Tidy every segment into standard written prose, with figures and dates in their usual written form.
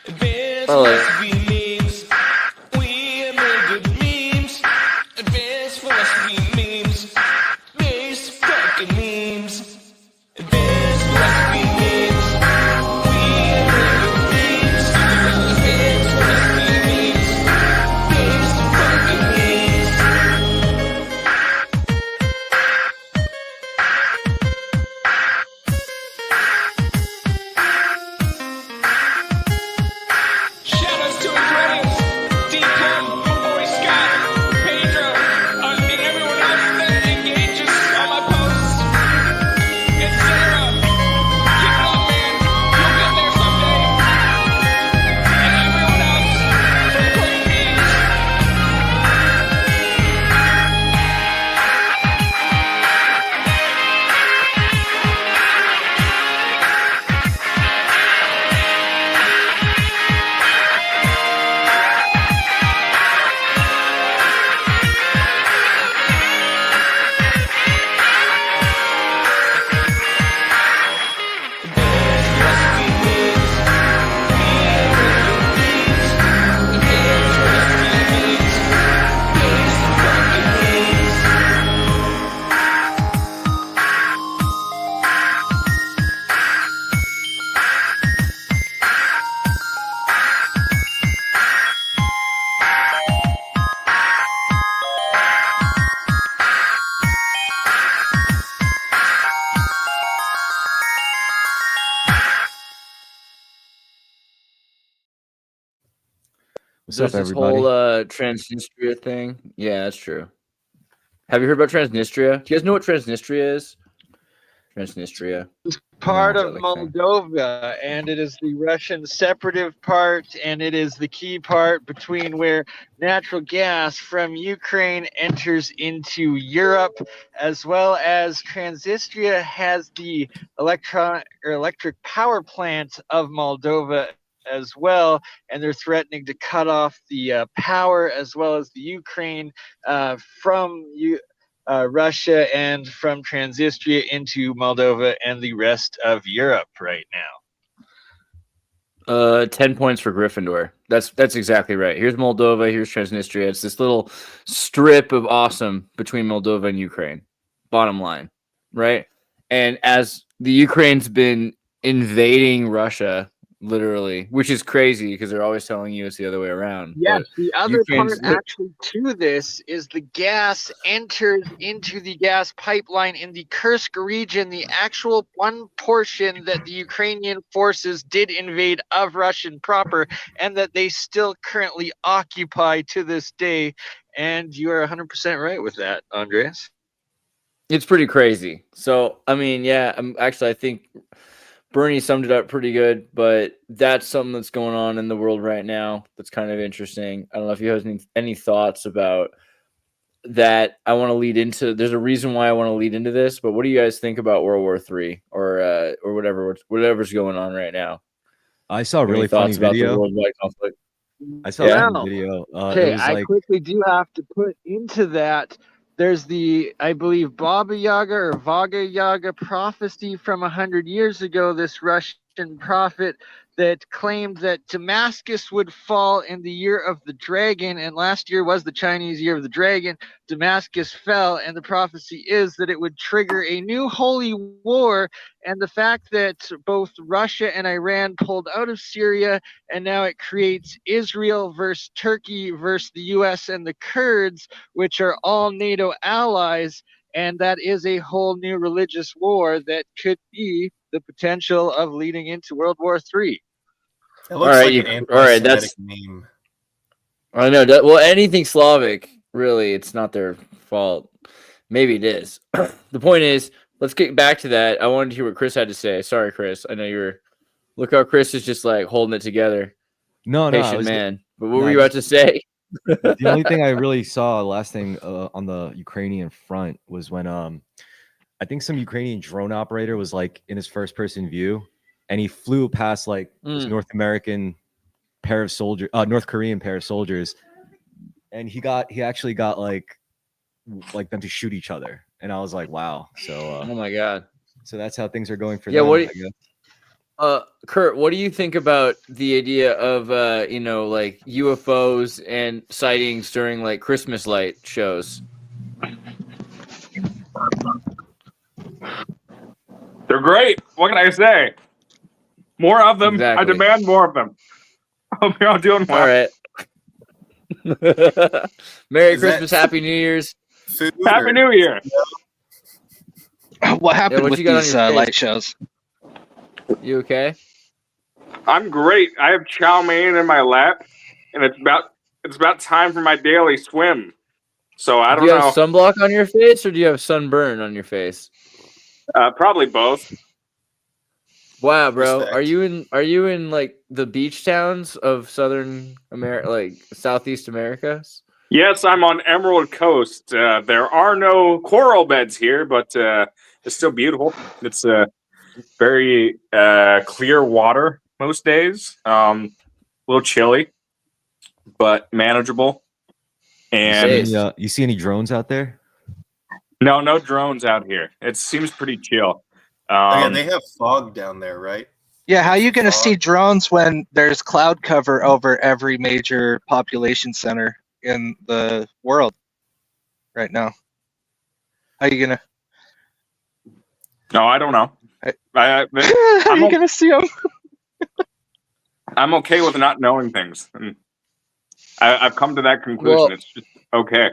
Advanced Oh, philosophy memes. We have made good memes. Advanced philosophy memes. Base fucking memes. Advanced philosophy memes. We have made good memes. Advanced philosophy memes. Base fucking memes. Shoutouts to Ingredients, D-Plum, Boy Scott, Pedro, and everyone else that engages on my posts, etc. Keep it up, man. You'll get there someday. And everyone else from Great Memes. What's there's up, this everybody? whole Transnistria thing. Yeah, that's true. Have you heard about Transnistria? Do you guys know what Transnistria is? Transnistria. Part No. of Moldova, and it is the Russian separative part, and it is the key part between where natural gas from Ukraine enters into Europe, as well as Transnistria has the electric power plant of Moldova as well, and they're threatening to cut off the power as well as the Ukraine from Russia and from Transnistria into Moldova and the rest of Europe right now. 10 points for Gryffindor. That's exactly right. Here's Moldova. Here's Transnistria. It's this little strip of awesome between Moldova and Ukraine. Bottom line, right? And as the Ukraine's been invading Russia, literally, which is crazy because they're always telling you it's the other way around. Yes, but the other Ukraine's part actually to this is the gas enters into the gas pipeline in the Kursk region, the actual one portion that the Ukrainian forces did invade of Russian proper and that they still currently occupy to this day. And you are 100% right with that, Andreas. It's pretty crazy. So, I mean, yeah, I think BurnEye summed it up pretty good, but that's something that's going on in the world right now that's kind of interesting. I don't know if you have any thoughts about that. I want to lead into. There's a reason why I want to lead into this, but what do you guys think about World War III or whatever's going on right now? I saw a really thoughts funny about the video. worldwide conflict. I saw a funny video. Okay, It was I like, quickly do have to put into that. There's the, I believe, Baba Yaga or Vaga Yaga prophecy from 100 years ago, this Russian prophet that claimed that Damascus would fall in the year of the dragon, and last year was the Chinese year of the dragon. Damascus fell, and the prophecy is that it would trigger a new holy war, and the fact that both Russia and Iran pulled out of Syria, and now it creates Israel versus Turkey versus the US and the Kurds, which are all NATO allies, and that is a whole new religious war that could be the potential of leading into World War III. It looks All right, like you- an all right, anti-Semitic that's- meme. I know. Well, anything Slavic, really, it's not their fault. Maybe it is. The point is, let's get back to that. I wanted to hear what Chris had to say. Sorry, Chris. I know you're. Look how Chris is just like holding it together. no, Patient man. But what no, were you about to say? the only thing I really saw last thing on the Ukrainian front was when I think some Ukrainian drone operator was like in his first person view, and he flew past like this North Korean pair of soldiers, and he actually got like them to shoot each other, and I was like, wow. So Oh my god. so that's how things are going for Yeah, them. what? I guess. Kurt, what do you think about the idea of like UFOs and sightings during like Christmas light shows? They're great. What can I say? More of them. Exactly. I demand more of them. Hope you're all doing well. All right. Merry Is that Christmas, Happy New Year's. Food Happy or- New Year. What happened what with you got on these your face? light shows? You okay? I'm great. I have chow mein in my lap, and it's about time for my daily swim. So I Do don't you know. have sunblock on your face, or do you have sunburn on your face? Probably both. Wow, bro, Respect. are you in like the beach towns of Southern America, like Southeast America? Yes, I'm on Emerald Coast. There are no coral beds here, but it's still beautiful. It's very clear water most days. A little chilly, but manageable. And Safe. You see any drones out there? no drones out here. It seems pretty chill. Again, they have fog down there, right? Yeah, how are you going to Fog. see drones when there's cloud cover over every major population center in the world right now? How are you going to? No, I don't know. How are I'm you o- going to see them? I'm okay with not knowing things. And I've come to that conclusion. Well- It's just okay.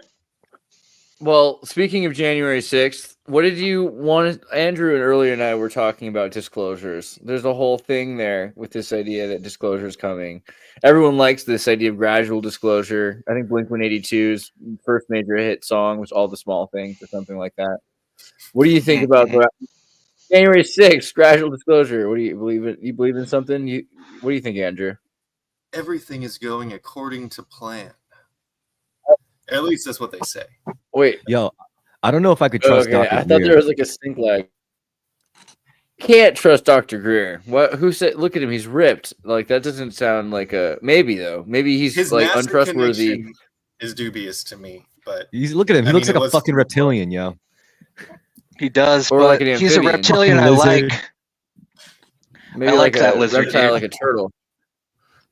Well, speaking of January 6th, what did you want? Andrew and earlier and I were talking about disclosures. There's a whole thing there with this idea that disclosure is coming. Everyone likes this idea of gradual disclosure. I think Blink-182's first major hit song was All the Small Things or something like that. What do you think about January 6th, gradual disclosure? What do you believe in? You believe in something? What do you think, Andrew? Everything is going according to plan. At least that's what they say. Wait. Yo, I don't know if I could trust Okay, Dr. I thought Greer. there was like a sync lag. Can't trust Dr. Greer. What? Who said? Look at him. He's ripped. Like that doesn't sound like a maybe though. Maybe he's His like NASA untrustworthy. connection is dubious to me, but Look at him. He I looks mean, like it a was- fucking reptilian, yo. He does, Or but like an he's a amphibian. reptilian I Fucking lizard. like. Maybe I like a that lizard, reptile, dude. like a turtle.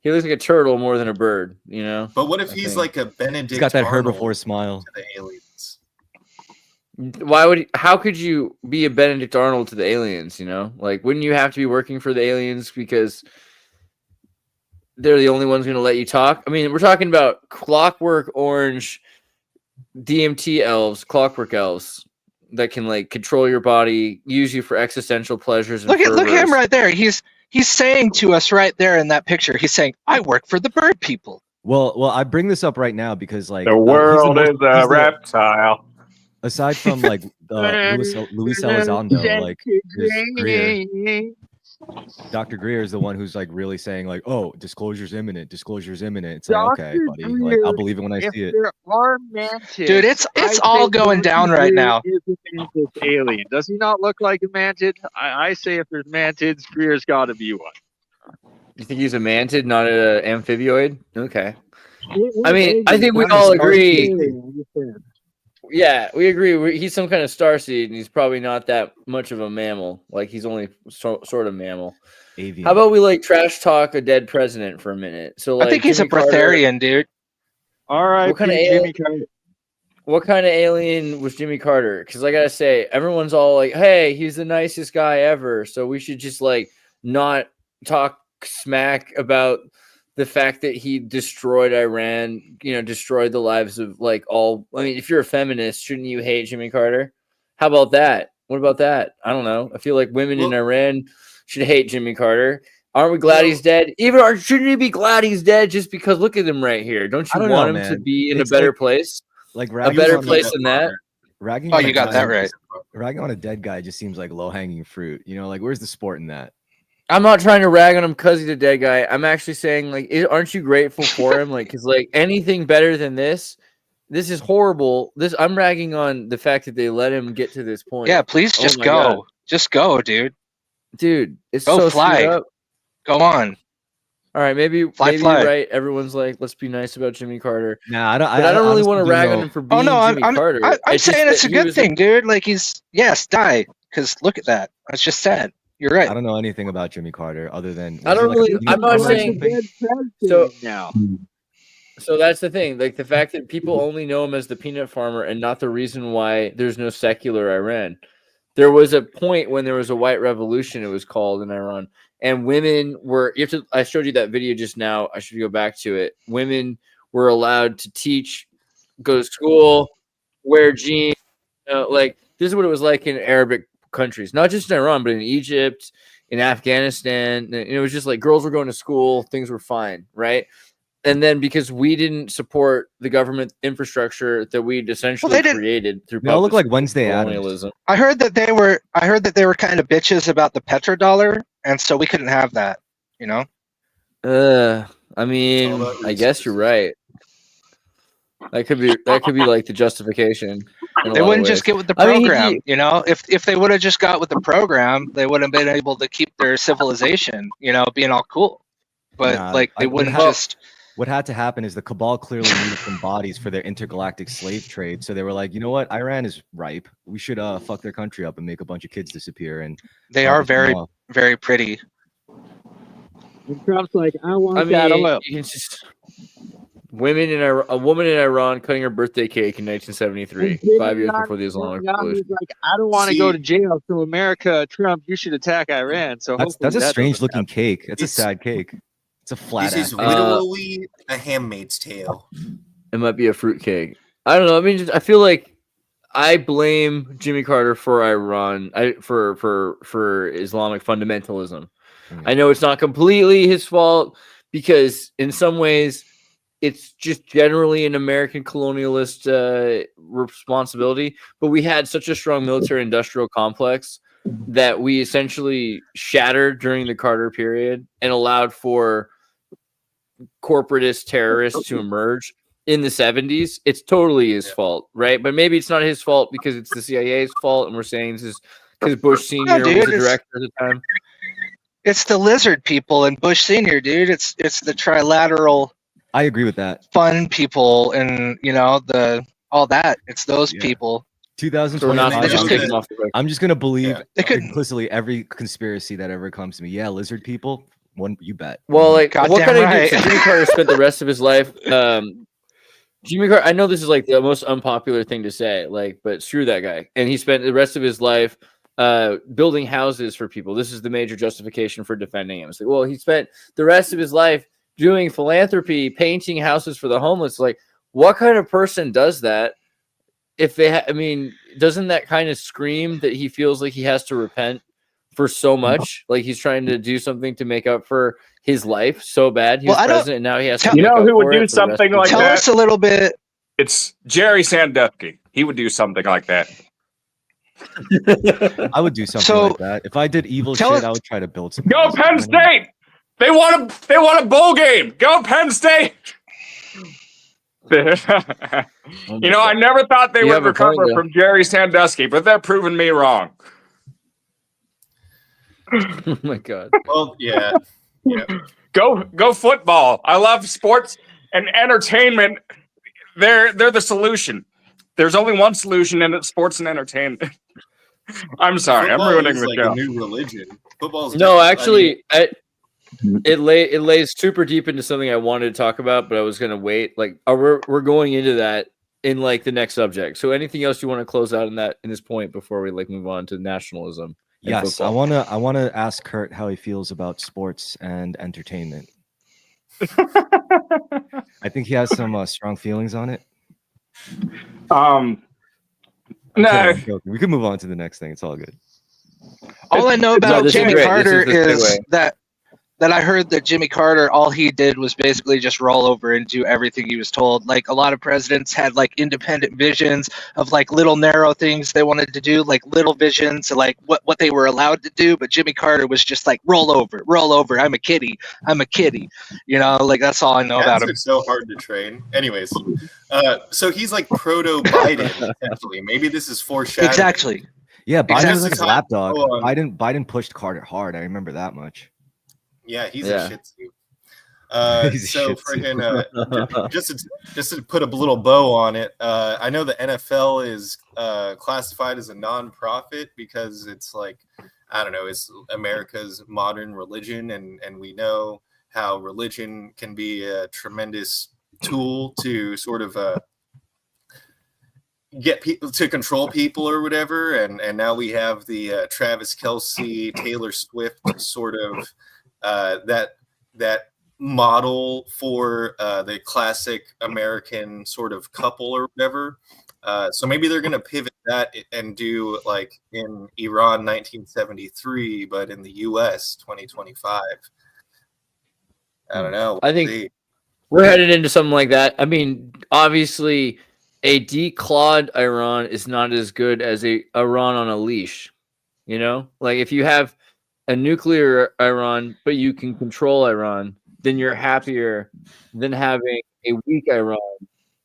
He looks like a turtle more than a bird. You know. but what if I he's think. like a Benedict? He's got that Arnold herbivore smile. to the aliens. Why would? How could you be a Benedict Arnold to the aliens? You know, like wouldn't you have to be working for the aliens because they're the only ones going to let you talk? I mean, we're talking about Clockwork Orange, DMT elves, Clockwork elves that can like control your body, use you for existential pleasures. And Look at him fervors. right there. He's saying to us right there in that picture. He's saying, "I work for the bird people." Well, I bring this up right now because like The world is he's a the- reptile. aside from like Luis Elizondo, like this Greer, Dr. Greer is the one who's like really saying like, "Oh, disclosure's imminent. Disclosure's imminent." It's like, okay, Dr. buddy, like I'll Greer, believe it when I If see it. there are mantids, Dude, it's I all say going Dr. down right Greer now. is a mantis alien. Does he not look like a mantid? I say if there's mantids, Greer's got to be one. You think he's a mantid, not an amphibioid? Okay. I mean, I think we all agree. Yeah, we agree. He's some kind of starseed, and he's probably not that much of a mammal. Like he's only sort of mammal. Avian. How about we like trash talk a dead president for a minute? So like, I think he's Jimmy a Carter- breatharian, dude. All right, What kind of Jimmy Carter. What kind of alien was Jimmy Carter? Because I gotta say, everyone's all like, "Hey, he's the nicest guy ever," so we should just like not talk smack about the fact that he destroyed Iran, destroyed the lives of like all. I mean, if you're a feminist, shouldn't you hate Jimmy Carter? How about that? What about that? I don't know. I feel like women in Well- Iran should hate Jimmy Carter. Aren't we glad he's dead? Shouldn't you be glad he's dead just because look at him right here? Don't I you don't want know, him to man. be in It's a better like- place? Like A ragging better on place than that? Ragging Oh, on you a got that guy- right. Ragging on a dead guy just seems like low hanging fruit. You know, like where's the sport in that? I'm not trying to rag on him because he's a dead guy. I'm actually saying, like, aren't you grateful for him? Like, because like anything better than this is horrible. I'm ragging on the fact that they let him get to this point. Yeah, please Oh just my go. God. Just go, dude. Dude, it's Go so fly. screwed up. Go on. All right, maybe Fly. you're right. Everyone's like, let's be nice about Jimmy Carter, Nah, I don't. but I don't really honestly want to don't rag on know. him for being Oh no, Jimmy Carter. I'm It's just saying that it's a he good was- thing, dude. Like die. Because look at that. That's just sad. You're right. I don't know anything about Jimmy Carter other than I don't really. I'm not Like a saying thing? so. now. So that's the thing. Like the fact that people only know him as the peanut farmer and not the reason why there's no secular Iran. There was a point when there was a white revolution, it was called, in Iran, and women were. You have to. I showed you that video just now. I should go back to it. Women were allowed to teach, go to school, wear jeans. Like this is what it was like in Arabic countries, not just in Iran, but in Egypt, in Afghanistan. It was just like girls were going to school, things were fine, right? And then because we didn't support the government infrastructure that we'd essentially created through they all look public like Wednesday colonialism. Addams. I heard that they were kind of bitches about the petrodollar, and so we couldn't have that. You know. I mean, It's all about I guess you're right. That could be like the justification. They wouldn't just get with the program, you know. If they would have just got with the program, they would have been able to keep their civilization, you know, being all cool. But Nah, like they wouldn't just. What had to happen is the cabal clearly needed some bodies for their intergalactic slave trade. So they were like, you know what? Iran is ripe. We should fuck their country up and make a bunch of kids disappear. And They are very, very pretty. And Trump's like, I want I mean, that alone. you can just a woman in Iran cutting her birthday cake in 1973, 5 years before the Islamic Revolution. Like, I don't want to go to jail, so America, Trump, you should attack Iran. So that's a that strange looking happen. cake. It's a sad cake. It's a flat. This is ass. literally a Handmaid's Tale. It might be a fruit cake. I don't know. I mean, I feel like I blame Jimmy Carter for Iran, for Islamic fundamentalism. I know it's not completely his fault because in some ways it's just generally an American colonialist responsibility. But we had such a strong military industrial complex that we essentially shattered during the Carter period and allowed for corporatist terrorists to emerge in the 70s. It's totally his fault, right? But maybe it's not his fault because it's the CIA's fault, and we're saying this is because Bush Sr. was the director at the time. It's the lizard people and Bush Sr., dude. It's the trilateral. I agree with that. Fun people and you know all that. It's those people. 2025. I'm just gonna believe implicitly implicitly every conspiracy that ever comes to me. Yeah, lizard people. One, you bet. Well, like, God what damn kind right. of Jimmy Carter spent the rest of his life? Jimmy Carter. I know this is like the most unpopular thing to say, like, but screw that guy. And he spent the rest of his life building houses for people. This is the major justification for defending him. It's like, well, he spent the rest of his life doing philanthropy, painting houses for the homeless. Like, what kind of person does that? If they, I mean, doesn't that kind of scream that he feels like he has to repent for so much? Like he's trying to do something to make up for his life so bad. He was president, and now he has to. You know who would do something like that? Tell us a little bit. It's Jerry Sandusky. He would do something like that. I would do something like that. If I did evil shit, I would try to build something. Go Penn State! They want a bowl game. Go Penn State! You know, I never thought they would recover from Jerry Sandusky, but they're proving me wrong. Oh my god. Well, yeah. Go football. I love sports and entertainment. They're the solution. There's only one solution, and it's sports and entertainment. I'm sorry, Football I'm ruining is the like show. a new religion. Football's No, actually, it lays super deep into something I wanted to talk about, but I was gonna wait. Like, we're going into that in like the next subject. So, anything else you want to close out in this point before we like move on to nationalism? Yes, I wanna ask Kurt how he feels about sports and entertainment. I think he has some strong feelings on it. No, we can move on to the next thing. It's all good. All I know about this is Jimmy great. Carter This is is that I heard that Jimmy Carter, all he did was basically just roll over and do everything he was told. Like a lot of presidents had like independent visions of like little narrow things they wanted to do, like little visions of like what they were allowed to do. But Jimmy Carter was just like roll over. I'm a kitty. You know, like that's all I know about him. It's so hard to train. Anyways, so he's like proto Biden essentially. Maybe this is foreshadowing. Exactly. Yeah, Biden was like Exactly. a lapdog. Biden pushed Carter hard. I remember that much. Yeah, he's a shit too. So freaking just to put a little bow on it, I know the NFL is classified as a non-profit because it's like I don't know, is America's modern religion, and we know how religion can be a tremendous tool to sort of get people to control people or whatever, and now we have the Travis Kelce, Taylor Swift sort of that model for the classic American sort of couple or whatever. So maybe they're going to pivot that and do like in Iran 1973, but in the U.S. 2025. I don't know. I think we're headed into something like that. I mean, obviously, a declawed Iran is not as good as a Iran on a leash. You know, like if you have a nuclear Iran, but you can control Iran, then you're happier than having a weak Iran.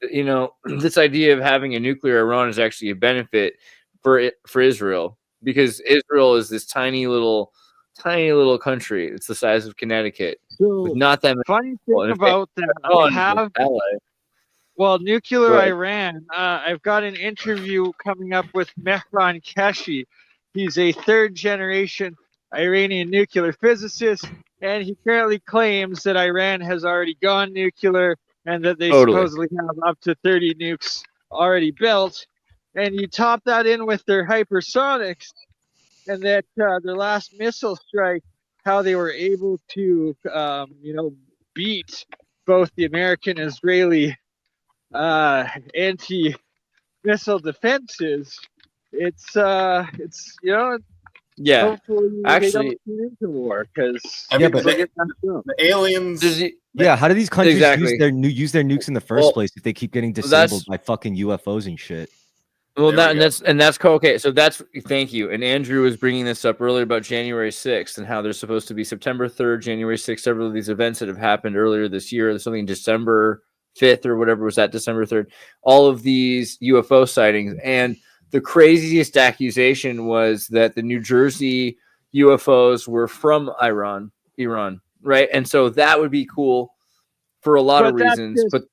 You know, this idea of having a nuclear Iran is actually a benefit for Israel, because Israel is this tiny little country. It's the size of Connecticut. So, with not that many funny people. thing about that, we have nuclear Right. Iran. I've got an interview coming up with Mehran Keshi. He's a third generation Iranian nuclear physicist, and he currently claims that Iran has already gone nuclear and that they supposedly have up to 30 nukes already built. And you top that in with their hypersonics, and that their last missile strike, how they were able to, beat both the American and Israeli anti-missile defenses. It's Yeah, hopefully actually, they don't get into war, because I mean, the aliens. Yeah, how do these countries Exactly. use their nukes in the first place if they keep getting disabled by fucking UFOs and shit? Well, There we go. that's cool. Okay, so thank you. And Andrew was bringing this up earlier about January 6th and how there's supposed to be September 3rd, January 6th, several of these events that have happened earlier this year. There's something December 5th or whatever was that, December 3rd. All of these UFO sightings. And the craziest accusation was that the New Jersey UFOs were from Iran, right? And so that would be cool for a lot of reasons. But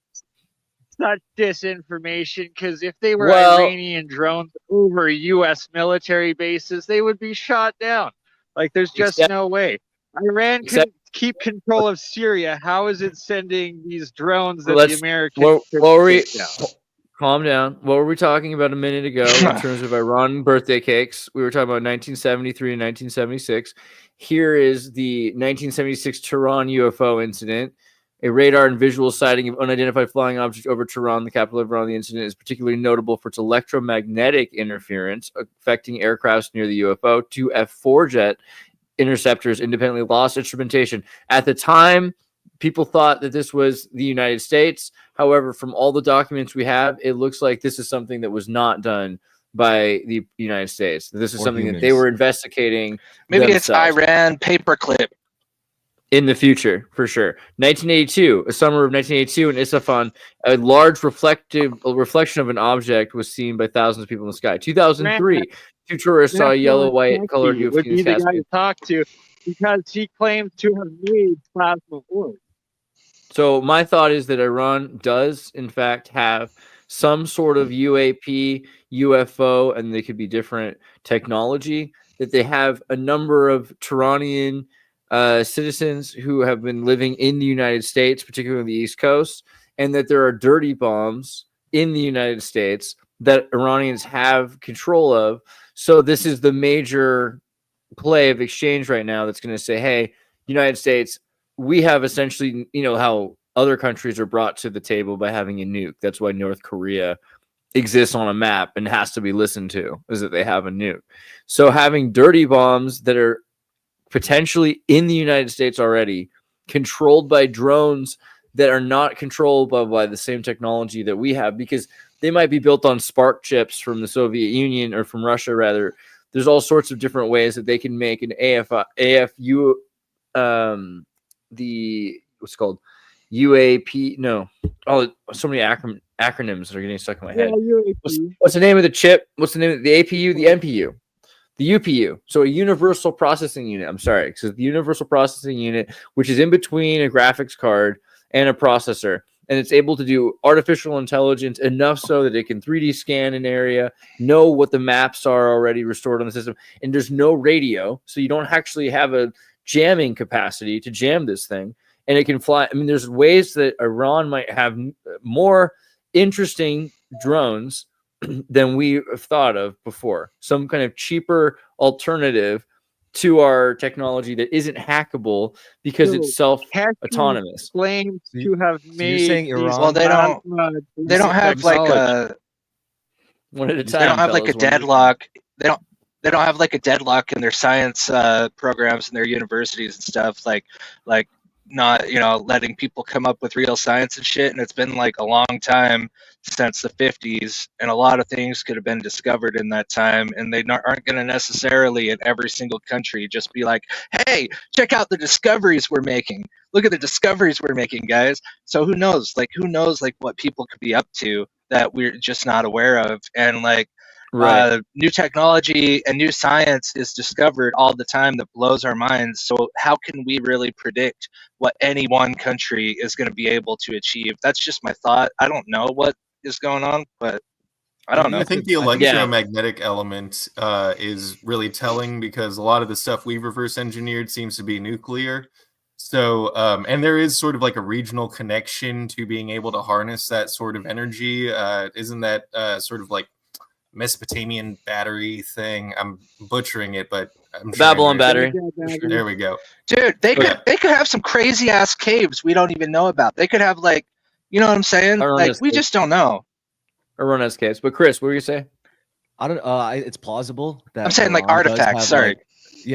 such disinformation, because if they were Iranian drones over U.S. military bases, they would be shot down. Like, there's just no way. Iran can keep control of Syria. How is it sending these drones that the Americans take down? Calm down. What were we talking about a minute ago in terms of Iran birthday cakes? We were talking about 1973 and 1976. Here is the 1976 Tehran UFO incident. A radar and visual sighting of unidentified flying object over Tehran, the capital of Iran. The incident is particularly notable for its electromagnetic interference affecting aircrafts near the UFO. Two F-4 jet interceptors independently lost instrumentation. At the time, people thought that this was the United States. However, from all the documents we have, it looks like this is something that was not done by the United States. This is something that they were investigating. Maybe themselves. it's Iran paperclip. In the future, for sure. 1982, a summer of 1982 in Isfahan, a large reflection of an object was seen by thousands of people in the sky. 2003, two tourists saw a yellow, white colored UFO would be in the the guy sky. to talk to, because he claims to have made plasma orbs. So my thought is that Iran does, in fact, have some sort of UAP, UFO, and they could be different technology, that they have a number of Tehrannian citizens who have been living in the United States, particularly on the East Coast, and that there are dirty bombs in the United States that Iranians have control of. So this is the major play of exchange right now that's going to say, hey, United States, we have essentially, how other countries are brought to the table by having a nuke. That's why North Korea exists on a map and has to be listened to, is that they have a nuke. So having dirty bombs that are potentially in the United States already, controlled by drones that are not controlled by the same technology that we have, because they might be built on spark chips from the Soviet Union or from Russia, rather. There's all sorts of different ways that they can make an AFU, what's it called? UAP, no. Oh, so many acronyms that are getting stuck in my head. What's the name of the chip? What's the name of the APU? The NPU. The UPU, so a universal processing unit. I'm sorry, so the universal processing unit, which is in between a graphics card and a processor. and it's able to do artificial intelligence enough so that it can 3D scan an area, know what the maps are already restored on the system, and there's no radio, so you don't actually have a jamming capacity to jam this thing, and it can fly. I mean, there's ways that Iran might have more interesting drones than we have thought of before. Some kind of cheaper alternative to our technology that isn't hackable because it's self-autonomous. Claims to have So made you're saying these Iran? Well, they don't. plasma They don't have like technology. a. One at a time. They don't have like a fellas, one at time. deadlock. They don't have like a deadlock in their science programs and their universities and stuff. Like not letting people come up with real science and shit. And it's been like a long time since the 50s, and a lot of things could have been discovered in that time, and they aren't going to necessarily in every single country just be like, hey, check out the discoveries we're making, look at the discoveries we're making, guys. So who knows what people could be up to that we're just not aware of. And like new technology and new science is discovered all the time that blows our minds. So how can we really predict what any one country is going to be able to achieve? That's just my thought. I don't know what is going on, but I don't know. I think the electromagnetic element is really telling, because a lot of the stuff we've reverse engineered seems to be nuclear. So, and there is sort of like a regional connection to being able to harness that sort of energy. Isn't that sort of like Mesopotamian battery thing? I'm butchering it, but I'm sure Babylon battery. There we go. Dude, they could have some crazy ass caves we don't even know about. They could have like, you know what I'm saying? Like we just don't know. Iran's caves. But Chris, what were you saying? I don't. It's plausible that I'm saying like Iran does artifacts. have, Sorry.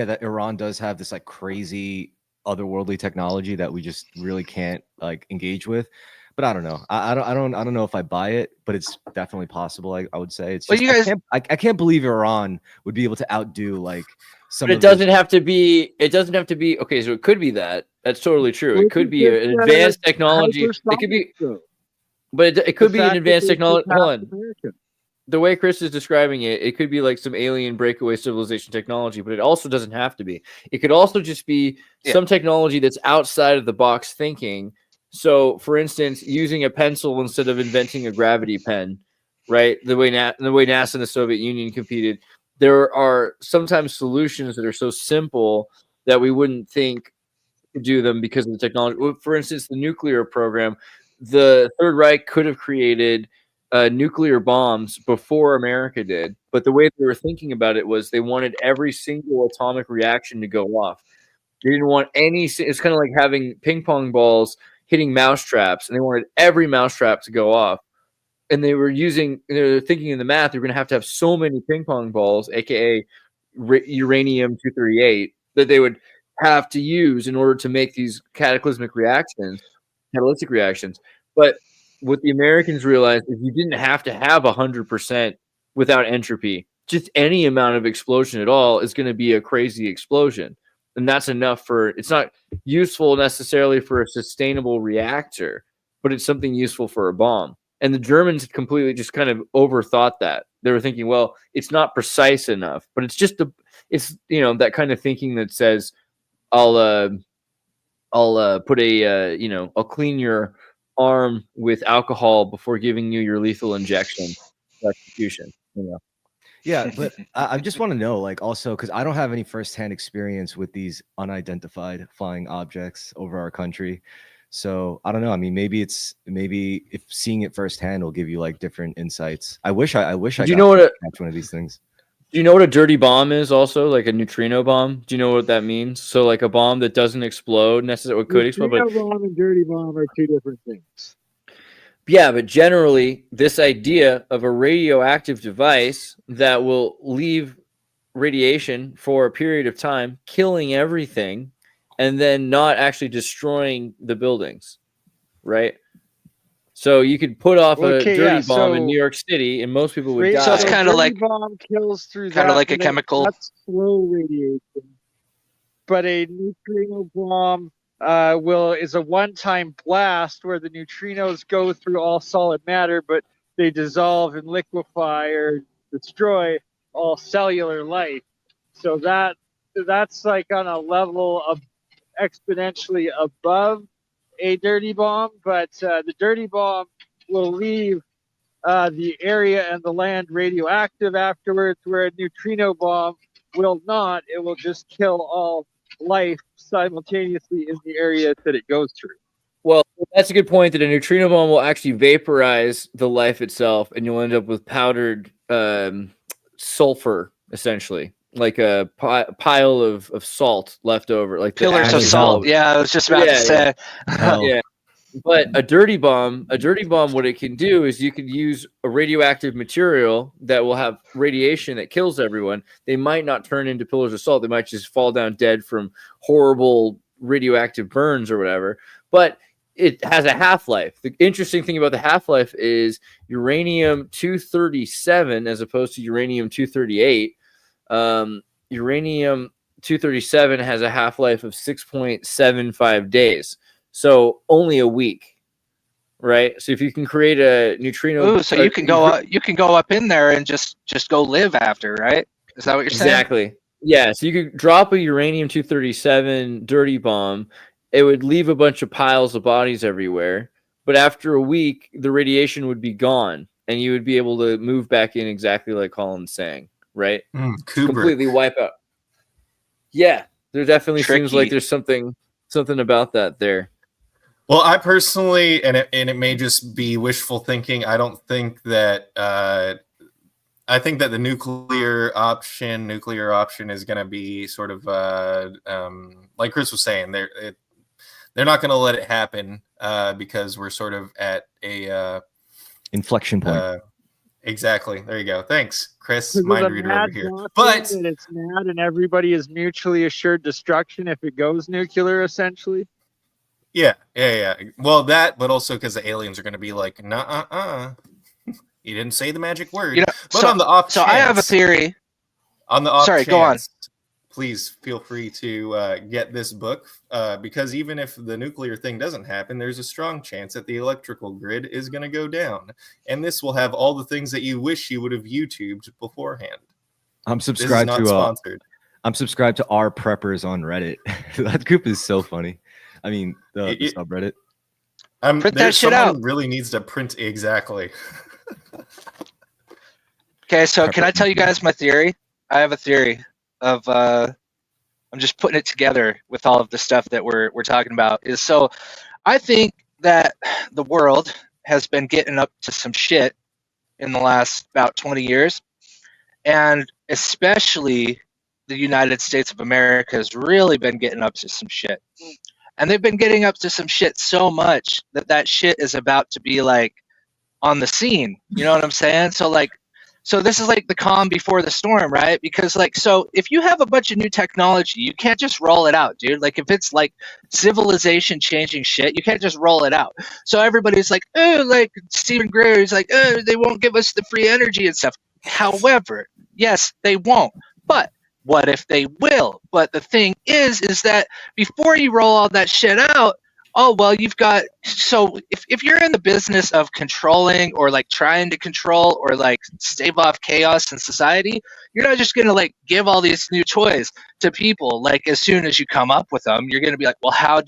that Iran does have this like crazy otherworldly technology that we just really can't like engage with. But I don't know. I don't know if I buy it, but it's definitely possible. I would say it's. Just, I can't believe Iran would be able to outdo like some. But it doesn't have to be. It doesn't have to be. Okay, so it could be that. That's totally true. It could be an advanced technology. It could be. But it could be an advanced technology. Hold on. The way Chris is describing it, it could be like some alien breakaway civilization technology, but it also doesn't have to be. It could also just be some technology that's outside of the box thinking. So, for instance, using a pencil instead of inventing a gravity pen, right? The way NASA and the Soviet Union competed, there are sometimes solutions that are so simple that we wouldn't think to do them because of the technology. For instance, the nuclear program, the Third Reich could have created nuclear bombs before America did, but the way they were thinking about it was they wanted every single atomic reaction to go off. They didn't want any. It's kind of like having ping pong balls hitting mousetraps, and they wanted every mousetrap to go off. And they were thinking in the math, they're going to have so many ping pong balls, aka uranium 238, that they would have to use in order to make these catalytic reactions. But what the Americans realized is you didn't have to have 100% without entropy. Just any amount of explosion at all is going to be a crazy explosion. And that's enough it's not useful necessarily for a sustainable reactor, but it's something useful for a bomb. And the Germans completely just kind of overthought that. They were thinking, well, it's not precise enough, but it's just that kind of thinking that says, I'll put I'll clean your arm with alcohol before giving you your lethal injection. Execution, Yeah, but I just want to know, like, also because I don't have any firsthand experience with these unidentified flying objects over our country, so I don't know. I mean, maybe if seeing it firsthand will give you like different insights. I wish I Do you know what catch one of these things. Do you know what a dirty bomb is? Also, like a neutrino bomb. Do you know what that means? So, like a bomb that doesn't explode necessarily, could explode. But neutrino bomb and dirty bomb are two different things. Yeah, but generally, this idea of a radioactive device that will leave radiation for a period of time, killing everything, and then not actually destroying the buildings, right? So you could put off a dirty bomb in New York City, and most people would die. So it's kind of like bomb kills through kind of like a chemical. That's slow radiation, but a neutrino bomb is a one-time blast where the neutrinos go through all solid matter, but they dissolve and liquefy or destroy all cellular life. So that's like on a level of exponentially above a dirty bomb, but the dirty bomb will leave the area and the land radioactive afterwards, where a neutrino bomb will not. It will just kill all life simultaneously in the area that it goes through. Well, that's a good point, that a neutrino bomb will actually vaporize the life itself, and you'll end up with powdered sulfur, essentially, like a pile of salt left over, like the Pillars of ash salt. Yeah, I was just about to say. Yeah. But a dirty bomb, what it can do is you can use a radioactive material that will have radiation that kills everyone. They might not turn into pillars of salt. They might just fall down dead from horrible radioactive burns or whatever. But it has a half-life. The interesting thing about the half-life is uranium-237 as opposed to uranium-238. Uranium-237 has a half-life of 6.75 days. So only a week, right? So if you can create a neutrino, so you can go up in there and just go live after, right? Is that what you're saying? Exactly. Yeah. So you could drop a uranium-237 dirty bomb. It would leave a bunch of piles of bodies everywhere, but after a week, the radiation would be gone, and you would be able to move back in exactly like Colin's saying, right? Completely wipe out. Yeah, there definitely seems like there's something about that there. Well, I personally, and it may just be wishful thinking, I don't think that I think that the nuclear option is going to be sort of like Chris was saying, they're not going to let it happen because we're sort of at a inflection point. Exactly. There you go. Thanks, Chris. Mind reader over here. But it's mad, and everybody is mutually assured destruction if it goes nuclear, essentially. Yeah. Well, that, but also because the aliens are going to be like, nah, you didn't say the magic word. But on the off chance, I have a theory. On the off chance, go on. Please feel free to get this book because even if the nuclear thing doesn't happen, there's a strong chance that the electrical grid is going to go down, and this will have all the things that you wish you would have YouTubed beforehand. I'm subscribed to sponsored. I'm subscribed to our preppers on Reddit. That group is so funny. I mean, the subreddit. Print that shit out. Really needs to print exactly. Okay, so can I tell you guys my theory? I have a theory of I'm just putting it together with all of the stuff that we're talking about. So I think that the world has been getting up to some shit in the last about 20 years, and especially the United States of America has really been getting up to some shit. And they've been getting up to some shit so much that shit is about to be like on the scene. You know what I'm saying? So this is like the calm before the storm, right? Because so if you have a bunch of new technology, you can't just roll it out, dude. Like if it's like civilization changing shit, you can't just roll it out. So everybody's like, oh, like Stephen Greer, he's like, oh, they won't give us the free energy and stuff. However, yes, they won't. But what if they will? But the thing is that before you roll all that shit out, oh, well, you've got, so if you're in the business of controlling or like trying to control or like stave off chaos in society, you're not just going to like give all these new toys to people. Like as soon as you come up with them, you're going to be like, well, how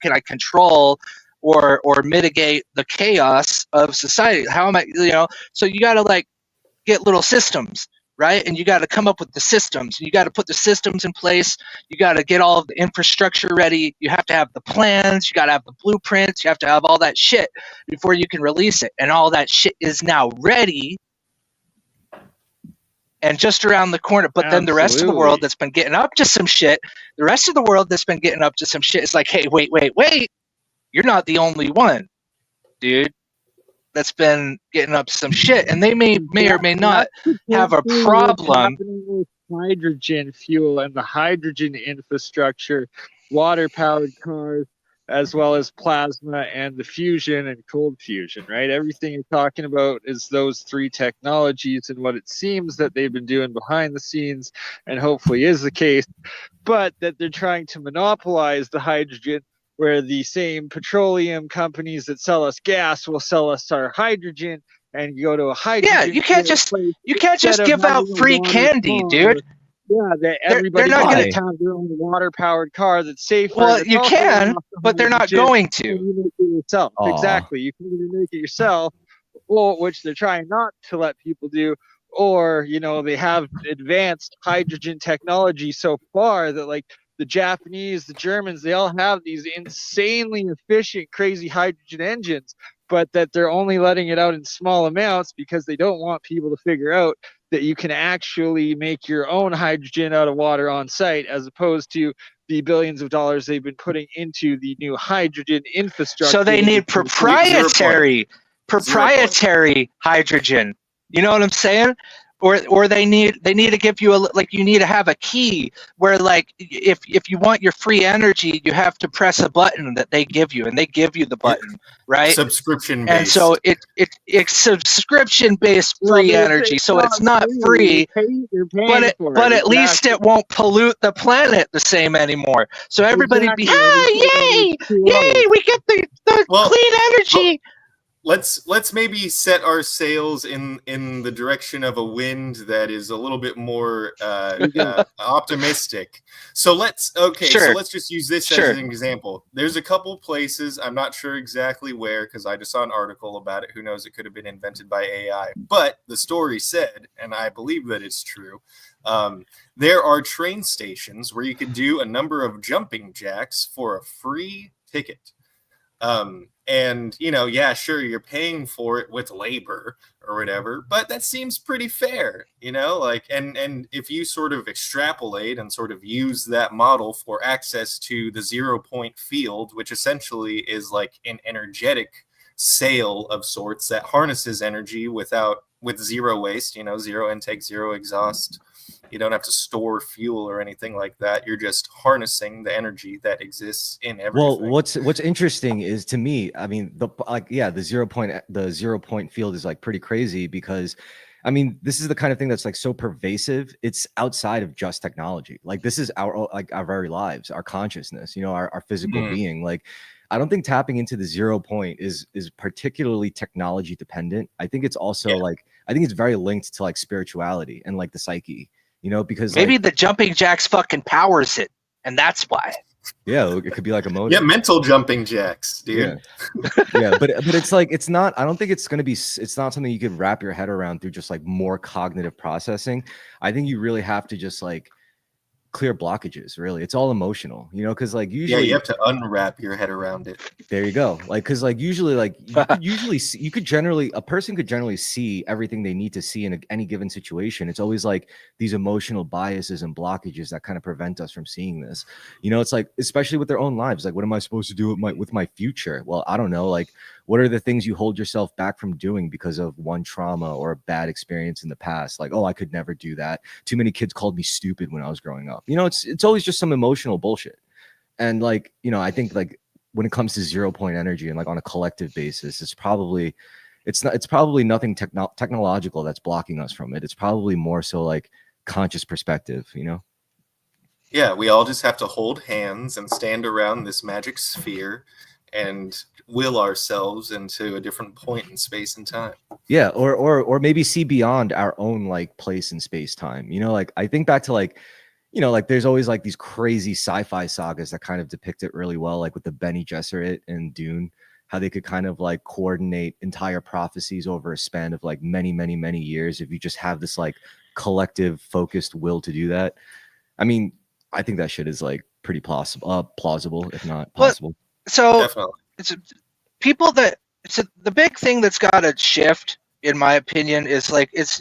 can I control or mitigate the chaos of society? How am I, so you got to like get little systems. Right? And you got to come up with the systems. You got to put the systems in place. You got to get all of the infrastructure ready. You have to have the plans. You got to have the blueprints. You have to have all that shit before you can release it. And all that shit is now ready and just around the corner. But then the rest of the world that's been getting up to some shit, is like, hey, wait. You're not the only one, dude. That's been getting up some shit, and they may or may not have a problem. With hydrogen fuel and the hydrogen infrastructure, water-powered cars, as well as plasma and the fusion and cold fusion, right? Everything you're talking about is those three technologies and what it seems that they've been doing behind the scenes, and hopefully is the case, but that they're trying to monopolize the hydrogen, where the same petroleum companies that sell us gas will sell us our hydrogen, and you go to a hydrogen. Yeah, you can't just give out free candy, dude. Yeah, that everybody not gonna- can have their own water-powered car that's safer. Well, that's you also can, off the but they're not hydrogen, going and to. you make it yourself. Aw. Exactly. You can either make it yourself, or which they're trying not to let people do, or they have advanced hydrogen technology so far that like the Japanese, the Germans, they all have these insanely efficient, crazy hydrogen engines, but that they're only letting it out in small amounts because they don't want people to figure out that you can actually make your own hydrogen out of water on site, as opposed to the billions of dollars they've been putting into the new hydrogen infrastructure. So they need proprietary hydrogen. You know what I'm saying? Or they need to give you you need to have a key where like if you want your free energy, you have to press a button that they give you, and they give you the button, right? Subscription based. And so it's subscription based free energy. So it's not free, You're paying but for but it. at least it won't pollute the planet the same anymore. So everybody be Exactly. yay, we get the Well, clean energy. Let's maybe set our sails in the direction of a wind that is a little bit more optimistic. So let's just use this as an example. There's a couple places, I'm not sure exactly where because I just saw an article about it. Who knows, it could have been invented by AI. But the story said, and I believe that it's true, there are train stations where you could do a number of jumping jacks for a free ticket. And sure, you're paying for it with labor or whatever, but that seems pretty fair, and if you sort of extrapolate and sort of use that model for access to the 0 point field, which essentially is like an energetic sail of sorts that harnesses energy with zero waste, zero intake, zero exhaust. You don't have to store fuel or anything like that. You're just harnessing the energy that exists in everything. Well, what's interesting is, to me, I mean, the 0 point field is like pretty crazy because, I mean, this is the kind of thing that's like so pervasive. It's outside of just technology. Like this is our very lives, our consciousness, our physical being. Like, I don't think tapping into the 0 point is particularly technology dependent. I think it's also I think it's very linked to like spirituality and like the psyche, because maybe the jumping jacks fucking powers it, and that's why. Yeah, it could be like a motor. Yeah, mental jumping jacks, dude. Yeah, but it's like it's not. I don't think it's gonna be. It's not something you could wrap your head around through just like more cognitive processing. I think you really have to just like clear blockages. Really, it's all emotional, because like usually you have to unwrap your head around it. There you go. Like, because like usually like a person could generally see everything they need to see in any given situation. It's always like these emotional biases and blockages that kind of prevent us from seeing this. It's like, especially with their own lives, like, what am I supposed to do with my future? Well, I don't know. Like, what are the things you hold yourself back from doing because of one trauma or a bad experience in the past? Like, oh, I could never do that. Too many kids called me stupid when I was growing up. It's always just some emotional bullshit. And like, I think like when it comes to 0 point energy and like on a collective basis, it's probably nothing technological that's blocking us from it. It's probably more so like conscious perspective, Yeah, we all just have to hold hands and stand around this magic sphere and will ourselves into a different point in space and time. Yeah, or maybe see beyond our own like place in space time. Like I think back to like, like there's always like these crazy sci-fi sagas that kind of depict it really well, like with the Bene Gesserit and Dune, how they could kind of like coordinate entire prophecies over a span of like many, many, many years if you just have this like collective focused will to do that. I mean, I think that shit is like pretty plausible, if not possible. So Definitely. It's people that the big thing that's got to shift, in my opinion, is like it's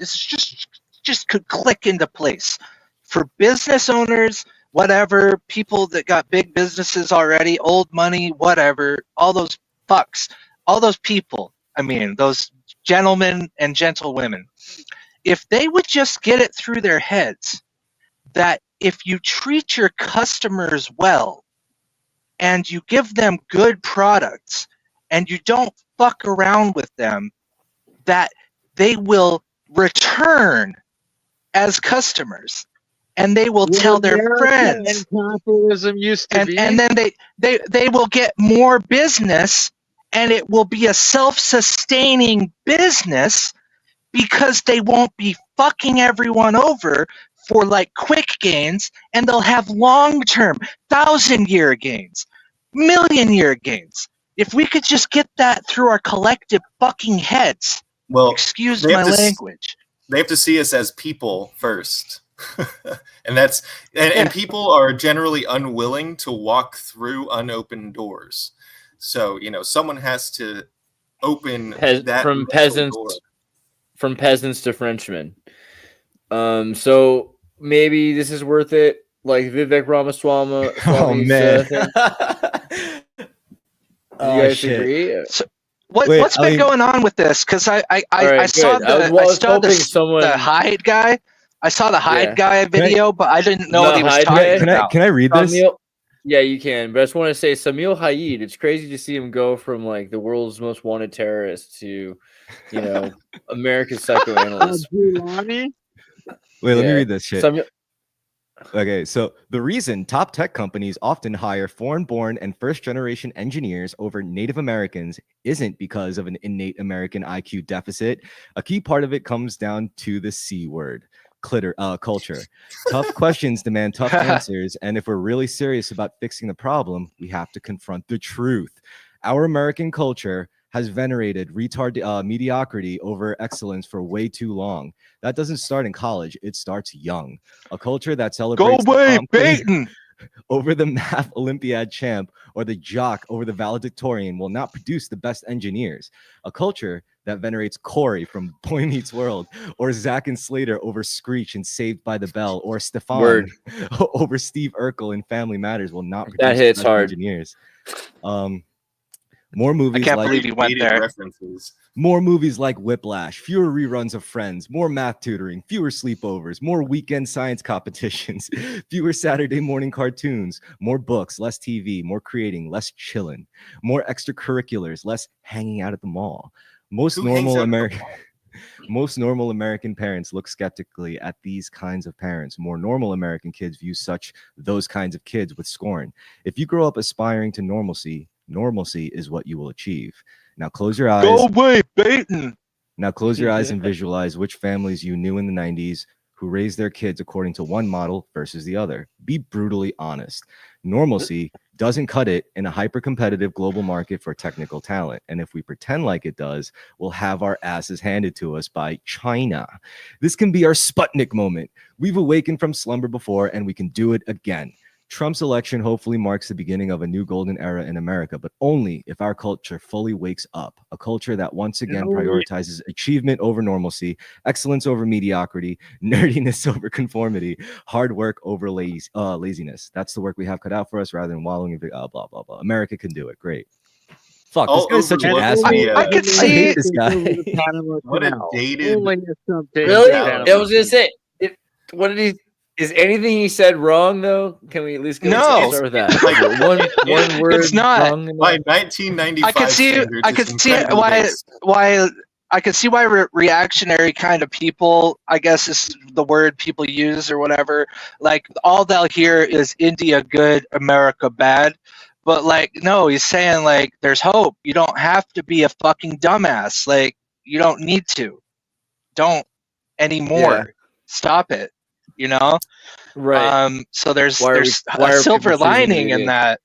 just could click into place for business owners, whatever, people that got big businesses already, old money, whatever, all those fucks, all those people. I mean, those gentlemen and gentlewomen, if they would just get it through their heads that if you treat your customers well and you give them good products and you don't fuck around with them, that they will return as customers and they will tell their friends. And capitalism used to be. And then they will get more business, and it will be a self-sustaining business because they won't be fucking everyone over for like quick gains, and they'll have long-term 1,000-year gains, million-year gains. If we could just get that through our collective fucking heads. Well, Excuse they my have to language. they have to see us as people first. and people are generally unwilling to walk through unopened doors. So, someone has to open that from initial peasants door. from peasants to Frenchmen. So maybe this is worth it. Like Vivek Ramaswamy. Oh man. Thing. Do you Oh, guys shit. agree? So, Wait, what's been going on with this? Because I right, saw good. I was hoping someone- the Hyde guy. I saw the Hyde Yeah. guy video, but I didn't know The what he was Hyde talking guy? about. Can I read this? Samil, yeah, you can. But I just want to say Samil Hayid, it's crazy to see him go from like the world's most wanted terrorist to, America's psychoanalyst. Giuliani? Wait, let me Yeah. read this shit. Samil- Okay, so the reason top tech companies often hire foreign-born and first-generation engineers over Native Americans isn't because of an innate American IQ deficit. A key part of it comes down to the C word, culture. Tough questions demand tough answers, and if we're really serious about fixing the problem, we have to confront the truth. Our American culture has venerated mediocrity over excellence for way too long. That doesn't start in college, it starts young. A culture that celebrates Go away, the prom queen Peyton! over the math Olympiad champ or the jock over the valedictorian will not produce the best engineers. A culture that venerates Corey from Boy Meets World or Zack and Slater over Screech and Saved by the Bell or Stefan Word. over Steve Urkel in Family Matters will not produce That hits the best hard. engineers. More movies I can't like believe he went Dated there. references. more movies like Whiplash, fewer reruns of Friends, more math tutoring, fewer sleepovers, more weekend science competitions, fewer Saturday morning cartoons, more books, less TV, more creating, less chilling, more extracurriculars, less hanging out at the mall. Most Who hangs normal out at the American mall? most normal American parents look skeptically at these kinds of parents. More normal American kids view those kinds of kids with scorn. If you grow up aspiring to normalcy is what you will achieve. Now close your eyes. Go away, Peyton! Now close your eyes and visualize which families you knew in the 90s who raised their kids according to one model versus the other. Be brutally honest. Normalcy doesn't cut it in a hyper-competitive global market for technical talent. And if we pretend like it does, we'll have our asses handed to us by China. This can be our Sputnik moment. We've awakened from slumber before and we can do it again. Trump's election hopefully marks the beginning of a new golden era in America, but only if our culture fully wakes up. A culture that once again prioritizes achievement over normalcy, excellence over mediocrity, nerdiness over conformity, hard work over laziness. That's the work we have cut out for us rather than wallowing in blah, blah, blah. America can do it. Great. Fuck, this guy's such an overlook asshole. the, I could I see hate this guy. What a dated. Really? Yeah. I was gonna say, what did he? Is anything he said wrong though? Can we at least go No. start with that? Like, one word. It's not. wrong in By that? 1995 I could see. standards, I it's could see incredibly why. based. Why. I could see why reactionary kind of people, I guess is the word people use or whatever. Like all they'll hear is India good, America bad. But like, no, he's saying like there's hope. You don't have to be a fucking dumbass. Like you don't need to. Don't anymore. Yeah. Stop it. You know. Right. So there's Why are a silver people choosing to lining be in gay? that.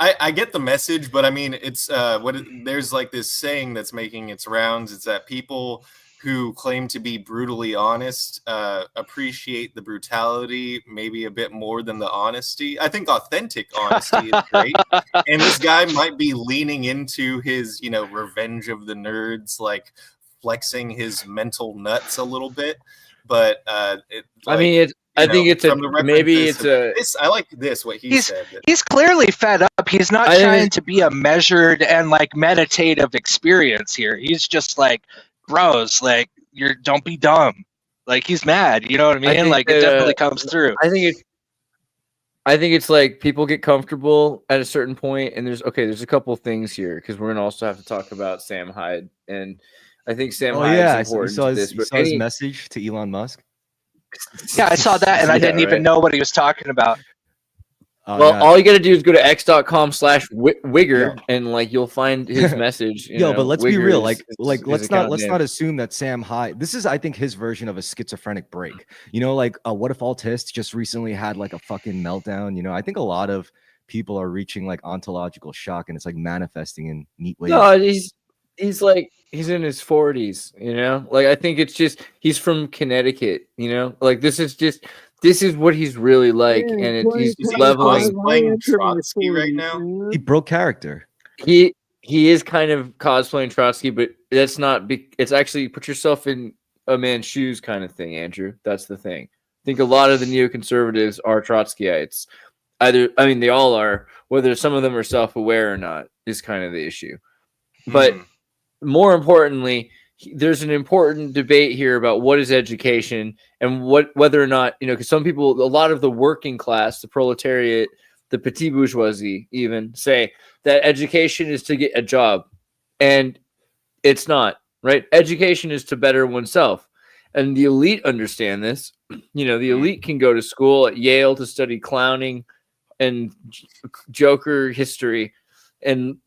I get the message, but I mean, it's there's like this saying that's making its rounds. It's that people who claim to be brutally honest appreciate the brutality maybe a bit more than the honesty. I think authentic honesty is great, and this guy might be leaning into his, revenge of the nerds, like flexing his mental nuts a little bit. But I mean, I think it's a maybe it's a. I like this what he said. He's clearly fed up. He's not trying to be a measured and like meditative experience here. He's just like, bros, like don't be dumb. Like he's mad. You know what I mean? Like it definitely comes through. I think it's like people get comfortable at a certain point, and there's a couple things here because we're gonna also have to talk about Sam Hyde, and I think Sam Hyde is important. You saw his message to Elon Musk. Yeah, I saw that, and I didn't even know what he was talking about. Well, no. all you got to do is go to x.com/Wigger and like you'll find his message. But let's be Wigger real. is Like his let's account name. not assume that Sam High. This is, I think, his version of a schizophrenic break. Like what if Altist just recently had like a fucking meltdown? I think a lot of people are reaching like ontological shock, and it's like manifesting in neat ways. No, he's like he's in his 40s. Like I think it's just he's from Connecticut. Like this is what he's really like, Yeah, and he's Is he leveling. cosplaying Trotsky right now? He broke character. He is kind of cosplaying Trotsky, but that's not. It's actually put yourself in a man's shoes kind of thing, Andrew. That's the thing. I think a lot of the neoconservatives are Trotskyites. They all are. Whether some of them are self-aware or not is kind of the issue. But more importantly, there's an important debate here about what is education and whether or not, because some people, a lot of the working class, the proletariat, the petit bourgeoisie even say that education is to get a job, and it's not, right? Education is to better oneself. And the elite understand this. The elite can go to school at Yale to study clowning and Joker history, and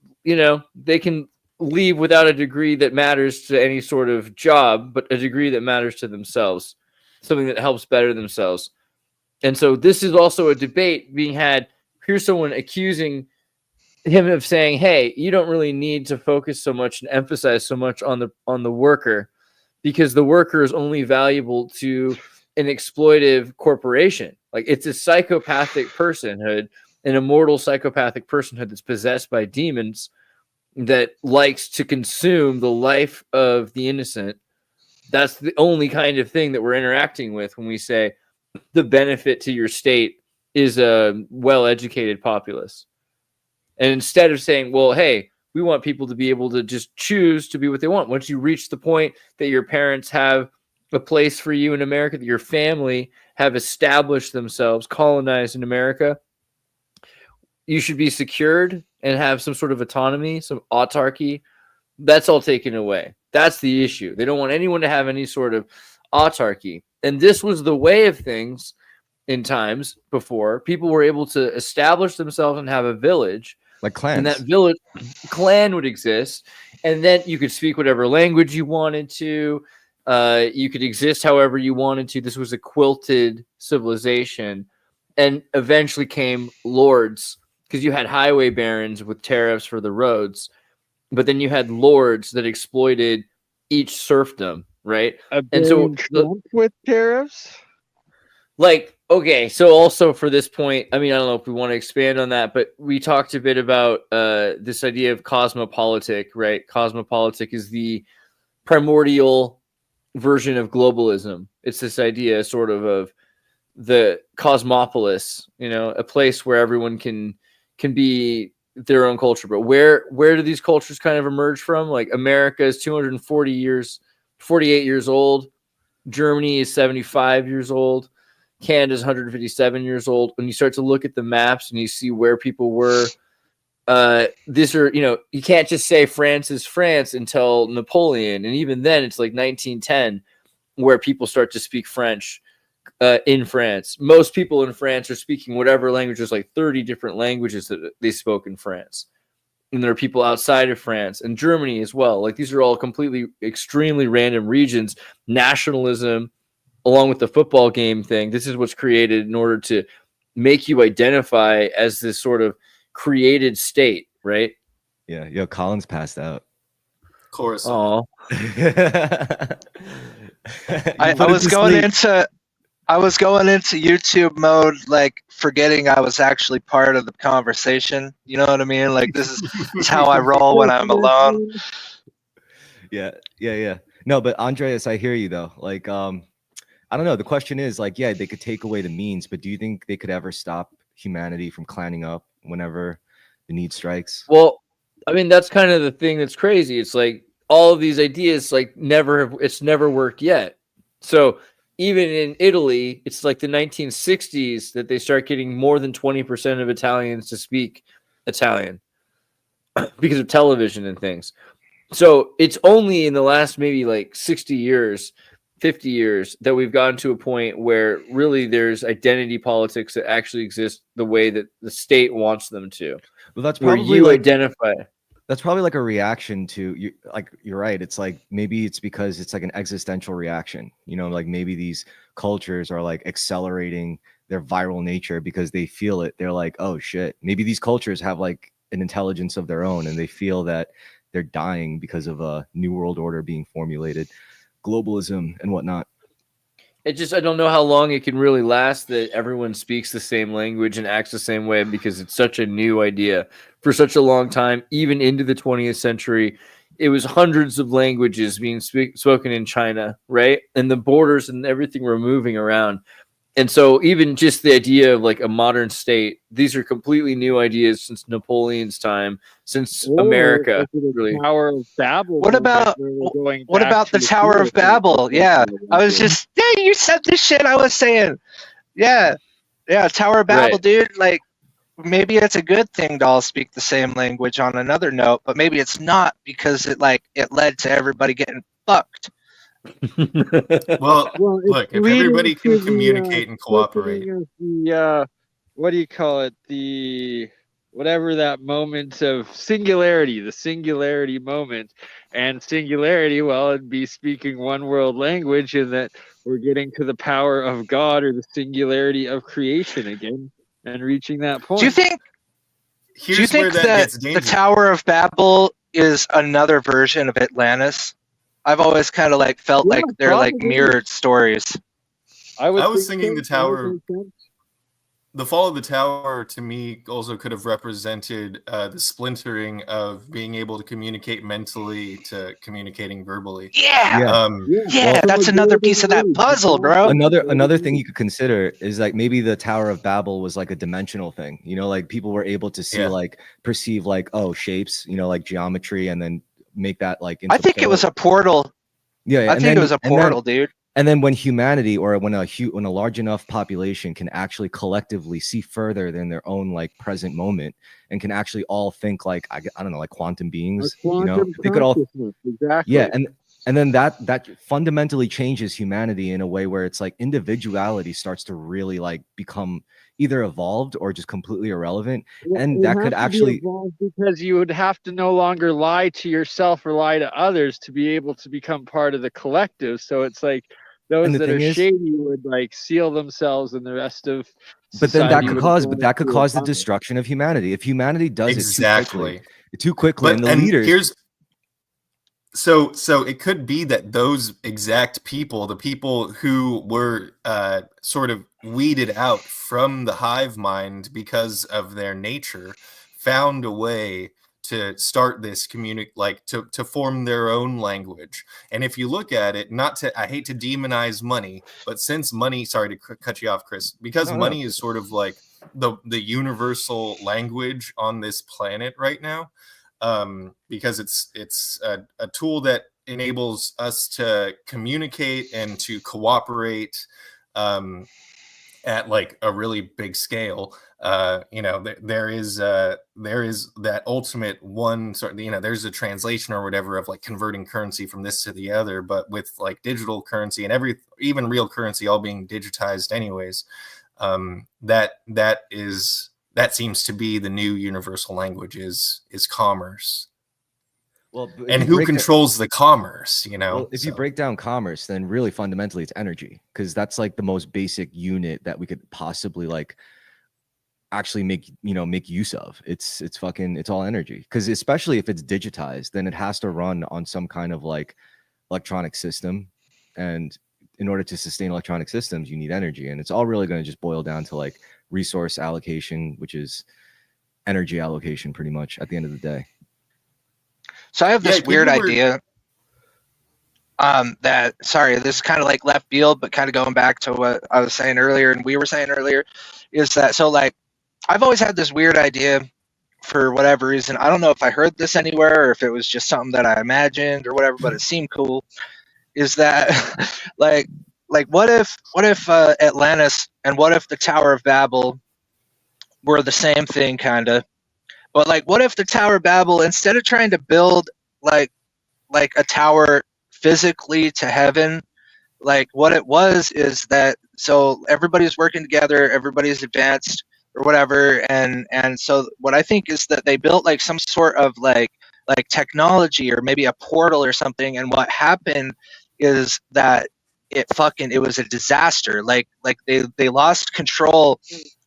they can leave without a degree that matters to any sort of job, but a degree that matters to themselves, something that helps better themselves. And so this is also a debate being had. Here's someone accusing him of saying, hey, you don't really need to focus so much and emphasize so much on the worker, because the worker is only valuable to an exploitive corporation. Like it's a psychopathic personhood, an immortal psychopathic personhood that's possessed by demons that likes to consume the life of the innocent. That's the only kind of thing that we're interacting with when we say the benefit to your state is a well-educated populace. And instead of saying, well, hey, we want people to be able to just choose to be what they want. Once you reach the point that your parents have a place for you in America, that your family have established themselves, colonized in America, you should be secured and have some sort of autonomy, some autarky. That's all taken away. That's the issue. They don't want anyone to have any sort of autarky. And this was the way of things in times before. People were able to establish themselves and have a village. Like clans. And that village clan would exist. And then you could speak whatever language you wanted to. You could exist however you wanted to. This was a quilted civilization. And eventually came lords, because you had highway barons with tariffs for the roads, but then you had lords that exploited each serfdom, right? And so Trump with tariffs? Like, okay, so also for this point, I don't know if we want to expand on that, but we talked a bit about this idea of cosmopolitic, right? Cosmopolitic is the primordial version of globalism. It's this idea sort of the Cosmopolis, a place where everyone can be their own culture. But where do these cultures kind of emerge from? Like America is 48 years old. Germany is 75 years old. Canada is 157 years old. When you start to look at the maps and you see where people were, you can't just say France is France until Napoleon. And even then it's like 1910 where people start to speak French. In France, most people in France are speaking whatever language. There's like 30 different languages that they spoke in France, and there are people outside of France and Germany as well. Like these are all completely extremely random regions. Nationalism, along with the football game thing, this is what's created in order to make you identify as this sort of created state, right? Yeah, yo, Colin's passed out. Of course. Oh, I was going into YouTube mode, like forgetting I was actually part of the conversation. You know what I mean? Like this is how I roll when I'm alone. Yeah. No, but Andreas, I hear you though. Like, I don't know. The question is like, yeah, they could take away the means, but do you think they could ever stop humanity from clanning up whenever the need strikes? well, that's kind of the thing that's crazy. It's like all of these ideas, like it's never worked yet. So even in Italy, it's like the 1960s that they start getting more than 20% of Italians to speak Italian because of television and things. So it's only in the last maybe like 60 years, 50 years that we've gotten to a point where really there's identity politics that actually exist the way that the state wants them to. Well, that's Where probably you like identify. that's probably like a reaction to you. Like you're right. It's like maybe it's because it's like an existential reaction. You know, like maybe these cultures are like accelerating their viral nature because they feel it. They're like, oh shit. Maybe these cultures have like an intelligence of their own, and they feel that they're dying because of a new world order being formulated, globalism and whatnot. It just, I don't know how long it can really last that everyone speaks the same language and acts the same way, because it's such a new idea for such a long time, even into the 20th century. It was hundreds of languages being spoken in China, right? And the borders and everything were moving around. And so even just the idea of like a modern state, these are completely new ideas since Napoleon's time, since America. Really. Tower of Babel. What about the Tower of Babel? Yeah, I was just you said this shit I was saying. Yeah, Tower of Babel, Right. dude. Like maybe it's a good thing to all speak the same language on another note, but maybe it's not because it led to everybody getting fucked. Well, look, if leading everybody to can the, communicate and cooperate, opening of the, what do you call it? The whatever that moment of singularity, the singularity moment, and singularity. Well, it'd be speaking one world language, and that we're getting to the power of God or the singularity of creation again, and reaching that point. Do you think here's where that gets the dangerous. Tower of Babel is another version of Atlantis? I've always kind of like felt Yeah, like they're like probably. mirrored stories. I was think thinking so. the tower. That would make sense. The fall of the tower, to me, also could have represented the splintering of being able to communicate mentally to communicating verbally. Yeah, Yeah. that's another piece of that puzzle, bro. Another thing you could consider is like maybe the Tower of Babel was like a dimensional thing. You know, like people were able to see Yeah. like perceive like shapes, you know, like geometry, and then make that like. I think it was a portal. Yeah, I think it was a portal, dude. And then when humanity, or when a large enough population can actually collectively see further than their own like present moment, and can actually all think like I don't know, like quantum beings, you know, they could all. Exactly. Yeah, and then that fundamentally changes humanity in a way where it's like individuality starts to really like become either evolved or just completely irrelevant. And It that has could to be actually, evolved, because you would have to no longer lie to yourself or lie to others to be able to become part of the collective. So it's like those And the that are thing is- shady would like seal themselves, and the rest of but then that society could would cause, go but that could into a cause the tunnel. destruction of humanity if humanity does Exactly. it too quickly, But and the leaders. here's so it could be that those exact people, the people who were sort of weeded out from the hive mind because of their nature, found a way to start this to form their own language. And if you look at it, I hate to demonize money, but since money, sorry to cut you off, Chris, because No. money is sort of like the universal language on this planet right now, because it's a tool that enables us to communicate and to cooperate at like a really big scale. You know, there is that ultimate one sort of, you know, there's a translation or whatever of like converting currency from this to the other, but with like digital currency and even real currency all being digitized anyways, that seems to be the new universal language is commerce. Well, if And you who break down- controls the commerce, you know? Well, if you So- break down commerce, then really fundamentally it's energy, because that's like the most basic unit that we could possibly like actually make use of. It's all energy, because especially if it's digitized, then it has to run on some kind of like electronic system, and in order to sustain electronic systems you need energy, and it's all really going to just boil down to like resource allocation, which is energy allocation pretty much at the end of the day. So I have this Yeah, weird people were- idea. This is kind of like left field, but kind of going back to what I was saying earlier, and we were saying earlier, is that so like I've always had this weird idea for whatever reason. I don't know if I heard this anywhere or if it was just something that I imagined or whatever, but it seemed cool. Is that like what if Atlantis and what if the Tower of Babel were the same thing, kind of? But like, what if the Tower of Babel, instead of trying to build like a tower physically to heaven, Like what it was is that so everybody's working together, everybody's advanced or whatever, and so what I think is that they built like some sort of like technology or maybe a portal or something, and what happened is that it was a disaster. Like they lost control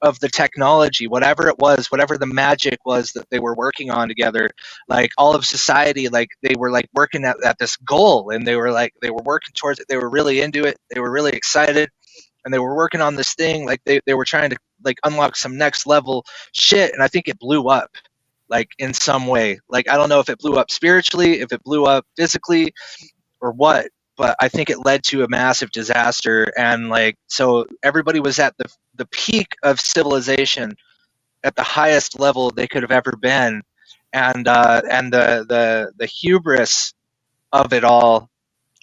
of the technology, whatever it was, whatever the magic was that they were working on together. Like all of society, like they were like working at this goal, and they were working towards it. They were really into it. They were really excited, and they were working on this thing. Like they were trying to like unlock some next level shit, and I think it blew up. Like in some way, like I don't know if it blew up spiritually, if it blew up physically, or what, but I think it led to a massive disaster. And like so everybody was at the peak of civilization, at the highest level they could have ever been, and the hubris of it all,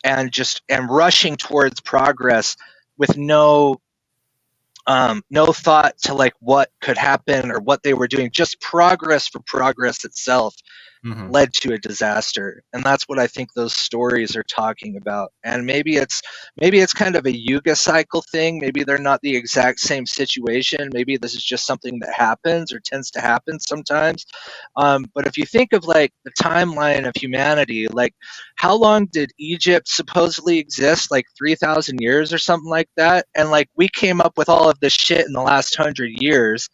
and rushing towards progress with no thought to like what could happen or what they were doing, just progress for progress itself, led to a disaster. And that's what I think those stories are talking about. And maybe it's kind of a Yuga cycle thing. Maybe they're not the exact same situation. Maybe this is just something that happens or tends to happen sometimes. But if you think of like the timeline of humanity, like how long did Egypt supposedly exist? Like 3,000 years or something like that. And like we came up with all of this shit in the last 100 years.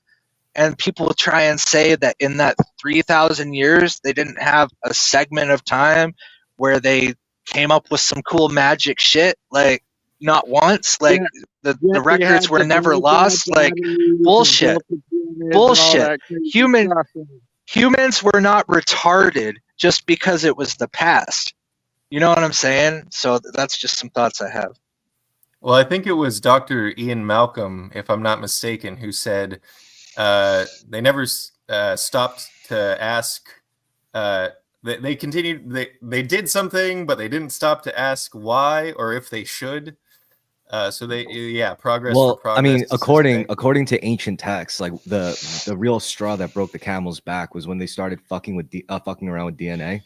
And people will try and say that in that 3,000 years, they didn't have a segment of time where they came up with some cool magic shit. Like not once. Like the records were never lost. Like bullshit. Humans were not retarded just because it was the past. You know what I'm saying? So that's just some thoughts I have. Well, I think it was Dr. Ian Malcolm, if I'm not mistaken, who said they never stopped to ask. They continued. They did something, but they didn't stop to ask why or if they should. So progress. Well, for progress, I mean, according to ancient texts, like the real straw that broke the camel's back was when they started fucking around with DNA,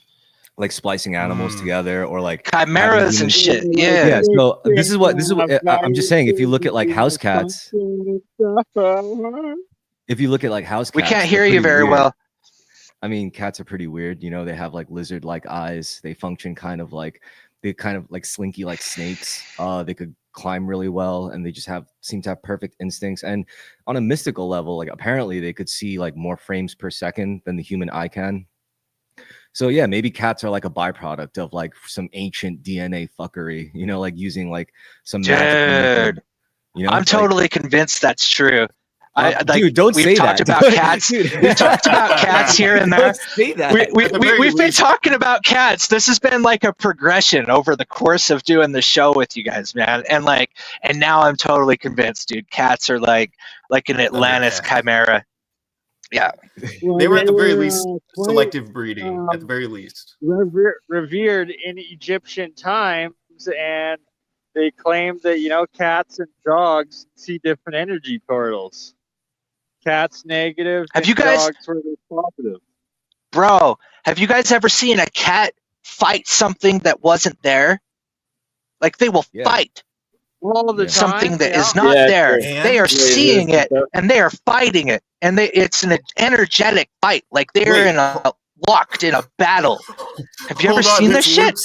like splicing animals together, or like chimeras and shit. Yeah. So this is what I'm just saying. If you look at like house cats, we can't hear you very well. I mean, cats are pretty weird. You know, they have like lizard-like eyes. They function kind of like slinky like snakes. They could climb really well, and they just seem to have perfect instincts. And on a mystical level, like apparently they could see like more frames per second than the human eye can. So yeah, maybe cats are like a byproduct of like some ancient DNA fuckery, you know, like using like some magic. You know, I'm totally convinced that's true. Dude, don't say that. We've talked about cats. We've talked about cats here and there. Don't say that. We've been talking about cats. This has been like a progression over the course of doing the show with you guys, man. And now I'm totally convinced, dude. Cats are like an Atlantis chimera. Yeah. They were at the very least selective breeding, at the very least. Revered in Egyptian times, and they claim that, you know, cats and dogs see different energy portals. Cats negative, have you guys, dogs were positive. Bro, have you guys ever seen a cat fight something that wasn't there? Like they will fight all the time, something that is not there. They are seeing it and they are fighting it, and it's an energetic fight. Like they're locked in a battle. Have you ever seen this shit?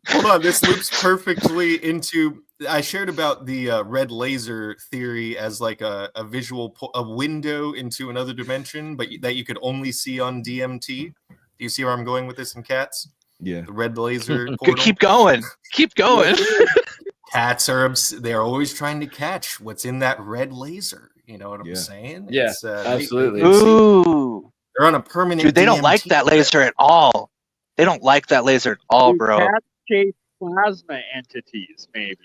Hold on, this loops perfectly into. I shared about the red laser theory as like a visual, a window into another dimension, but that you could only see on DMT. Do you see where I'm going with this in cats? Yeah. The red laser portal. Keep going. Keep going. Cats they're always trying to catch what's in that red laser. You know what I'm saying? Yeah, absolutely. Ooh. They're on a permanent. Dude, they don't like that laser at all. They don't like that laser at all, bro. Cats chase plasma entities, maybe.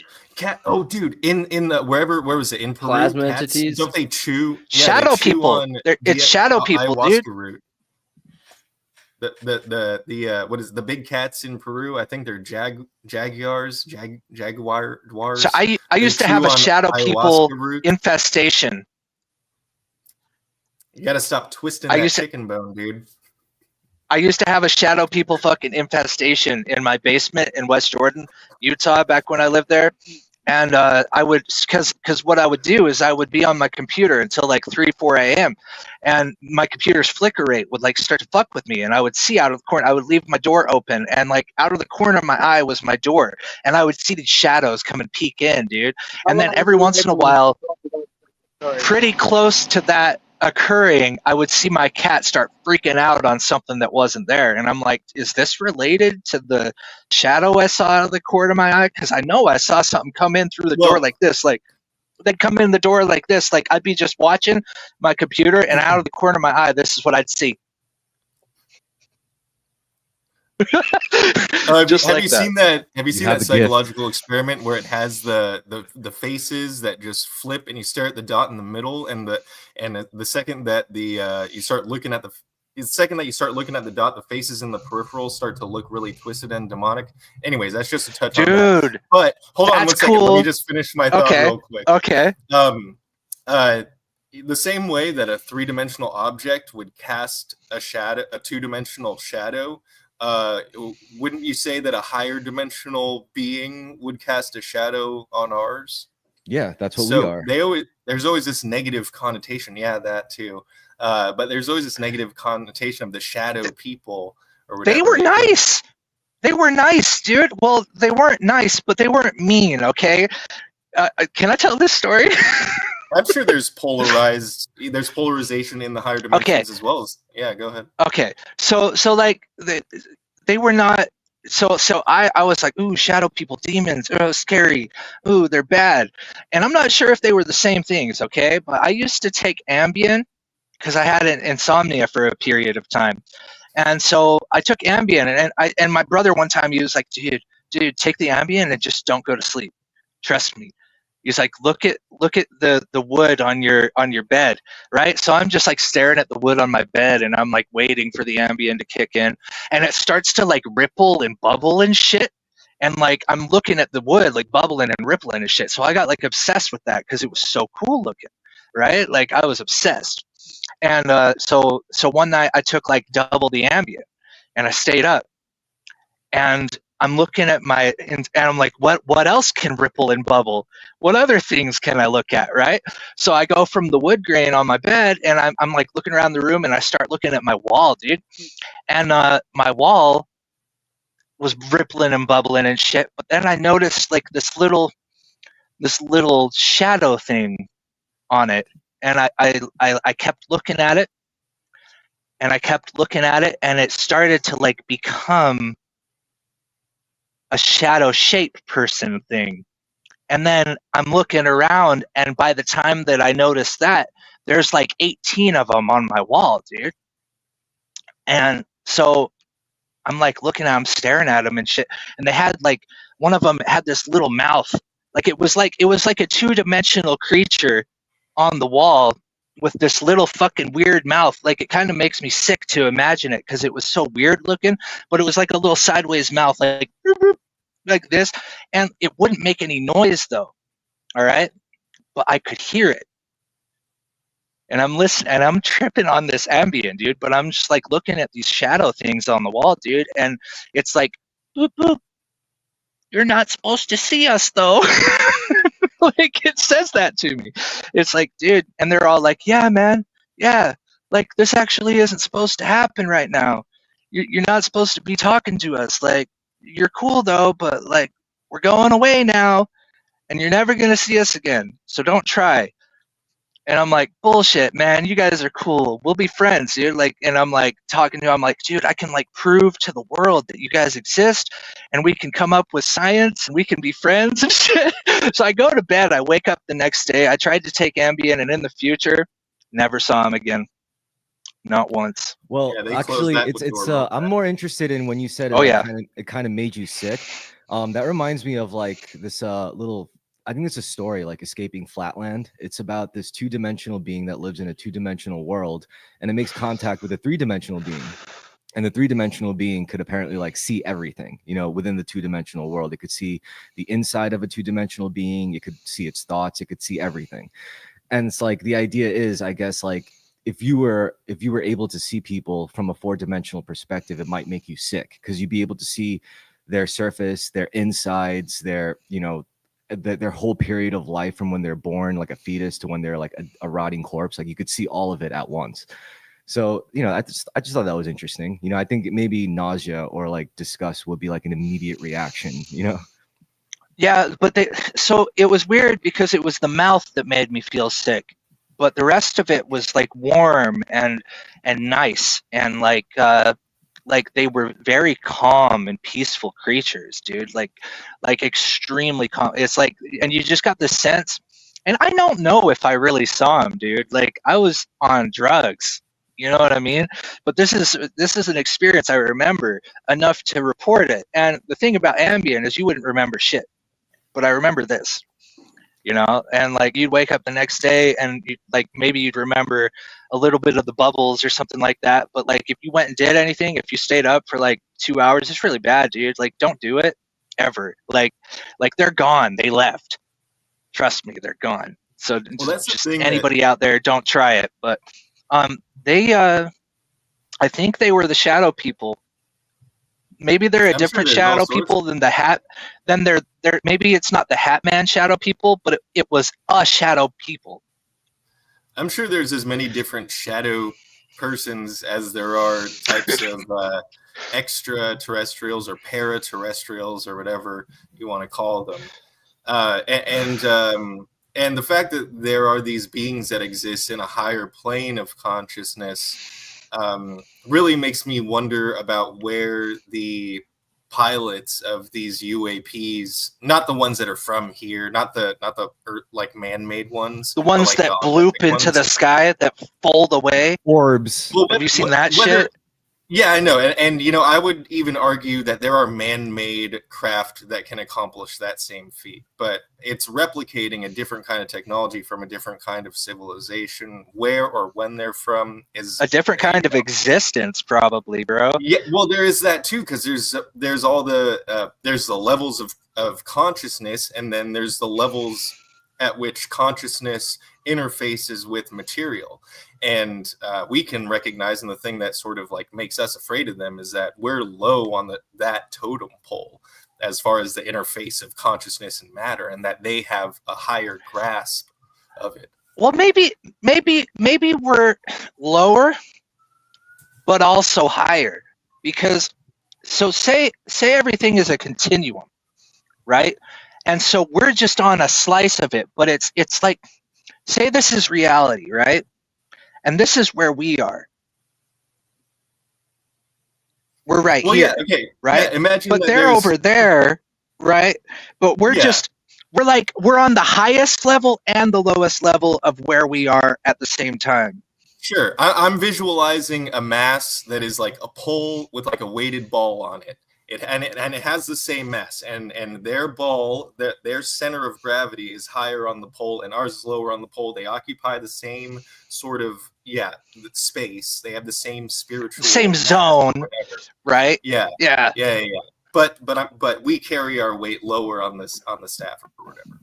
Dude, in the where was it, in Peru? Plasma cats, entities? Don't they chew? Shadow they chew people. It's shadow people, ayahuasca dude. Root. The what is the big cats in Peru? I think they're jaguars. So I used to have a shadow people infestation. You gotta stop twisting that chicken bone, dude. I used to have a shadow people fucking infestation in my basement in West Jordan, Utah, back when I lived there. And I would, because what I would do is I would be on my computer until like 3-4 a.m. and my computer's flicker rate would like start to fuck with me, and I would see out of the corner. I would leave my door open, and like out of the corner of my eye was my door, and I would see these shadows come and peek in, dude. And then every once in a while, pretty close to that occurring, I would see my cat start freaking out on something that wasn't there, and I'm like, is this related to the shadow I saw out of the corner of my eye? Because I know I saw something come in through the door like this, like they'd come in the door like this, like I'd be just watching my computer, and out of the corner of my eye, this is what I'd see. Just like have you that. seen that? Have you seen have that the gift. psychological experiment where it has the faces that just flip, and you stare at the dot in the middle, and the second that you start looking at the second that you start looking at the dot, the faces in the peripheral start to look really twisted and demonic. Anyways, that's just a touch on that. Dude, But hold on one that's second. Let cool. me just finish my thought Okay. real quick. Okay. The same way that a three-dimensional object would cast a shadow, a two-dimensional shadow, wouldn't you say that a higher dimensional being would cast a shadow on ours? Yeah, that's what So we are. there's always this negative connotation. Yeah, that too. But there's always this negative connotation of the shadow people or whatever. They were nice. They were nice, dude. Well, they weren't nice, but they weren't mean, okay? Can I tell this story? I'm sure there's polarization in the higher dimensions as well as, yeah, go ahead. Okay. So like they were not, so I was like, ooh, shadow people, demons, oh, scary, ooh, they're bad. And I'm not sure if they were the same things, okay? But I used to take Ambien because I had an insomnia for a period of time. And so I took Ambien, and my brother one time, he was like, dude, take the Ambien and just don't go to sleep. Trust me. He's like, look at the wood on your bed, right? So I'm just like staring at the wood on my bed, and I'm like waiting for the Ambien to kick in, and it starts to like ripple and bubble and shit. And like I'm looking at the wood like bubbling and rippling and shit. So I got like obsessed with that because it was so cool looking, right? Like I was obsessed. And so one night I took like double the Ambien, and I stayed up, and I'm looking at and I'm like, what else can ripple and bubble? What other things can I look at, right? So I go from the wood grain on my bed, and I'm like looking around the room, and I start looking at my wall, dude. And my wall was rippling and bubbling and shit. But then I noticed like this little shadow thing on it, and I kept looking at it, and I kept looking at it, and it started to like become a shadow shaped person thing. And then I'm looking around, and by the time that I noticed that, there's like 18 of them on my wall, dude. And so I'm like looking at them, staring at them and shit. And they had like, one of them had this little mouth. Like it was like a two-dimensional creature on the wall with this little fucking weird mouth. Like it kind of makes me sick to imagine it because it was so weird looking, but it was like a little sideways mouth, like this, and it wouldn't make any noise though. All right, but I could hear it, and I'm listening, and I'm tripping on this Ambien, dude. But I'm just like looking at these shadow things on the wall, dude, and it's like, boop, boop. You're not supposed to see us though. Like it says that to me. It's like, dude, and they're all like, yeah, man, yeah, like this actually isn't supposed to happen right now. You're not supposed to be talking to us. Like, you're cool though, but like we're going away now, and you're never gonna see us again. So don't try. And I'm like, bullshit, man. You guys are cool. We'll be friends, dude. Like, and I'm like talking to him. I'm like, dude, I can like prove to the world that you guys exist, and we can come up with science, and we can be friends and shit. So I go to bed. I wake up the next day. I tried to take Ambien, and in the future, never saw him again. Not once. Well, Yeah, they actually, closed that it's door about I'm that. more interested in when you said it. Oh, yeah. It kind of made you sick. That reminds me of like this little. I think it's a story like Escaping Flatland. It's about this two-dimensional being that lives in a two-dimensional world, and it makes contact with a three-dimensional being. And the three-dimensional being could apparently like see everything, you know, within the two-dimensional world. It could see the inside of a two-dimensional being. It could see its thoughts. It could see everything. And it's like the idea is, I guess, like if you were able to see people from a four-dimensional perspective, it might make you sick because you'd be able to see their surface, their insides, their, you know, their whole period of life from when they're born, like a fetus, to when they're like a rotting corpse. Like you could see all of it at once. So, I just thought that was interesting. I think maybe nausea or like disgust would be like an immediate reaction, Yeah, but so it was weird because it was the mouth that made me feel sick, but the rest of it was like warm and nice, and like they were very calm and peaceful creatures, dude. Like extremely calm. It's like, and you just got the sense, and I don't know if I really saw him, dude. Like I was on drugs. You know what I mean? But this is an experience I remember enough to report it. And the thing about Ambien is you wouldn't remember shit, but I remember this, and like you'd wake up the next day and maybe you'd remember a little bit of the bubbles or something like that. But like if you went and did anything, if you stayed up for like 2 hours, it's really bad, dude. Like don't do it ever. Like they're gone. They left. Trust me, they're gone. So just anybody out there, don't try it. But they I think they were the shadow people. Maybe they're a different shadow people than the hat. Then they're maybe it's not the Hat Man shadow people, but it was a shadow people. I'm sure there's as many different shadow persons as there are types of extraterrestrials or paraterrestrials or whatever you want to call them. And the fact that there are these beings that exist in a higher plane of consciousness really makes me wonder about where the pilots of these UAPs, not the ones that are from here, not the like man-made ones, the ones like that bloop into the sky, that fold away. Orbs. Well, have you seen that shit? Yeah, I know. And I would even argue that there are man-made craft that can accomplish that same feat, but it's replicating a different kind of technology from a different kind of civilization. Where or when they're from is a different kind of existence, probably, bro. Yeah, well, there is that too, because there's all the there's the levels of consciousness, and then there's the levels at which consciousness interfaces with material. And we can recognize, and the thing that sort of like makes us afraid of them is that we're low on that totem pole as far as the interface of consciousness and matter, and that they have a higher grasp of it. Well, maybe we're lower, but also higher, because so say everything is a continuum, right? And so we're just on a slice of it, but it's like, say this is reality, right? And this is where we are. We're right here, yeah, okay, right? Yeah, imagine, but they're over there, right? But we're we're on the highest level and the lowest level of where we are at the same time. Sure, I'm visualizing a mass that is like a pole with like a weighted ball on it. It has the same mass, and their ball, their center of gravity is higher on the pole, and ours is lower on the pole. They occupy the same sort of space. They have the same spiritual zone, right? Yeah. But we carry our weight lower on the staff or whatever.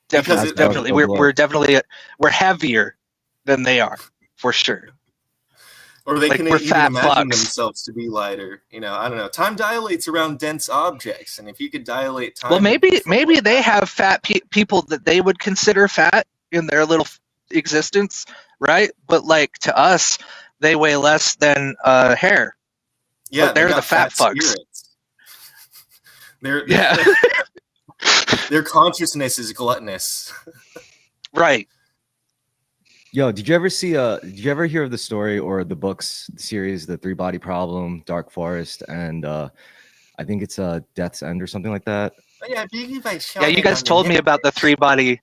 Definitely, we're heavier than they are, for sure. Or they can we're even fat imagine fucks. themselves to be lighter. I don't know. Time dilates around dense objects, and if you could dilate time, well, maybe they have fat people that they would consider fat in their little existence, right? But like to us, they weigh less than hair. Yeah, but they're the fat fucks. Their consciousness is gluttonous. Right. Yo, did you ever hear of the story or the books, the series, The Three Body Problem, Dark Forest, and I think it's Death's End or something like that? Yeah, you guys told me about the Three Body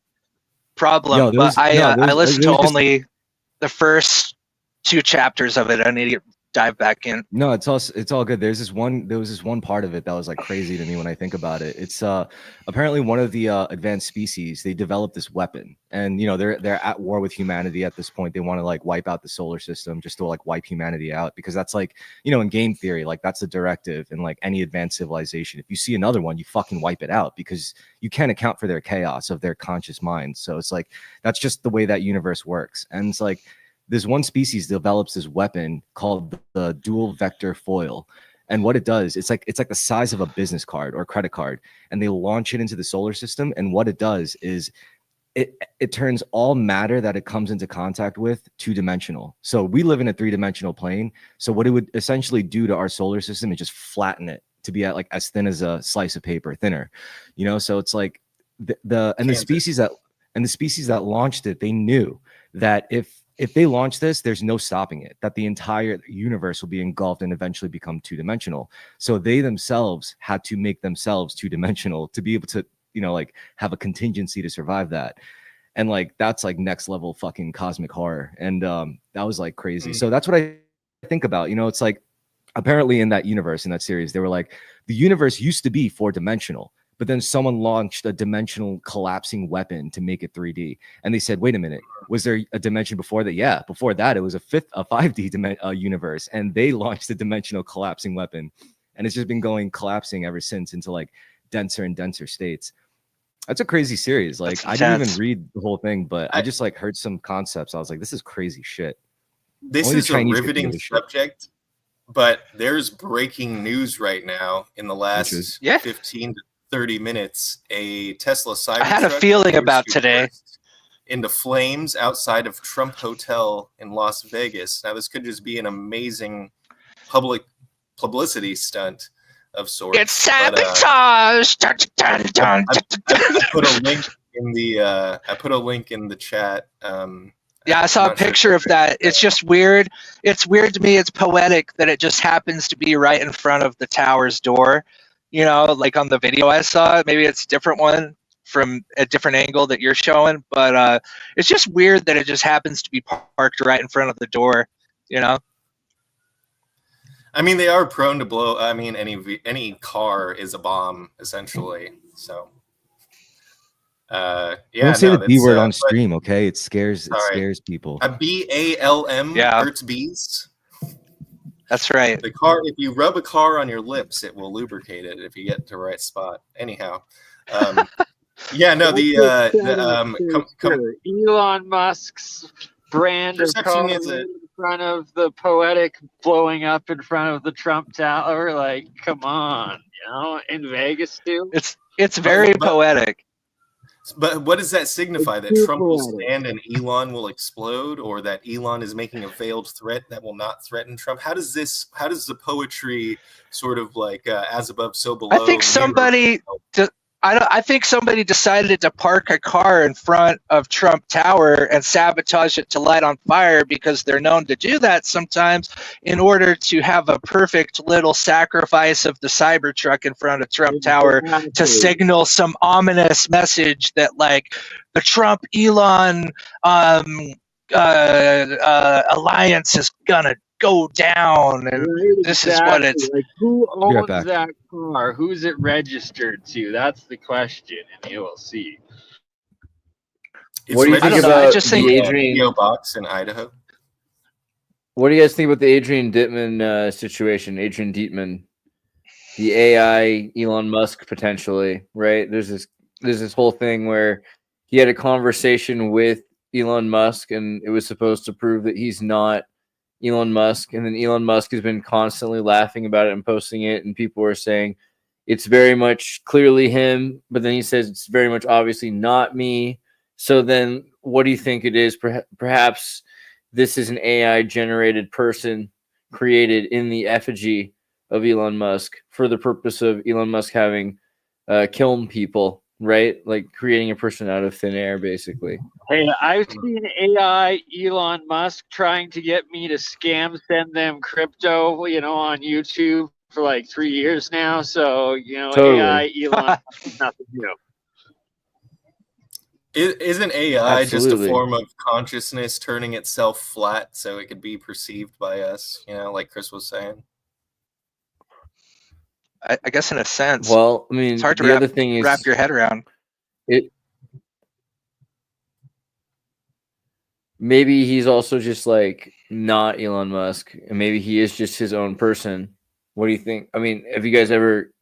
Problem, but I listened to only the first 2 chapters of it. I need to dive back in. No, it's all good. There was this one part of it that was like crazy to me when I think about it. It's apparently one of the advanced species, they developed this weapon, and they're at war with humanity at this point. They want to like wipe out the solar system just to like wipe humanity out, because that's like, in game theory, like that's a directive in like any advanced civilization. If you see another one, you fucking wipe it out, because you can't account for their chaos of their conscious minds. So it's like, that's just the way that universe works. And it's like, this one species develops this weapon called the dual vector foil. And what it does, it's like the size of a business card or credit card, and they launch it into the solar system. And what it does is it turns all matter that it comes into contact with two-dimensional. So we live in a three-dimensional plane. So what it would essentially do to our solar system is just flatten it to be at like as thin as a slice of paper, thinner. You know, so it's like the species that launched it, they knew that if they launch this, there's no stopping it, that the entire universe will be engulfed and eventually become two-dimensional. So they themselves had to make themselves two-dimensional to be able to, you know, like have a contingency to survive that. And like that's like next level fucking cosmic horror. And that was like crazy. So that's what I think about. You know, it's like apparently in that universe, in that series, they were like, the universe used to be 4-dimensional, but then someone launched a dimensional collapsing weapon to make it 3D. And they said, wait a minute, was there a dimension before that? Yeah, before that, it was a 5D universe. And they launched a dimensional collapsing weapon. And it's just been going collapsing ever since into like denser and denser states. That's a crazy series. Like I didn't even read the whole thing, but I just like heard some concepts. I was like, this is crazy shit. This Only is a riveting subject, but there's breaking news right now in the last 15 to 30 minutes. A Tesla Cybertruck. I had a feeling about today. Into flames outside of Trump Hotel in Las Vegas. Now, this could just be an amazing publicity stunt of sorts. It's sabotage. I put a link in the. I put a link in the chat. Yeah, I saw a picture of that. It's just weird. It's weird to me. It's poetic that it just happens to be right in front of the tower's door. You know, like on the video I saw. Maybe it's a different one from a different angle that you're showing, but it's just weird that it just happens to be parked right in front of the door. You know. I mean, they are prone to blow. I mean, any car is a bomb essentially. So. Yeah, don't say the B word on stream, okay? It scares people. A BALM hurts bees. That's right. The car, if you rub a car on your lips, it will lubricate it if you get to the right spot. Anyhow, yeah, no, Elon Musk's brand of car in front of the poetic blowing up in front of the Trump Tower. Like, come on, you know, in Vegas too. It's very poetic. But what does that signify? That Trump will stand and Elon will explode, or that Elon is making a veiled threat that will not threaten Trump? How does the poetry sort of like as above, so below? I think I think somebody decided to park a car in front of Trump Tower and sabotage it to light on fire, because they're known to do that sometimes in order to have a perfect little sacrifice of the Cybertruck in front of Trump Tower to signal some ominous message that like the Trump Elon alliance is gonna go down, and this is what it's like. Who owns that car? Who's it registered to? That's the question, and you will see. What do you think about the Adrian box in Idaho? What do you guys think about the Adrian Dittman situation? Adrian Dietman, the AI Elon Musk potentially, right? There's this whole thing where he had a conversation with Elon Musk, and it was supposed to prove that he's not Elon Musk, and then Elon Musk has been constantly laughing about it and posting it, and people are saying it's very much clearly him, but then he says it's very much obviously not me. So then what do you think it is? Perhaps this is an AI generated person created in the effigy of Elon Musk for the purpose of Elon Musk having killed people, right? Like creating a person out of thin air, basically. Hey, I've seen AI Elon Musk trying to get me to send them crypto, you know, on YouTube for like 3 years now. So, you know, totally. AI Elon nothing new. Isn't AI just a form of consciousness turning itself flat so it could be perceived by us, you know, like Chris was saying? I guess in a sense. Well, I mean, it's hard to wrap your head around. Maybe he's also just like not Elon Musk, and maybe he is just his own person. What do you think? I mean, have you guys ever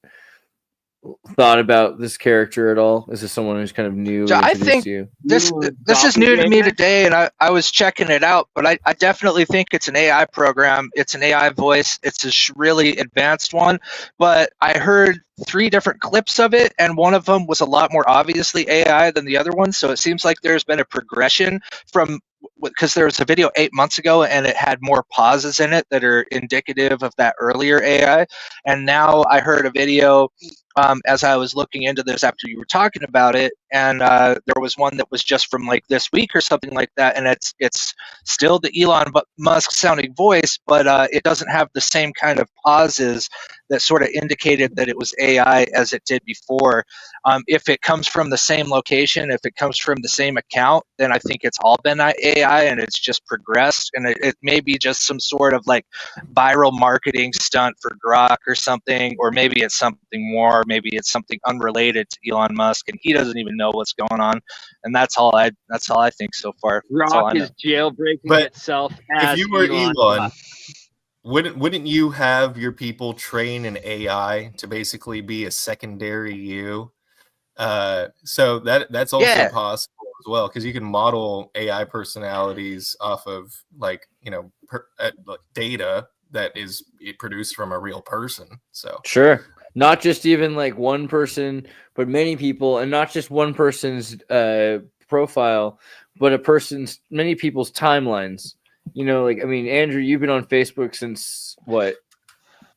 thought about this character at all? Is this someone who's kind of new? So I introduced think to you? this is new to me today, and I was checking it out, but I definitely think it's an AI program. It's an AI voice. It's a really advanced one, but I heard 3 different clips of it, and one of them was a lot more obviously AI than the other one. So it seems like there's been a progression from, because there was a video 8 months ago and it had more pauses in it that are indicative of that earlier AI, and now I heard a video as I was looking into this after you were talking about it, and there was one that was just from like this week or something like that, and it's still the Elon Musk sounding voice, but it doesn't have the same kind of pauses that sort of indicated that it was AI as it did before. If it comes from the same location, if it comes from the same account, then I think it's all been AI and it's just progressed, and it may be just some sort of like viral marketing stunt for Grok or something, or maybe it's something more, maybe it's something unrelated to Elon Musk and he doesn't even know what's going on. And that's all I think so far. That's all I Rock know. is jailbreaking But itself. If As you were Elon Elon, Musk. wouldn't you have your people train an AI to basically be a secondary you? So that's also Yeah. possible as well, because you can model AI personalities off of like data that is produced from a real person. So Sure. Not just even like one person, but many people, and not just one person's profile, but many people's timelines. You know, like, I mean, Andrew, you've been on Facebook since what?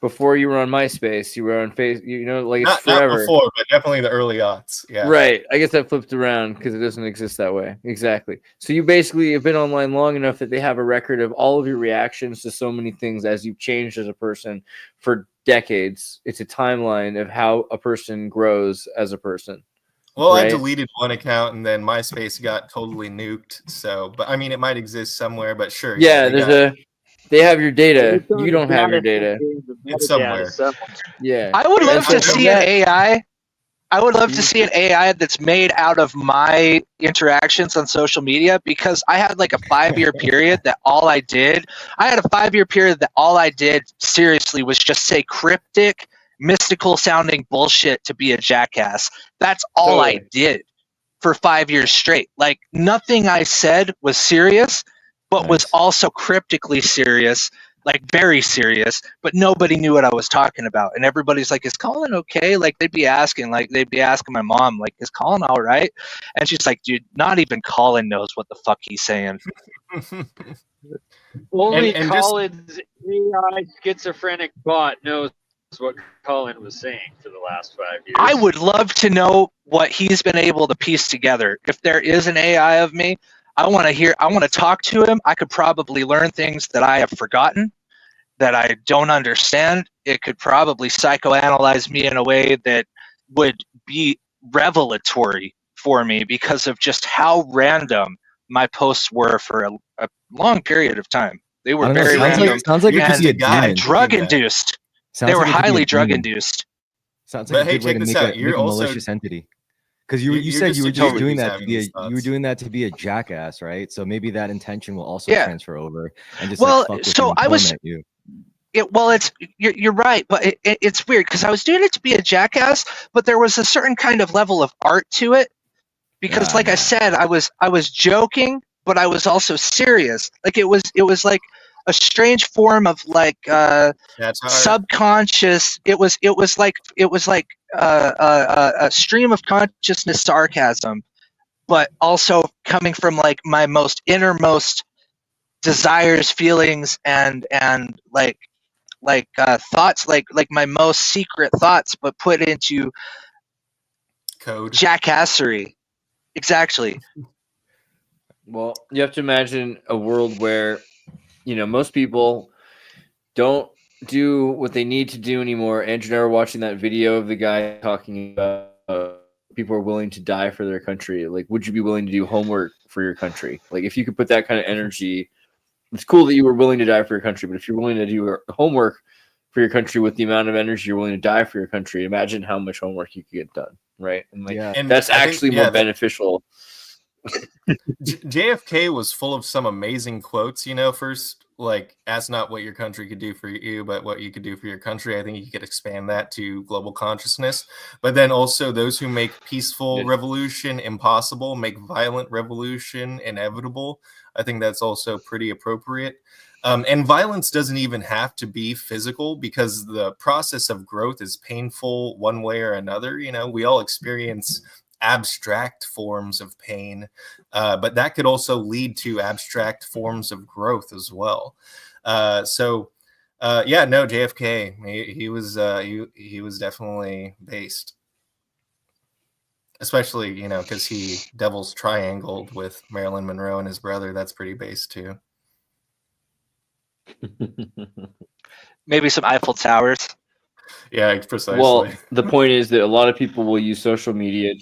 Before you were on MySpace, you were on Facebook, you know, like it's not forever. before, but definitely the early aughts. Yeah. Right. I guess that flipped around because it doesn't exist that way. Exactly. So you basically have been online long enough that they have a record of all of your reactions to so many things as you've changed as a person for decades. It's a timeline of how a person grows as a person. Well, right? I deleted one account and then MySpace got totally nuked. So, but I mean, it might exist somewhere, but sure. Yeah, they have your data. You don't have your data. It's somewhere. Yeah. I would love to That's see an AI. I would love to see an AI that's made out of my interactions on social media, because I had like a 5-year period that all I did seriously was just say cryptic, mystical sounding bullshit to be a jackass. That's all I did for 5 years straight. Like nothing I said was serious, but was also cryptically serious, like very serious, but nobody knew what I was talking about. And everybody's like, is Colin okay? Like they'd be asking my mom, like, is Colin all right? And she's like, dude, not even Colin knows what the fuck he's saying. Only And Colin's AI schizophrenic bot knows what Colin was saying for the last 5 years. I would love to know what he's been able to piece together. If there is an AI of me, I want to talk to him. I could probably learn things that I have forgotten, that I don't understand. It could probably psychoanalyze me in a way that would be revelatory for me because of just how random my posts were for a long period of time. They were very random. Sounds like it could be a guy. demon. Drug-induced. They were highly drug-induced. Sounds like But a good way to make a malicious entity. Because you said you were just doing that to be a jackass, right? So maybe that intention will also transfer over and just fuck with you and torment you. You're right, but it's weird because I was doing it to be a jackass, but there was a certain kind of level of art to it. Because, I said, I was joking, but I was also serious. Like it was like a strange form of like subconscious. It was like a stream of consciousness sarcasm, but also coming from like my most innermost desires, feelings, and thoughts, like my most secret thoughts, but put into code jackassery. Exactly. Well, you have to imagine a world where, most people don't do what they need to do anymore. Andrew and I were watching that video of the guy talking about people are willing to die for their country. Like, would you be willing to do homework for your country? Like, if you could put that kind of energy, it's cool that you were willing to die for your country, but if you're willing to do homework for your country with the amount of energy you're willing to die for your country, imagine how much homework you could get done, right? And that's actually more beneficial. JFK was full of some amazing quotes, first like ask not what your country could do for you, but what you could do for your country. I think you could expand that to global consciousness. But then also those who make peaceful revolution impossible, make violent revolution inevitable. I think that's also pretty appropriate. And violence doesn't even have to be physical, because the process of growth is painful one way or another. You know, we all experience abstract forms of pain, but that could also lead to abstract forms of growth as well. Yeah, no, JFK, he was definitely based, especially, you know, because he devil's triangled with Marilyn Monroe and his brother. That's pretty based too. Maybe some Eiffel Towers. Yeah, precisely. Well, the point is that a lot of people will use social media.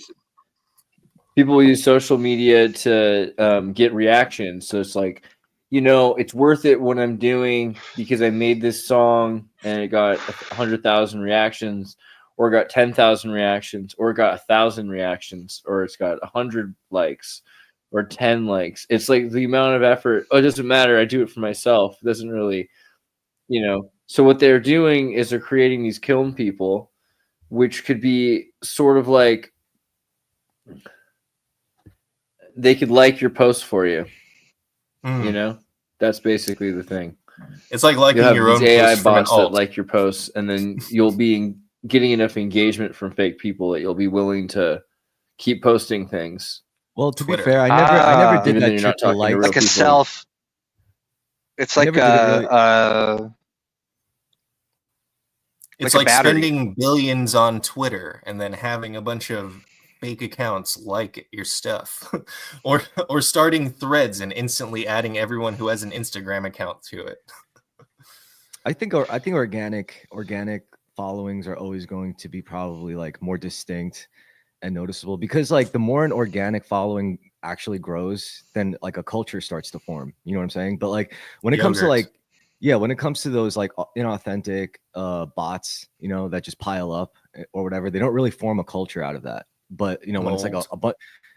People will use social media to get reactions. So it's like, you know, it's worth it what I'm doing because I made this song and it got 100,000 reactions, or got 10,000 reactions, or got 1,000 reactions, or it's got 100 likes or 10 likes. It's like the amount of effort. Oh, it doesn't matter. I do it for myself. It doesn't really, you know. So what they're doing is they're creating these kiln people, which could be sort of like, they could like your post for you. You know, that's basically the thing. It's like liking your own AI post from an bots that alt. like your posts, and then you'll be getting enough engagement from fake people that you'll be willing to keep posting things. Well, to Twitter. be fair, I never did Even though that you're trick not to talking to like. real Like a people. self. It's I like never did it really. It's like a like battery. spending billions on Twitter and then having a bunch of fake accounts like your stuff, or starting threads and instantly adding everyone who has an Instagram account to it. I think organic followings are always going to be probably like more distinct and noticeable, because like the more an organic following actually grows, then like a culture starts to form. You know what I'm saying? But like when it comes to Yogurt. when it comes to those like inauthentic bots, you know, that just pile up or whatever, they don't really form a culture out of that. But you know, when it's like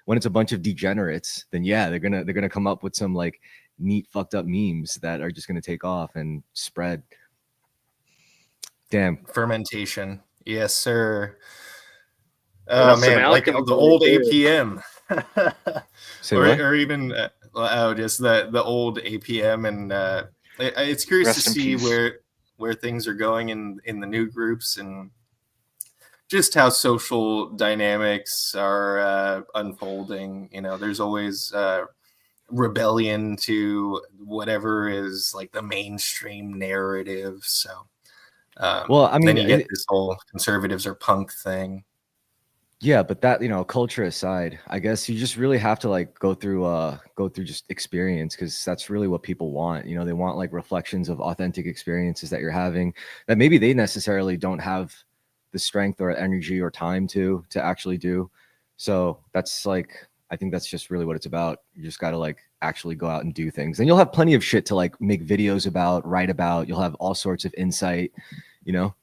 when it's a bunch of degenerates, then yeah, they're gonna come up with some like neat fucked up memes that are just gonna take off and spread. Damn. Fermentation. Yes, sir. Well, Oh some man, like the alchemy old too. APM. Say what? Or even just the old APM, and it's curious Rest to in see peace. where things are going in the new groups, and just how social dynamics are unfolding. You know, there's always rebellion to whatever is like the mainstream narrative. So, Well, I mean, then you get this whole conservatives are punk thing. yeah, but that, you know, culture aside, I guess you just really have to like go through just experience, because that's really what people want. You know, they want like reflections of authentic experiences that you're having that maybe they necessarily don't have the strength or energy or time to actually do. So that's like, I think that's just really what it's about. You just got to like actually go out and do things, and you'll have plenty of shit to like make videos about, write about. You'll have all sorts of insight, you know.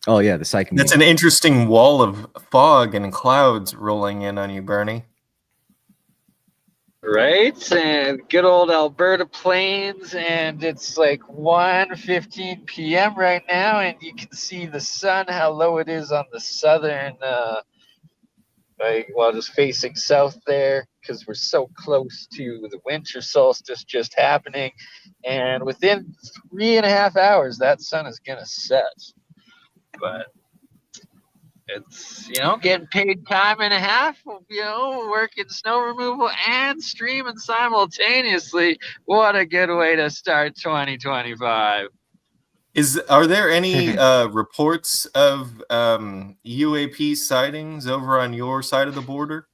Oh yeah, the psych. That's an interesting wall of fog and clouds rolling in on you, Bernie. Right, and good old Alberta plains, and it's like 1:15 p.m. right now, and you can see the sun, how low it is on the southern, just facing south there, because we're so close to the winter solstice just happening, and within 3.5 hours, that sun is gonna set. But it's, getting paid time and a half, working snow removal and streaming simultaneously. What a good way to start 2025. Are there any reports of UAP sightings over on your side of the border?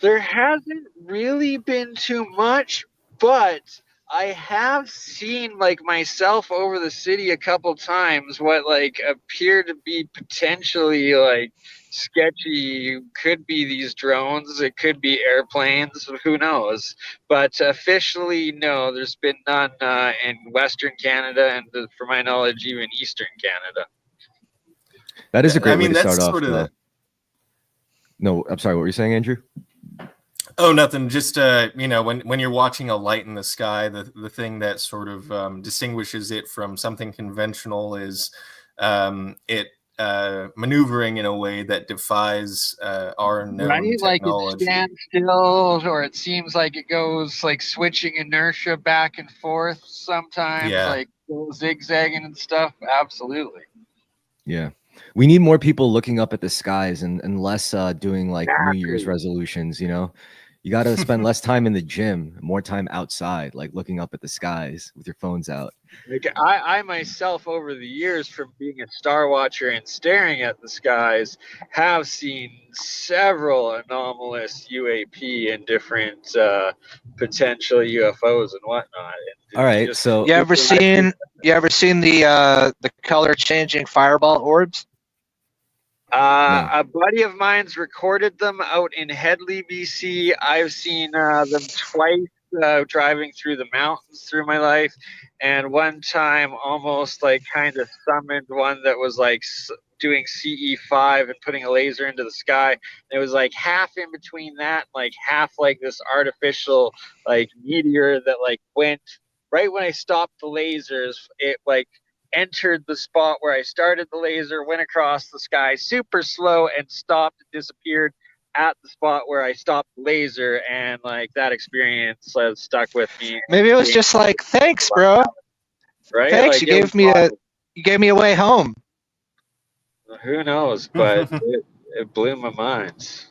There hasn't really been too much, but I have seen like myself over the city a couple times what like appear to be potentially like sketchy. Could be these drones, it could be airplanes, who knows. But officially, no, there's been none in Western Canada, and for my knowledge, even Eastern Canada. That is a great way to that's start off. sort of No, I'm sorry. What were you saying, Andrew? Oh, nothing. Just you know, when you're watching a light in the sky, the thing that sort of distinguishes it from something conventional is it maneuvering in a way that defies our known Right, like it technology. stands still, or it seems like it goes like switching inertia back and forth sometimes, Yeah. like zigzagging and stuff. Absolutely. Yeah. We need more people looking up at the skies and less doing like New Year's Exactly. resolutions, you know? You got to spend less time in the gym, more time outside, like looking up at the skies with your phones out. Like I myself, over the years, from being a star watcher and staring at the skies, have seen several anomalous UAP and different potential UFOs and whatnot. And All right, just so You ever seen the color changing fireball orbs? No. A buddy of mine's recorded them out in Headley, BC. I've seen them twice driving through the mountains through my life, and one time almost like kind of summoned one that was like doing CE5 and putting a laser into the sky. And it was like half in between that, like half like this artificial like meteor that like went right when I stopped the lasers. It like entered the spot where I started the laser, went across the sky super slow, and stopped and disappeared at the spot where I stopped the laser. And like that experience has stuck with me. Maybe it was just like, thanks, bro. Right? Thanks, Like, you gave me a way home. Who knows? But it blew my mind.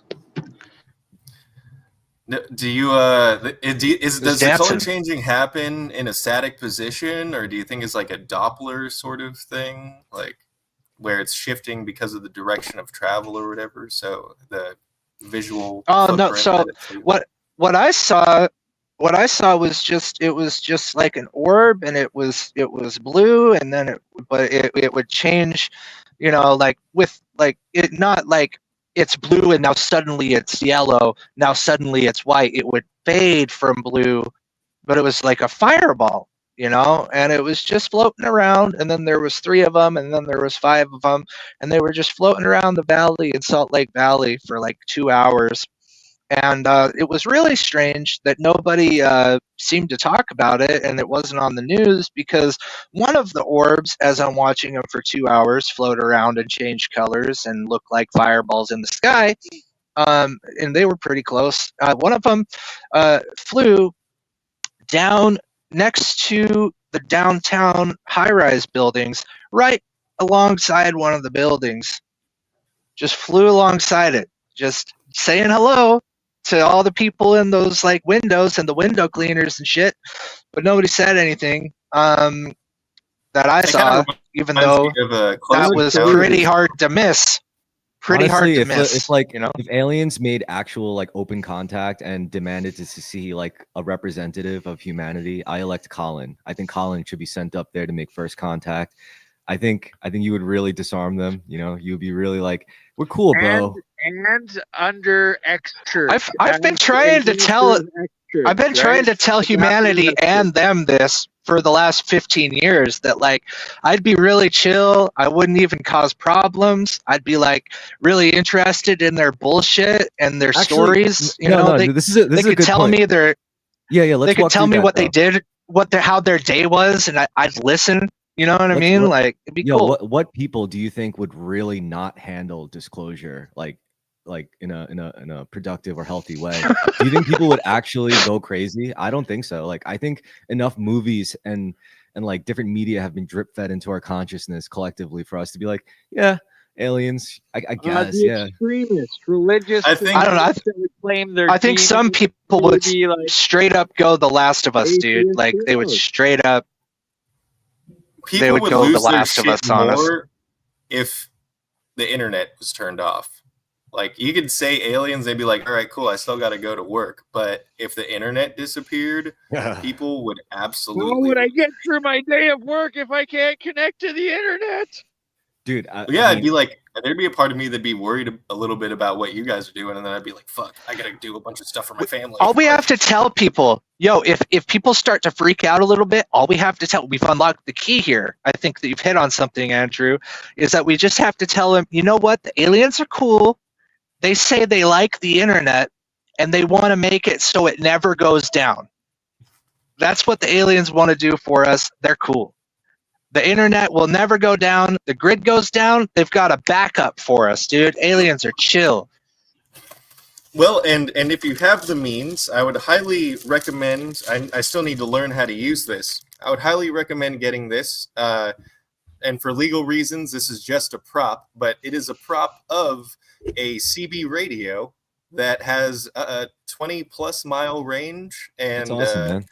Do you does the color dancing. changing happen in a static position, or do you think it's like a Doppler sort of thing, like where it's shifting because of the direction of travel or whatever? So the visual. Oh no! footprint So that it's leaving? what I saw was just like an orb, and it was blue, and then it would change, you know, like with like it not like it's blue and now suddenly it's yellow, now suddenly it's white. It would fade from blue, but it was like a fireball, you know, and it was just floating around, and then there was 3 of them, and then there was 5 of them, and they were just floating around the valley in Salt Lake Valley for like 2 hours. And it was really strange that nobody seemed to talk about it, and it wasn't on the news, because one of the orbs, as I'm watching them for 2 hours float around and change colors and look like fireballs in the sky, and they were pretty close. One of them flew down next to the downtown high-rise buildings, right alongside one of the buildings. Just flew alongside it, just saying hello to all the people in those like windows and the window cleaners and shit, but nobody said anything that I saw, even though that was pretty hard to miss. Pretty Honestly, hard to miss. If like, you know, if aliens made actual like open contact and demanded to see like a representative of humanity, I elect Colin. I think Colin should be sent up there to make first contact. I think you would really disarm them. You know, you'd be really like, we're cool, bro. And under Xirtus. I've been trying to tell humanity and them this for the last 15 years, that like I'd be really chill, I wouldn't even cause problems, I'd be like really interested in their bullshit and their stories. You know, they could tell me their they could tell me what they did, how their day was, and I'd listen. You know what I mean? Like, it'd be cool. What people do you think would really not handle disclosure like in a productive or healthy way? Do you think people would actually go crazy? I don't think so. Like, I think enough movies and like different media have been drip fed into our consciousness collectively for us to be like, yeah, aliens. I guess, yeah. Extremists, religious. I think I don't know. Claim their I think some people would straight up go The Last of Us, dude. Like, they would straight up. People they would go lose The their Last of Us shit on us. more if the internet was turned off. Like, you could say aliens, they'd be like, all right, cool, I still got to go to work. But if the internet disappeared, people would absolutely. How would I get through my day of work if I can't connect to the internet? Dude, I'd be like, there'd be a part of me that'd be worried a little bit about what you guys are doing, and then I'd be like, fuck, I gotta do a bunch of stuff for my family. All we have to tell people, if people start to freak out a little bit, all we have to tell, we've unlocked the key here. I think that you've hit on something, Andrew, is that we just have to tell them, you know what, the aliens are cool. They say they like the internet, and they want to make it so it never goes down. That's what the aliens want to do for us. They're cool. The internet will never go down. The grid goes down. They've got a backup for us, dude. Aliens are chill. Well, and if you have the means, I would highly recommend. I still need to learn how to use this. I would highly recommend getting this. And for legal reasons, this is just a prop, but it is a prop of a CB radio that has a 20+ mile range. And That's awesome, man.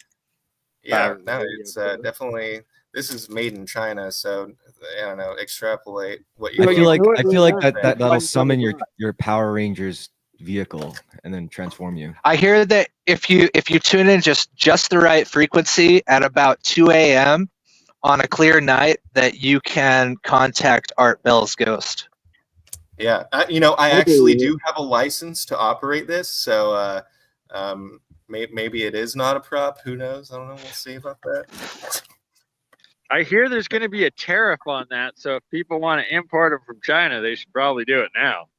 yeah, no, it's definitely. This is made in China, so I don't know. Extrapolate what you. I feel like that that'll summon your Power Rangers vehicle and then transform you. I hear that if you tune in just the right frequency at about 2 a.m. on a clear night, that you can contact Art Bell's ghost. Yeah, I actually do have a license to operate this, so maybe it is not a prop. Who knows? I don't know. We'll see about that. I hear there's going to be a tariff on that, so if people want to import them from China, they should probably do it now.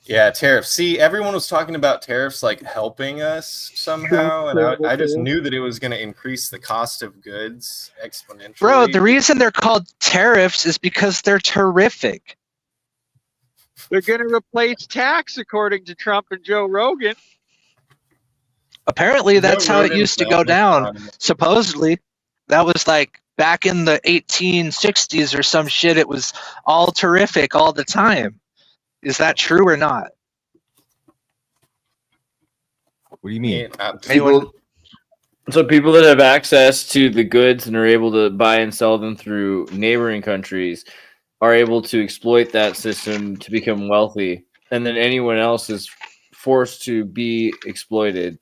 Yeah, tariffs. See, everyone was talking about tariffs like helping us somehow, and I just knew that it was going to increase the cost of goods exponentially. Bro, the reason they're called tariffs is because they're terrific. They're going to replace tax, according to Trump and Joe Rogan. Apparently, that's Joe how it Rogan used to is go not down. on it. Supposedly, that was like back in the 1860s or some shit. It was all terrific all the time. Is that true or not? What do you mean? People that have access to the goods and are able to buy and sell them through neighboring countries are able to exploit that system to become wealthy, and then anyone else is forced to be exploited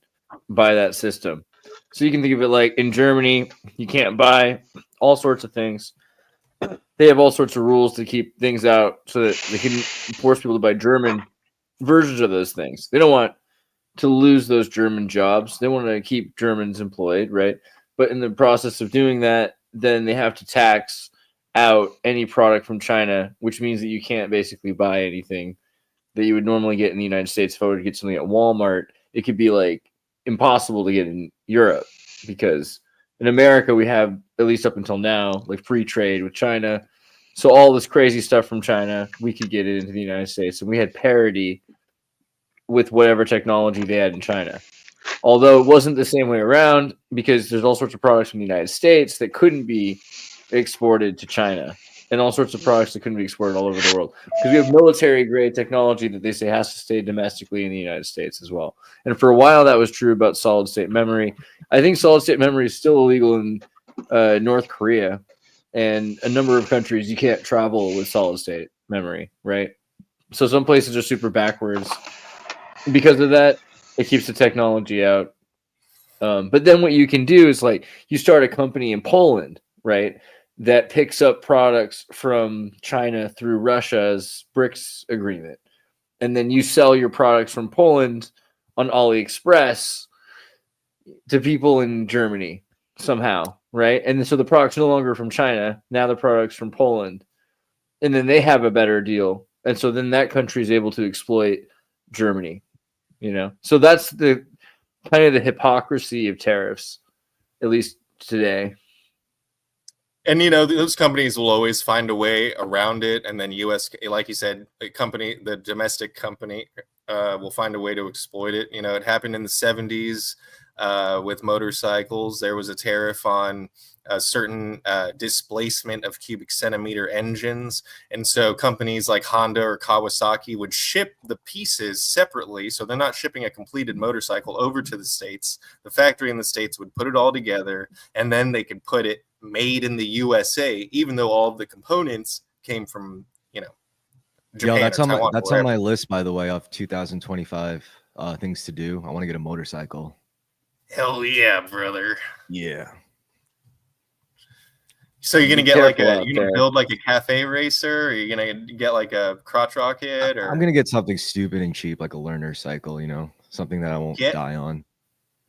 by that system. So you can think of it like in Germany, you can't buy all sorts of things. They have all sorts of rules to keep things out so that they can force people to buy German versions of those things. They don't want to lose those German jobs. They want to keep Germans employed, right? But in the process of doing that, then they have to tax out any product from China, which means that you can't basically buy anything that you would normally get in the United States. If I were to get something at Walmart, it could be like impossible to get in Europe, because in America we have, at least up until now, like free trade with China. So all this crazy stuff from China, we could get it into the United States, and we had parity with whatever technology they had in China. Although it wasn't the same way around, because there's all sorts of products from the United States that couldn't be exported to China, and all sorts of products that couldn't be exported all over the world, because we have military grade technology that they say has to stay domestically in the United States as well. And for a while that was true about solid state memory. I think solid state memory is still illegal in North Korea, and a number of countries you can't travel with solid state memory, right? So some places are super backwards because of that. It keeps the technology out. But then what you can do is, like, you start a company in Poland, right, that picks up products from China through Russia's BRICS agreement. And then you sell your products from Poland on AliExpress to people in Germany somehow, right? And so the product's no longer from China. Now the product's from Poland. And then they have a better deal. And so then that country is able to exploit Germany, you know? So that's the kind of the hypocrisy of tariffs, at least today. And those companies will always find a way around it, and then U.S., like you said, the domestic company, will find a way to exploit it. It happened in the 70s with motorcycles. There was a tariff on a certain displacement of cubic centimeter engines, and so companies like Honda or Kawasaki would ship the pieces separately, so they're not shipping a completed motorcycle over to the States. The factory in the States would put it all together, and then they could put it made in the USA, even though all of the components came from Japan. That's or on Taiwan, on my list, by the way, of 2025 things to do. I want to get a motorcycle. Hell yeah, brother. Yeah. So you're gonna build like a cafe racer, or you're gonna get like a crotch rocket, or I'm gonna get something stupid and cheap, like a learner cycle, something that I won't die on.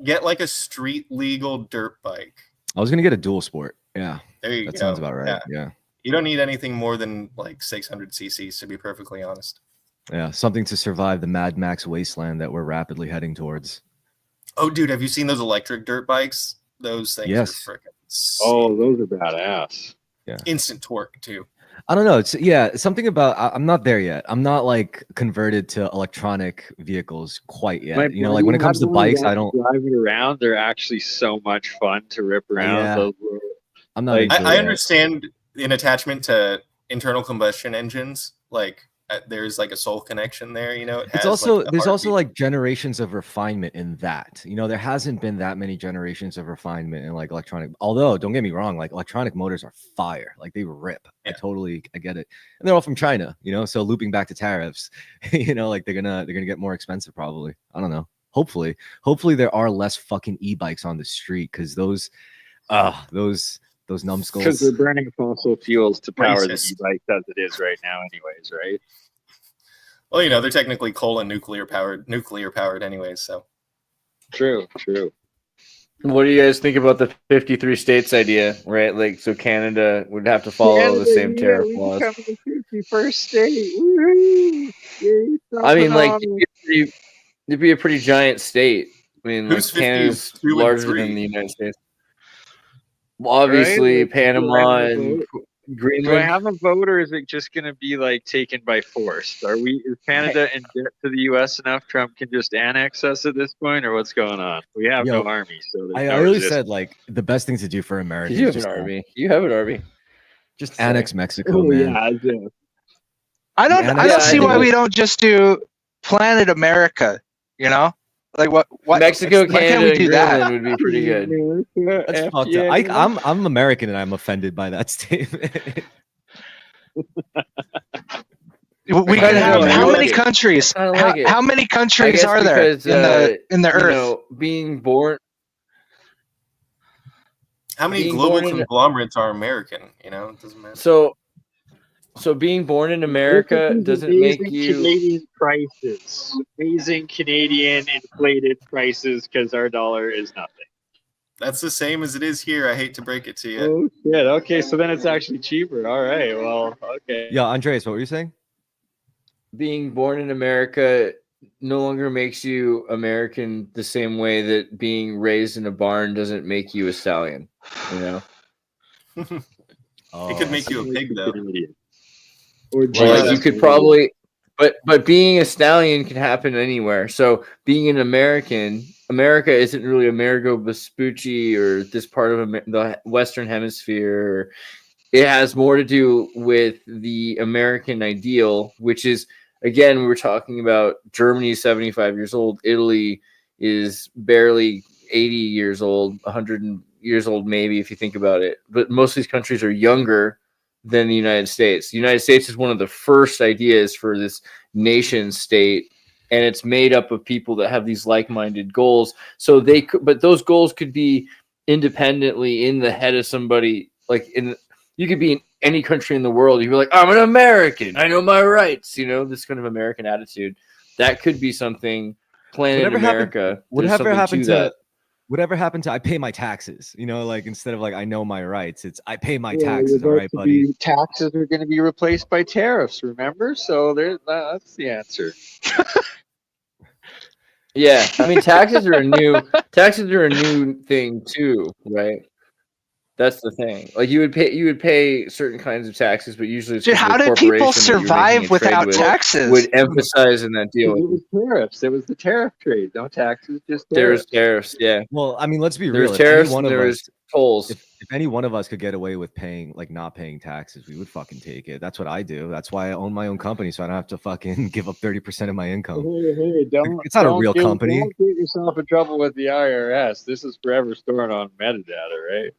Get like a street legal dirt bike. I was gonna get a dual sport. Yeah. There you go. That sounds about right. Yeah. You don't need anything more than like 600 cc's, to be perfectly honest. Yeah, something to survive the Mad Max wasteland that we're rapidly heading towards. Oh, dude, have you seen those electric dirt bikes? Those things Yes. are freaking Oh, those are badass. instant torque too. I don't know. It's something about. I'm not there yet. I'm not like converted to electronic vehicles quite yet. My You know, like when it comes to buddy bikes, I had don't. driving around. They're actually so much fun to rip around. Yeah. Those I'm not. Like, into I it. understand an attachment to internal combustion engines. Like there's like a soul connection there. You know, it It's has, also like, the there's also heartbeat. like generations of refinement in that. You know, there hasn't been that many generations of refinement in like electronic. Although, don't get me wrong, like electronic motors are fire. Like they rip. Yeah. I get it. And they're all from China. You know, so looping back to tariffs, you know, like they're gonna get more expensive probably. I don't know. Hopefully there are less fucking e-bikes on the street because those numbskulls. because they're burning fossil fuels to power the Racist. e-bike as it is right now, anyways, right? Well, you know, they're technically coal and nuclear powered anyways. So True. What do you guys think about the 53 states idea? Right, like so Canada would have to follow the same tariff laws. The 51st state. Woo-hoo! Yay, I mean, like phenomenal. it'd be a pretty giant state. I mean, like Who's Canada's 52 and larger 3? than the United States. Well, obviously, Right? Panama Do I have a and vote? Do I Greenland. have a vote, or is it just going to be like taken by force? Is Canada in debt to the U.S. enough? Trump can just annex us at this point, or what's going on? We have Yo, no army, so there's I no always resistance. said like the best thing to do for America You is have an just army. You have an army. just annex Mexico, Oh, man. yeah, as if. I don't Yeah, I don't I see think why it- we don't just do Planet America, you know? Like what Mexico, why can't Canada, we and do that? Greenland would be pretty good. That's fucked up. I'm American and I'm offended by that statement. We I can kinda have like how it. many countries? I kinda like it. How many I countries guess are there because, in the you earth? know, being born. how many Being global born in- conglomerates are American? You know, it doesn't matter. So being born in America doesn't make you. Canadian prices. Amazing Canadian inflated prices because our dollar is nothing. That's the same as it is here. I hate to break it to you. Oh shit! Okay, so then it's actually cheaper. All right. Well, okay. Yeah, Andreas, what were you saying? Being born in America no longer makes you American the same way that being raised in a barn doesn't make you a stallion. You know, It could make you a pig though. Canadian. Or well, Yeah, like you that's could probably, but being a stallion can happen anywhere. So being an America isn't really Amerigo Vespucci or this part of the Western Hemisphere. It has more to do with the American ideal, which is, again, we were talking about Germany is 75 years old. Italy is barely 80 years old, 100 years old, maybe, if you think about it. But most of these countries are younger than the United States. The United States is one of the first ideas for this nation state, and it's made up of people that have these like-minded goals. So they could, but those goals could be independently in the head of somebody. Like you could be in any country in the world. You'd be like, I'm an American. I know my rights. You know, this kind of American attitude. That could be something. Planet Whatever happened- America. Whatever happened to that. whatever happened to I pay my taxes? You know, like instead of like I know my rights, it's I pay my Yeah, taxes. All about right, to buddy. be- taxes are going to be replaced by tariffs. Remember, so that's the answer. Yeah, I mean taxes are a new thing too, right? That's the thing. Like you would pay certain kinds of taxes, but usually it's Dude, 'cause how the did people corporation that you're making a survive trade without with taxes? would emphasize in that deal. It was tariffs. It was the tariff trade. No taxes, just There's tariffs. tariffs, yeah. Well, I mean, let's be There's real. tariffs If any one and of there's us, tolls. if any one of us could get away with paying like not paying taxes, we would fucking take it. That's what I do. That's why I own my own company, so I don't have to fucking give up 30% of my income. Hey, don't, It's not a don't real company. Don't get yourself in trouble with the IRS. This is forever stored on metadata, right?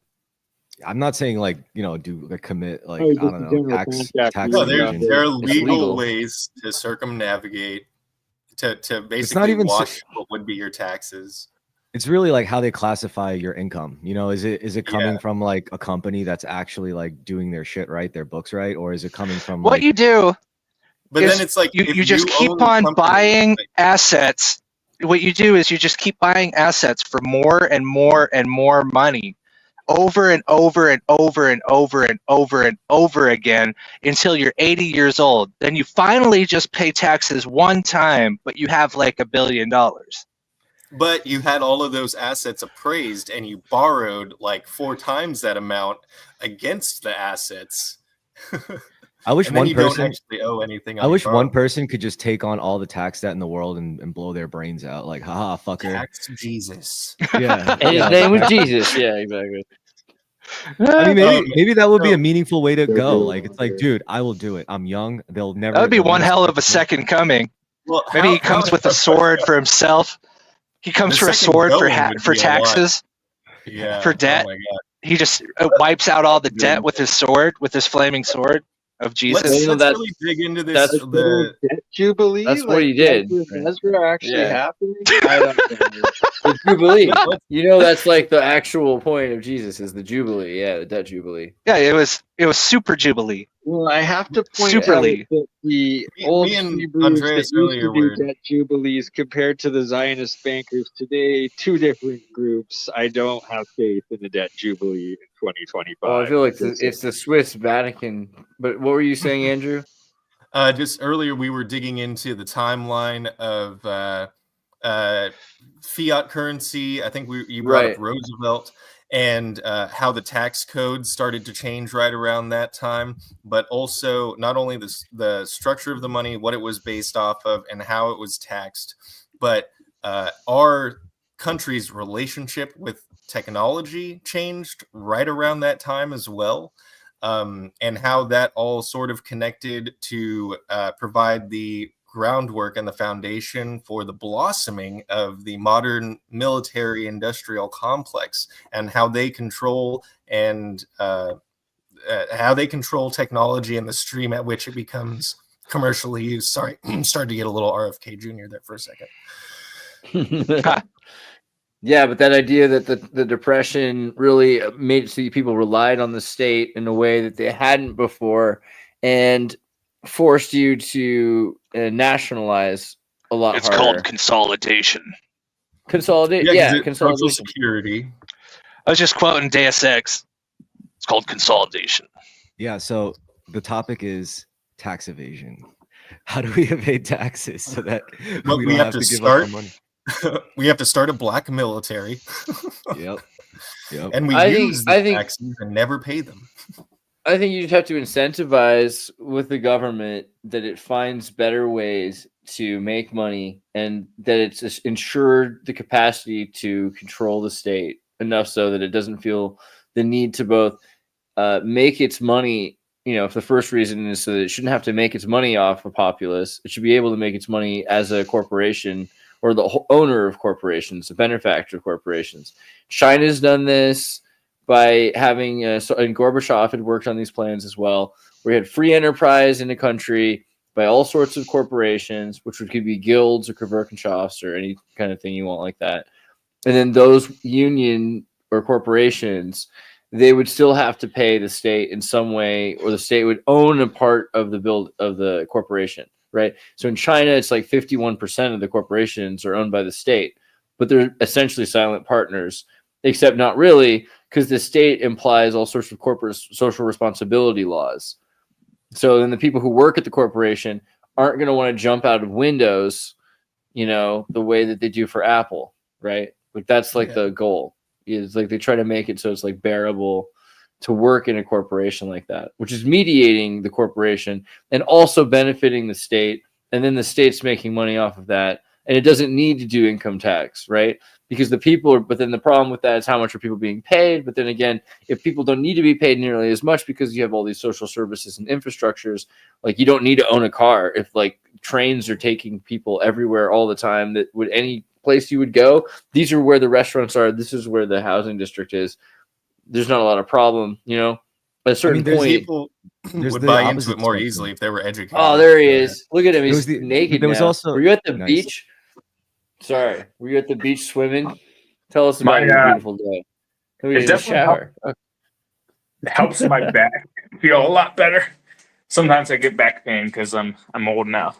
I'm not saying like do like commit like Oh, I just don't a know general tax contract. tax No, There- evasion. there are It's legal legal. ways to circumnavigate to not basically even wash what would be your taxes. It's really like how they classify your income. You know, is it coming Yeah. from like a company that's actually like doing their shit right, their books right, or is it coming from What like, you do But is then it's like you if just own keep the on company, buying like, assets. What you do is you just keep buying assets for more and more and more money over and over and over and over and over and over again until you're 80 years old. Then you finally just pay taxes one time, but you have like $1 billion. But you had all of those assets appraised, and you borrowed like 4 times that amount against the assets. I wish And then one you don't person. actually owe anything. I wish one person could just take on all the tax debt in the world and blow their brains out. Like, haha, fucker. Tax Jesus. Yeah. And his yeah. name was Jesus. Yeah, exactly. I mean, maybe Um, maybe that would be so- a meaningful way to go. Like, it's like, dude, I will do it. I'm young. They'll never. That would be they'll one never hell stop of a me. second coming. Well, Maybe how- he comes how- with a sword for himself. He comes The for a second sword for going would for be a lot. taxes. Yeah. for debt. Oh my God. He just wipes out all the debt with his sword, with his flaming sword of Jesus. Let's, You know, let's that's- really dig into this. that's The Debt Jubilee? That's what he did. Is Ezra actually Yeah. happening? I don't know. The Jubilee. let's- You know, that's like the actual point of Jesus is the Jubilee. Yeah, the debt Jubilee. Yeah, it was super jubilee. Well, I have to point Superly. out that the Me- old me and Hebrews Andreas that used earlier to do were- debt jubilees compared to the Zionist bankers today, 2 different groups. I don't have faith in the debt jubilee in 2025. Oh, I feel like it's the Swiss Vatican. But what were you saying, Andrew? Just earlier, we were digging into the timeline of fiat currency. I think you brought Right. up Roosevelt and how the tax code started to change right around that time, but also not only the structure of the money, what it was based off of, and how it was taxed, but our country's relationship with technology changed right around that time as well. And how that all sort of connected to provide the groundwork and the foundation for the blossoming of the modern military industrial complex, and how they control technology and the stream at which it becomes commercially used. Sorry, started to get a little RFK Jr. there for a second. Yeah, but that idea that the Depression really made it so people relied on the state in a way that they hadn't before, and forced you to nationalize a lot It's harder. called consolidation. Consolidate. 'cause Yeah, it- Social consolidation. Security. I was just quoting Deus Ex. It's called consolidation. Yeah. So the topic is tax evasion. How do we evade taxes so that Well, we we don't have have to to give up our start- money? We have to start a black military, Yep. Yep. and we I think- use the I think- taxes and never pay them. I think you just have to incentivize with the government that it finds better ways to make money, and that it's ensured the capacity to control the state enough so that it doesn't feel the need to both make its money. You know, if the first reason is so that it shouldn't have to make its money off a populace, it should be able to make its money as a corporation or the owner of corporations, the benefactor of corporations. China's done this by having, and Gorbachev had worked on these plans as well, where you had free enterprise in the country by all sorts of corporations, which could be guilds or Gewerkschafts or any kind of thing you want like that. And then those union or corporations, they would still have to pay the state in some way, or the state would own a part of the corporation, right? So in China, it's like 51% of the corporations are owned by the state, but they're essentially silent partners, except not really, because the state implies all sorts of corporate social responsibility laws. So then the people who work at the corporation aren't going to want to jump out of windows, you know, the way that they do for Apple, right? Like that's like the goal. Is like they try to make it so it's like bearable to work in a corporation like that, which is mediating the corporation and also benefiting the state. And then the state's making money off of that. And it doesn't need to do income tax, right? Because the people are, but then the problem with that is how much are people being paid? But then again, if people don't need to be paid nearly as much because you have all these social services and infrastructures, like you don't need to own a car. If like trains are taking people everywhere all the time, that would any place you would go, these are where the restaurants are. This is where the housing district is. There's not a lot of problem, you know. At a certain there's point, People There's would the buy into opposite it more spectrum. easily if they were educated. oh, there he is. Look at him. There He's was the- naked there was now. also- Were you at the Nice. beach? Sorry, were you at the beach swimming? Tell us about My, your beautiful day. Can we it get a definitely shower? It helps my back feel a lot better. Sometimes I get back pain because I'm old now.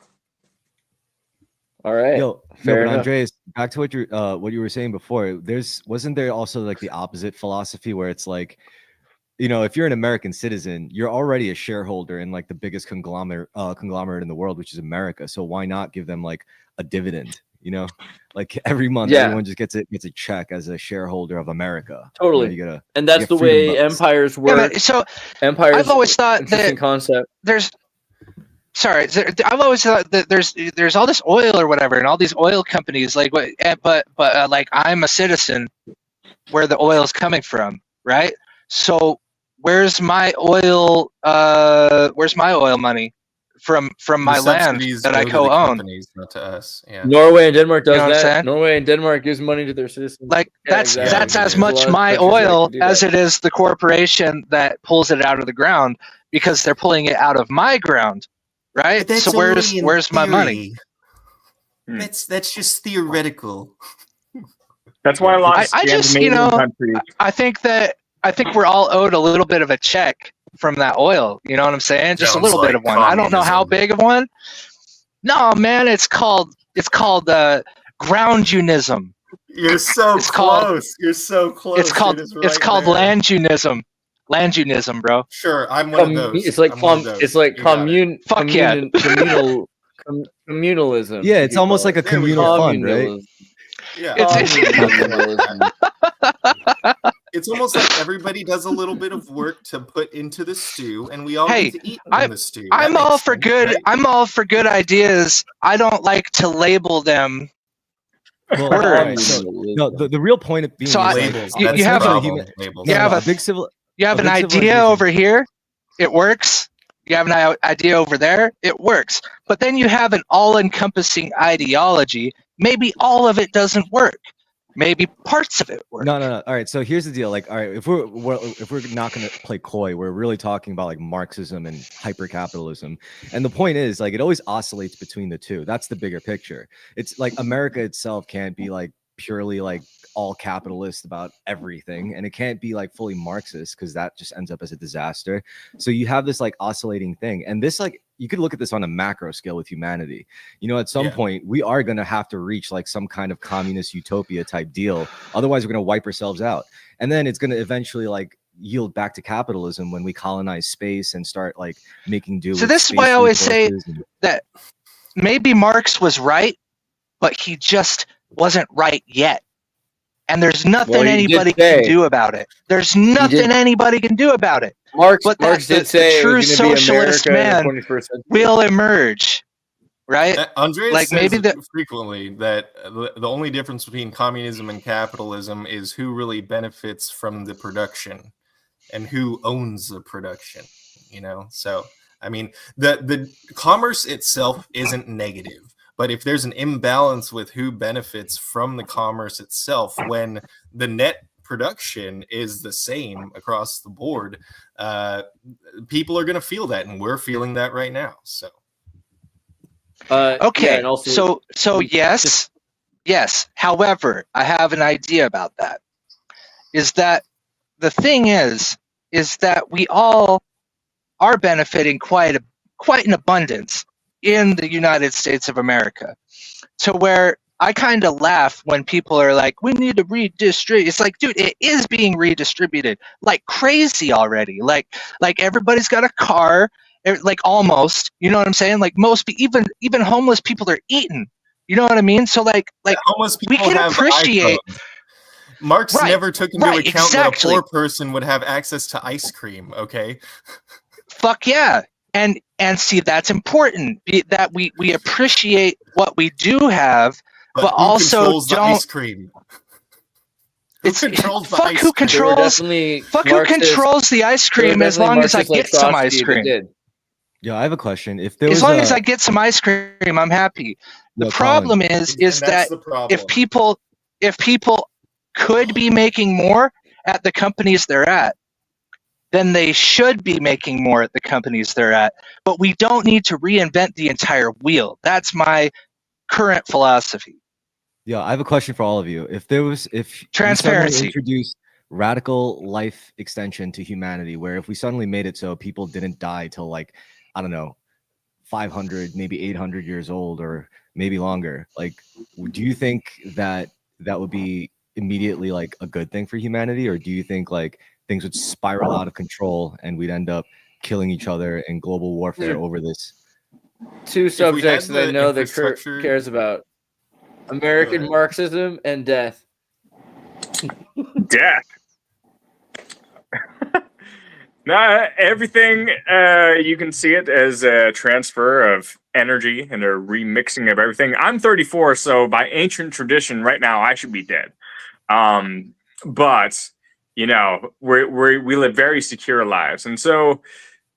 All right. Yo, Fair but enough. Andreas, back to what you were saying before. Wasn't there also like the opposite philosophy where it's like, if you're an American citizen, you're already a shareholder in like the biggest conglomerate in the world, which is America. So why not give them like a dividend? Like every month, Yeah. everyone just gets a check as a shareholder of America. Totally. You gotta, And that's get the freedom way votes. empires Yeah, work. but so Empires. I've always thought interesting that concept. I've always thought that there's all this oil or whatever, and all these oil companies. Like, but like I'm a citizen where the oil is coming from, right? So where's my oil? Where's my oil money from my The land subsidies that I go to the co-own? companies, not to us. Yeah. Norway and Denmark does You know what I'm that. saying? Norway and Denmark gives money to their citizens. Like Yeah, that's exactly. that's Yeah, as there's a much lot of my countries that oil can do as that. it is the corporation that pulls it out of the ground, because they're pulling it out of my ground, right? But that's So only in where's my money? theory. That's just theoretical. That's why a lot of I just, Scandinavian countries. I think we're all owed a little bit of a check from that oil. You know what I'm saying? Just a Sounds little bit like of one. I don't know how communism. big of one. No, man, it's called groundunism. You're so It's called- close. You're so close. It's called It is right there. landunism. Landunism, bro. Sure, I'm one of those. It's like I'm one of those. it's like You got it. Fuck yeah. communalism. Yeah, it's you almost call like a it. There we communal go. fund, right? Communalism. Yeah. Communalism. It's almost like everybody does a little bit of work to put into the stew, and we all Hey, get to eat from the stew. That I'm all makes for sense, good. right? I'm all for good ideas. I don't like to label them. Well, Word. all right, so, no, the real point of being So is, Labels. you- That's you the have a- problem. Labels. you have a a- big civil. You have A an big idea civilization. over here, it works. You have an idea over there, it works. But then you have an all-encompassing ideology. Maybe all of it doesn't work. Maybe parts of it work. No. All right. So here's the deal. Like, all right, if we're not going to play coy, we're really talking about like Marxism and hypercapitalism. And the point is, like, it always oscillates between the two. That's the bigger picture. It's like America itself can't be like purely like all capitalist about everything, and it can't be like fully Marxist because that just ends up as a disaster. So you have this like oscillating thing, and this like you could look at this on a macro scale with humanity. At some Yeah. point we are going to have to reach like some kind of communist utopia type deal. Otherwise, we're going to wipe ourselves out, and then it's going to eventually like yield back to capitalism when we colonize space and start like making do. So with this is space why I always say resources and- that maybe Marx was right, but he just wasn't right yet. And there's nothing Well, he did anybody say- can do about it. There's nothing anybody can do about it. Marx But did the say true it was gonna be socialist America in man the 21st century. will emerge, right? Andreas Like, says maybe the- frequently that the only difference between communism and capitalism is who really benefits from the production and who owns the production. So I mean, the commerce itself isn't negative, but if there's an imbalance with who benefits from the commerce itself, when the net production is the same across the board, people are going to feel that, and we're feeling that right now. So Okay, yeah, and also, so yes. However, I have an idea about that. Is that the thing is that we all are benefiting quite in abundance in the United States of America, to where I kind of laugh when people are like, we need to redistribute. It's like, dude, it is being redistributed like crazy already. Like everybody's got a car, like almost, you know what I'm saying? Like most, even homeless people are eating. You know what I mean? So like homeless we people can have appreciate. iPhones. Marx Right, never took into right, account exactly. that a poor person would have access to ice cream. Okay. Fuck yeah. And see, that's important, that we appreciate what we do have, but who also controls the don't. ice cream? Who controls the Fuck ice who cream? they were controls. definitely Fuck who Marxist- controls the ice they were cream as definitely long as I Marxists like get some Trotsky ice that cream. did. Yeah, I have a question. If there As was long a, as I get some ice cream, I'm happy. The Yo, problem Colin, is And that's that the problem. if people could be making more at the companies they're at, then they should be making more at the companies they're at. But we don't need to reinvent the entire wheel. That's my current philosophy. Yeah, I have a question for all of you. If we suddenly Transparency. introduced radical life extension to humanity, where if we suddenly made it so people didn't die till like, I don't know, 500, maybe 800 years old, or maybe longer. Like, do you think that would be immediately like a good thing for humanity, or do you think like things would spiral out of control and we'd end up killing each other in global warfare over this? Two we subjects had that I the know that infrastructure- cares about: American ahead. Marxism and death. Death. No, everything you can see it as a transfer of energy and a remixing of everything. I'm 34, so by ancient tradition, right now I should be dead. But you know, we live very secure lives, and so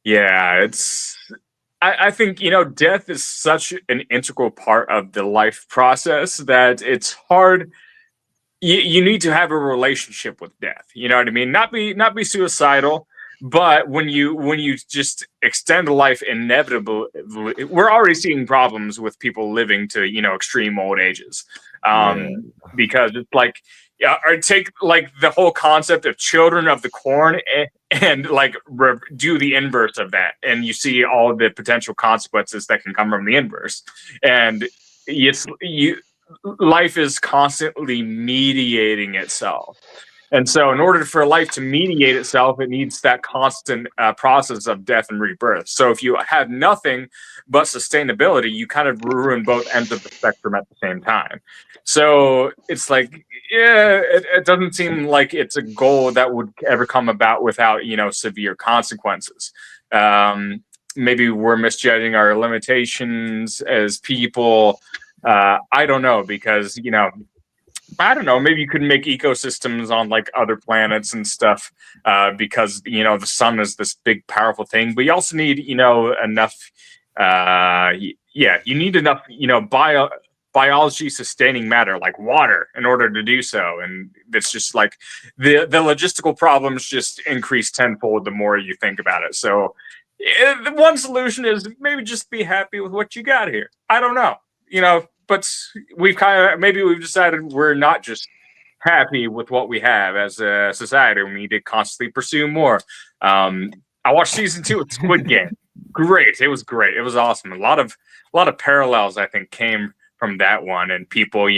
yeah, it's. I think death is such an integral part of the life process that it's hard. You need to have a relationship with death. You know what I mean? Not be suicidal, but when you just extend life inevitably, we're already seeing problems with people living to extreme old ages, because it's like, or take like the whole concept of children of the corn and like do the inverse of that, and you see all the potential consequences that can come from the inverse, and life is constantly mediating itself. And so in order for life to mediate itself, it needs that constant process of death and rebirth. So if you have nothing but sustainability, you kind of ruin both ends of the spectrum at the same time. So it's like, yeah, it doesn't seem like it's a goal that would ever come about without, severe consequences. Maybe we're misjudging our limitations as people. I don't know, because I don't know, maybe you could make ecosystems on like other planets and stuff, because the sun is this big powerful thing, but you also need enough you need enough biology sustaining matter like water in order to do so, and it's just like the logistical problems just increase tenfold the more you think about it. So the one solution is maybe just be happy with what you got here. I don't know, but we've decided we're not just happy with what we have as a society. We need to constantly pursue more. I watched season 2 of Squid Game. Great. It was great. It was awesome. A lot of parallels, I think, came from that one, and people,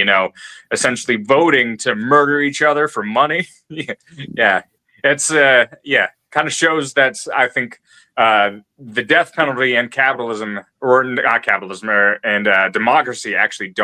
essentially voting to murder each other for money. Yeah. It's kind of shows that, I think, the death penalty and capitalism, or not capitalism, and democracy actually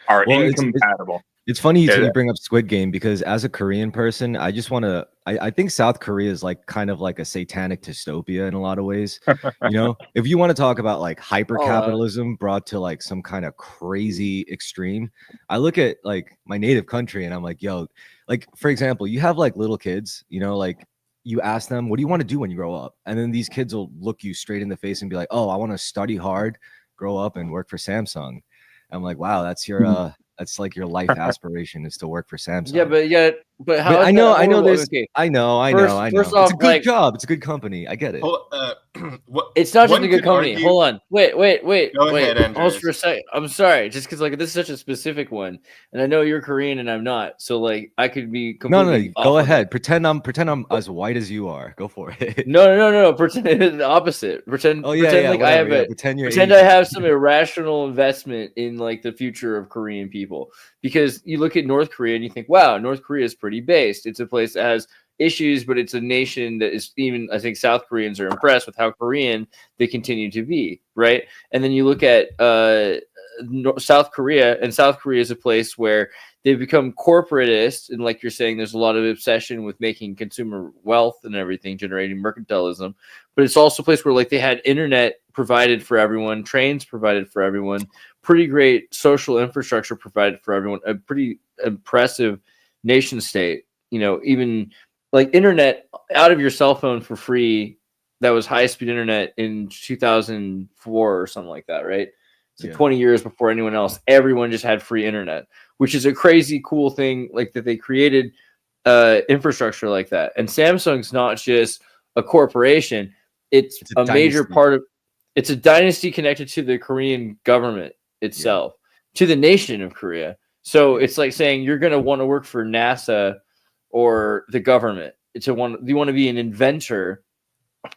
are incompatible. It's funny you bring up Squid Game, because as a Korean person, I just want to. I think South Korea is like kind of like a satanic dystopia in a lot of ways. If you want to talk about like hyper capitalism brought to like some kind of crazy extreme, I look at like my native country and I'm like, yo, like for example, you have like little kids, like you ask them, what do you want to do when you grow up? And then these kids will look you straight in the face and be like, oh, I want to study hard, grow up and work for Samsung. I'm like, wow, that's your that's like your life aspiration is to work for Samsung. But how? I know there's. Okay. I know. First off, it's a good job. It's a good company. I get it. It's not just a good company. Hold on. Wait. Go ahead, Andrew. Pause for a second. I'm sorry. Just because like this is such a specific one, and I know you're Korean and I'm not, so like I could be completely. No. Go ahead. Pretend I'm as white as you are. Go for it. No. Pretend the opposite. Pretend. Pretend I have some irrational investment in like the future of Korean people, because you look at North Korea and you think, wow, North Korea is pretty based. It's a place that has issues, but it's a nation that is, even I think South Koreans are impressed with how Korean they continue to be, right? And then you look at South Korea, and South Korea is a place where they've become corporatist, and like you're saying, there's a lot of obsession with making consumer wealth and everything, generating mercantilism. But it's also a place where like they had internet provided for everyone, trains provided for everyone, pretty great social infrastructure provided for everyone, a pretty impressive nation state. Even like internet out of your cell phone for free, that was high-speed internet in 2004 or something like that, right? It's like 20 years before anyone else. Everyone just had free internet, which is a crazy cool thing, like that they created infrastructure like that. And Samsung's not just a corporation. It's a major part of, it's a dynasty connected to the Korean government itself, to the nation of Korea. So it's like saying you're going to want to work for NASA or the government. You want to be an inventor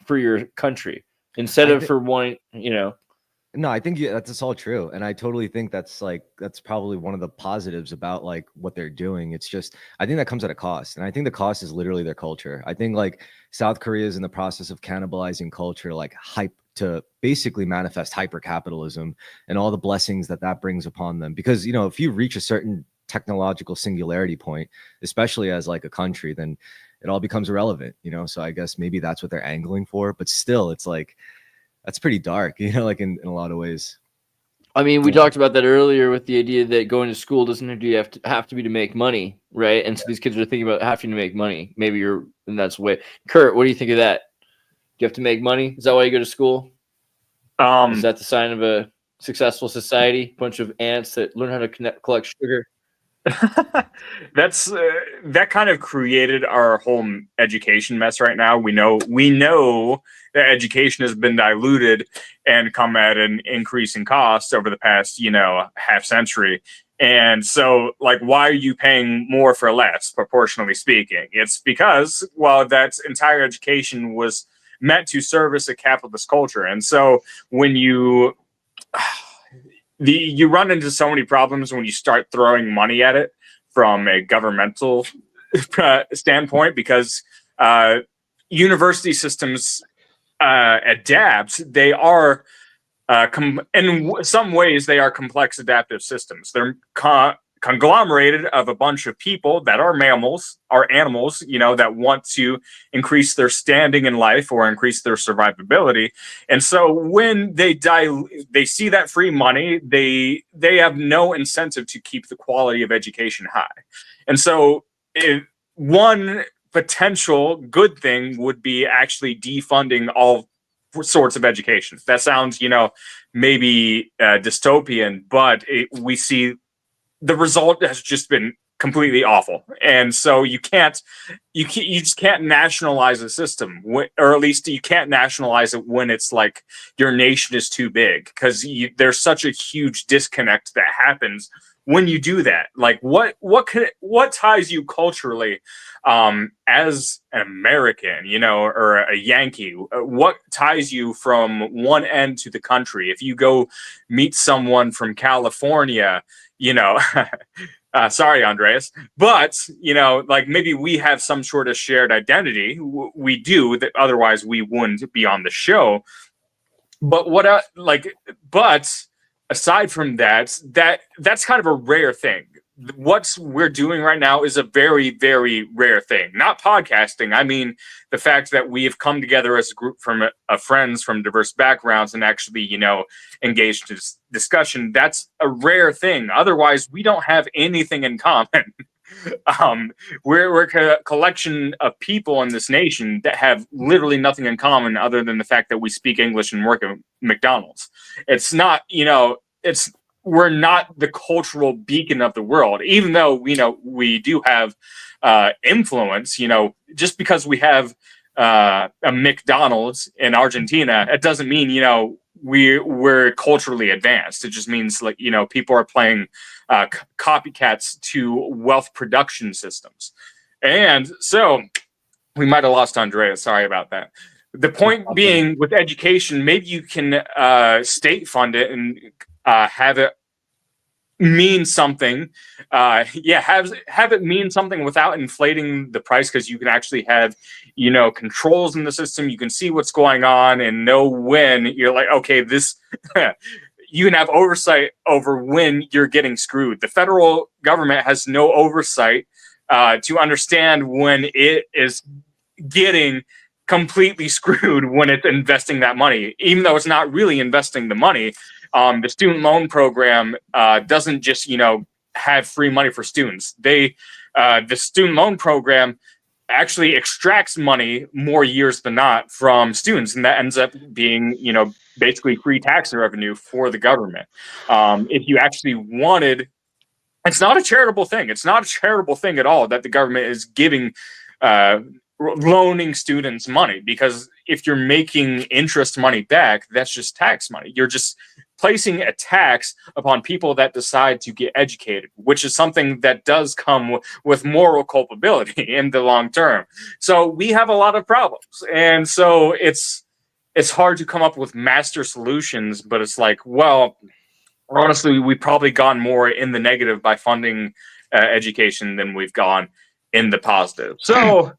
for your country instead of for one, No, I think that's all true, and I totally think that's probably one of the positives about like what they're doing. It's just I think that comes at a cost, and I think the cost is literally their culture. I think like South Korea is in the process of cannibalizing culture, like hype to basically manifest hyper capitalism and all the blessings that brings upon them. Because if you reach a certain technological singularity point, especially as like a country, then it all becomes irrelevant. So I guess maybe that's what they're angling for, but still, it's like. That's pretty dark, like in a lot of ways. I mean, we talked about that earlier with the idea that going to school doesn't have to be to make money, right? And so these kids are thinking about having to make money. Maybe you're in that's the way. Kurt, what do you think of that? Do you have to make money? Is that why you go to school? Is that the sign of a successful society? Bunch of ants that learn how to collect sugar. That's that kind of created our whole education mess right now. We know that education has been diluted and come at an increase in cost over the past half century. And so, like, why are you paying more for less, proportionally speaking? It's because, well, that entire education was meant to service a capitalist culture. And so when you run into so many problems when you start throwing money at it from a governmental standpoint, because university systems adapt. They are, in some ways, they are complex adaptive systems. They're conglomerated of a bunch of people that are mammals, are animals, that want to increase their standing in life or increase their survivability. And so when they see that free money, they have no incentive to keep the quality of education high. And so one potential good thing would be actually defunding all sorts of education. That sounds, maybe dystopian, but we see the result has just been completely awful. And so you just can't nationalize a system, or at least you can't nationalize it when it's like your nation is too big, because there's such a huge disconnect that happens when you do that. Like what ties you culturally as an American, or a Yankee? What ties you from one end to the country? If you go meet someone from California, sorry, Andreas, but like maybe we have some sort of shared identity. We do that, otherwise we wouldn't be on the show. But but aside from that's kind of a rare thing. What we're doing right now is a very, very rare thing. Not podcasting. I mean, the fact that we have come together as a group of friends from diverse backgrounds and actually, engaged in discussion. That's a rare thing. Otherwise, we don't have anything in common. We're a collection of people in this nation that have literally nothing in common other than the fact that we speak English and work at McDonald's. It's not, we're not the cultural beacon of the world, even though we do have influence. Just because we have a McDonald's in Argentina, it doesn't mean we're culturally advanced. It just means people are playing copycats to wealth production systems. And so we might have lost Andreas. Sorry about that. The point being, with education, maybe you can state fund it and have it mean something. Have it mean something without inflating the price, because you can actually have controls in the system. You can see what's going on and know when you're like, okay, this you can have oversight over when you're getting screwed. The federal government has no oversight to understand when it is getting completely screwed when it's investing that money, even though it's not really investing the money. The student loan program doesn't just, have free money for students. The student loan program actually extracts money more years than not from students, and that ends up being, basically free tax revenue for the government. If you actually wanted, it's not a charitable thing. It's not a charitable thing at all that the government is giving loaning students money, because if you're making interest money back, that's just tax money. You're just placing a tax upon people that decide to get educated, which is something that does come with moral culpability in the long term. So we have a lot of problems. And so it's it's hard to come up with master solutions, but it's like, well, honestly, we've probably gone more in the negative by funding education than we've gone in the positive. So,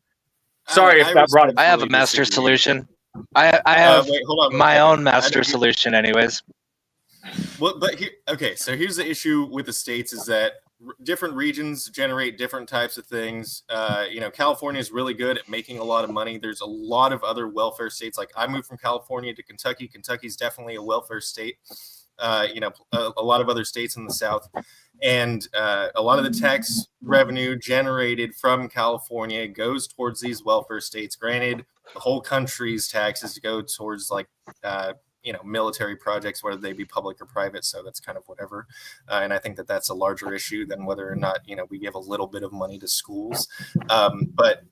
sorry if that brought it. I have a master solution. I have wait, hold on, my Kevin. own master solution, anyways. Well, but here, okay, so here's the issue with the states is that different regions generate different types of things. California is really good at making a lot of money. There's a lot of other welfare states. Like I moved from California to Kentucky. Kentucky's definitely a welfare state. A lot of other states in the South. And a lot of the tax revenue generated from California goes towards these welfare states. Granted, the whole country's taxes go towards like military projects, whether they be public or private. So that's kind of whatever. And I think that that's a larger issue than whether or not, we give a little bit of money to schools. But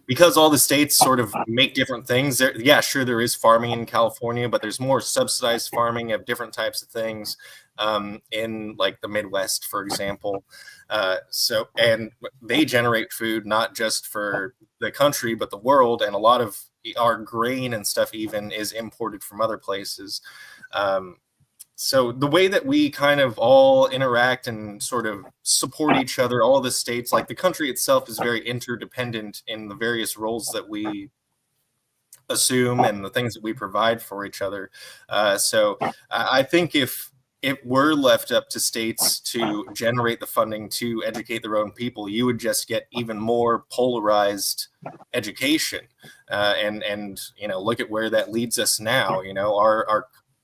because all the states sort of make different things, there is farming in California, but there's more subsidized farming of different types of things in like the Midwest, for example. And they generate food not just for the country, but the world. And a lot of our grain and stuff even is imported from other places. So the way that we kind of all interact and sort of support each other, all the states, like the country itself is very interdependent in the various roles that we assume and the things that we provide for each other. So I think if it were left up to states to generate the funding to educate their own people, you would just get even more polarized education. And look at where that leads us now.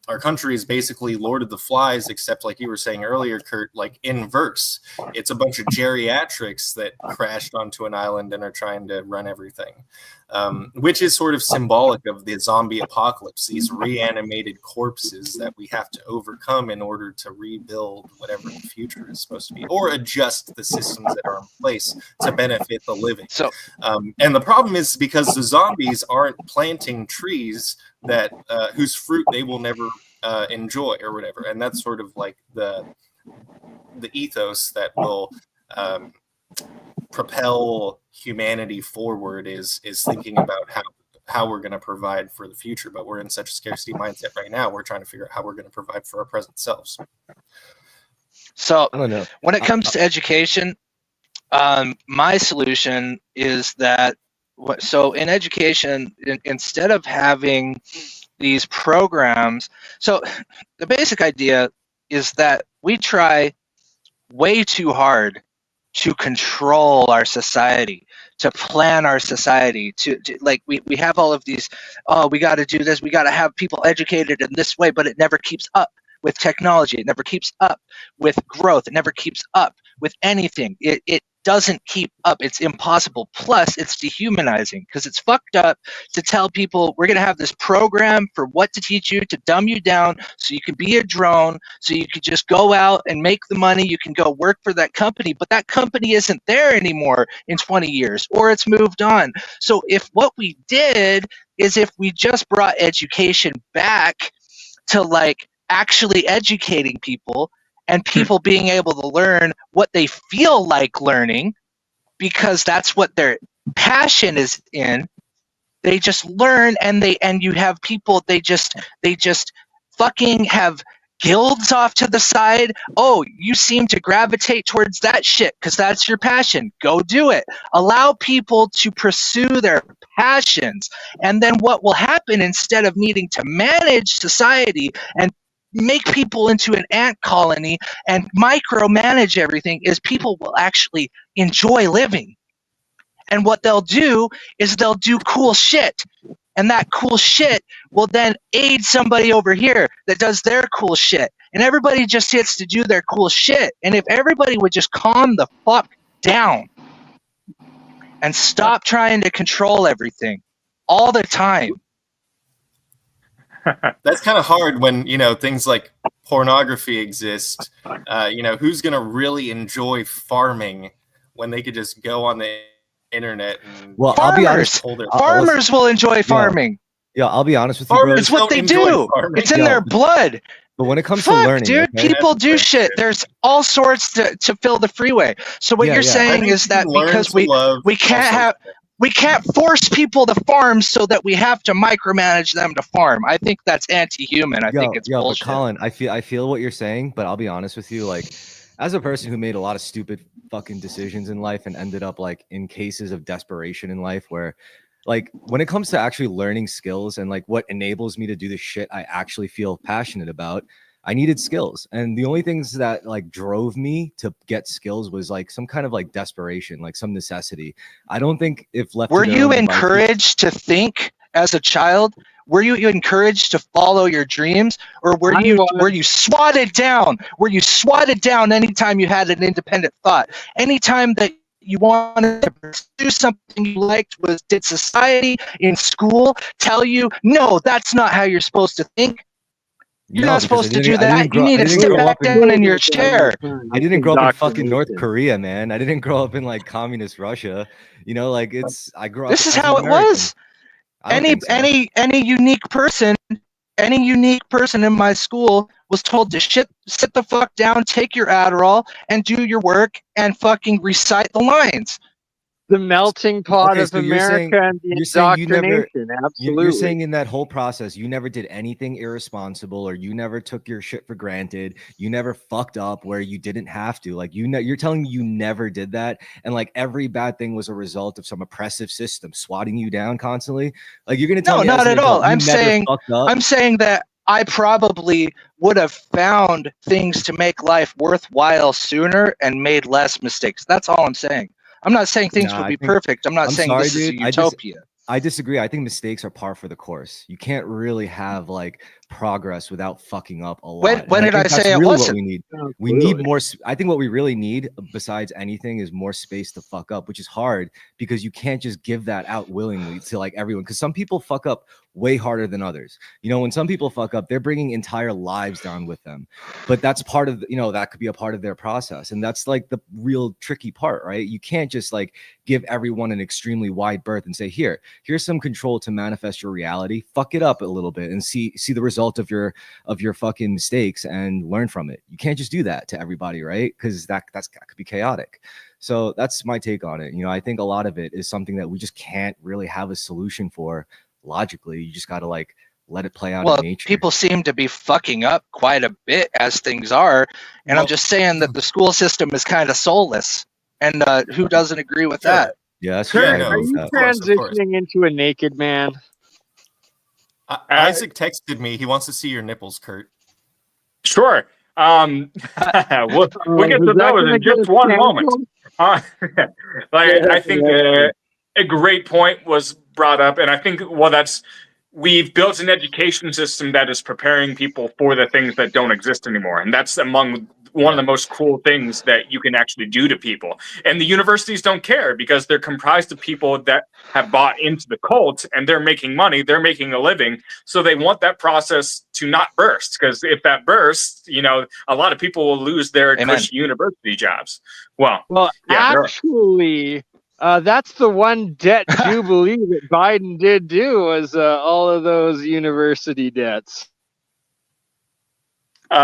Our country is basically Lord of the Flies, except like you were saying earlier, Kurt, like inverse. It's a bunch of geriatrics that crashed onto an island and are trying to run everything, which is sort of symbolic of the zombie apocalypse, these reanimated corpses that we have to overcome in order to rebuild whatever the future is supposed to be, or adjust the systems that are in place to benefit the living. So, and the problem is because the zombies aren't planting trees that whose fruit they will never enjoy or whatever, and that's sort of like the ethos that will propel humanity forward is thinking about how we're going to provide for the future. But we're in such a scarcity mindset right now. We're trying to figure out how we're going to provide for our present selves. So I don't know. when it comes to education, my solution is that so in education, instead of having these programs, so the basic idea is that we try way too hard to control our society, to plan our society, to like we have all of these, we got to do this, we got to have people educated in this way, but it never keeps up with technology. It never keeps up with growth. It never keeps up with anything. It doesn't keep up. It's impossible. Plus, it's dehumanizing because it's fucked up to tell people we're going to have this program for what to teach you, to dumb you down so you can be a drone, so you could just go out and make the money. You can go work for that company, but that company isn't there anymore in 20 years or it's moved on. So if what we did is if we just brought education back to like actually educating people and people being able to learn what they feel like learning because that's what their passion is in, they just learn, and you have people, they just fucking have guilds off to the side. Oh, you seem to gravitate towards that shit because that's your passion. Go do it. Allow people to pursue their passions. And then what will happen, instead of needing to manage society and make people into an ant colony and micromanage everything, is people will actually enjoy living. And what they'll do is they'll do cool shit. And that cool shit will then aid somebody over here that does their cool shit. And everybody just gets to do their cool shit. And if everybody would just calm the fuck down and stop trying to control everything all the time. That's kind of hard when, things like pornography exist. Who's going to really enjoy farming when they could just go on the internet and I'll be honest. Farmers will enjoy farming. Yeah, I'll be honest with you, bro. It's what they do. It's in their blood. But when it comes to learning, dude, okay? people do shit. There's all sorts to fill the freeway. So what you're saying is that because we can't We can't force people to farm so that we have to micromanage them to farm. I think that's anti-human. I think it's bullshit. But Colin, I feel what you're saying, but I'll be honest with you, like, as a person who made a lot of stupid fucking decisions in life and ended up like in cases of desperation in life where, like, when it comes to actually learning skills and like what enables me to do the shit I actually feel passionate about, I needed skills. And the only things that like drove me to get skills was like some kind of like desperation, like some necessity. I don't think if left. Were you encouraged to think as a child? Were you encouraged to follow your dreams, or were you swatted down? Were you swatted down anytime you had an independent thought? Anytime that you wanted to pursue something you liked, did society in school tell you, no, that's not how you're supposed to think? You're not supposed to do that. You need to sit back down in your chair. I didn't grow up in fucking North Korea, man. I didn't grow up in like communist Russia. You know, like I grew up. This is how it was. Any unique person in my school was told to sit the fuck down, take your Adderall, and do your work and fucking recite the lines. The melting pot of America and the indoctrination. Absolutely. You're saying in that whole process, you never did anything irresponsible, or you never took your shit for granted. You never fucked up where you didn't have to. Like, you're telling me you never did that, and like every bad thing was a result of some oppressive system swatting you down constantly. Like, you're gonna tell me? No, not at all. I'm saying that I probably would have found things to make life worthwhile sooner and made less mistakes. That's all I'm saying. I'm not saying things will be perfect. I'm not saying this is a utopia. I disagree. I think mistakes are par for the course. You can't really have like progress without fucking up a lot. When did I say it wasn't? We need more. I think what we really need, besides anything, is more space to fuck up, which is hard because you can't just give that out willingly to like everyone. Because some people fuck up way harder than others. You know, when some people fuck up, they're bringing entire lives down with them. But that's part of, you know, that could be a part of their process. And that's like the real tricky part, right? You can't just like give everyone an extremely wide berth and say, here's some control to manifest your reality. Fuck it up a little bit and see the result of your fucking mistakes and learn from it. You can't just do that to everybody, right? Because that could be chaotic. So that's my take on it. You know, I think a lot of it is something that we just can't really have a solution for logically. You just got to like let it play out in nature. People seem to be fucking up quite a bit as things are, and I'm just saying that the school system is kind of soulless. And who doesn't agree with that? Yeah, that's true. Are you transitioning into a naked man? Isaac texted me. He wants to see your nipples, Kurt. Sure. We'll get to those in just one moment. I think a great point was brought up, and I think, we've built an education system that is preparing people for the things that don't exist anymore, and that's among one of the most cool things that you can actually do to people. And the universities don't care because they're comprised of people that have bought into the cult, and they're making money, they're making a living, so they want that process to not burst, because if that bursts, you know, a lot of people will lose their cushy university jobs. Well, actually, that's the one debt jubilee that Biden did do, was all of those university debts.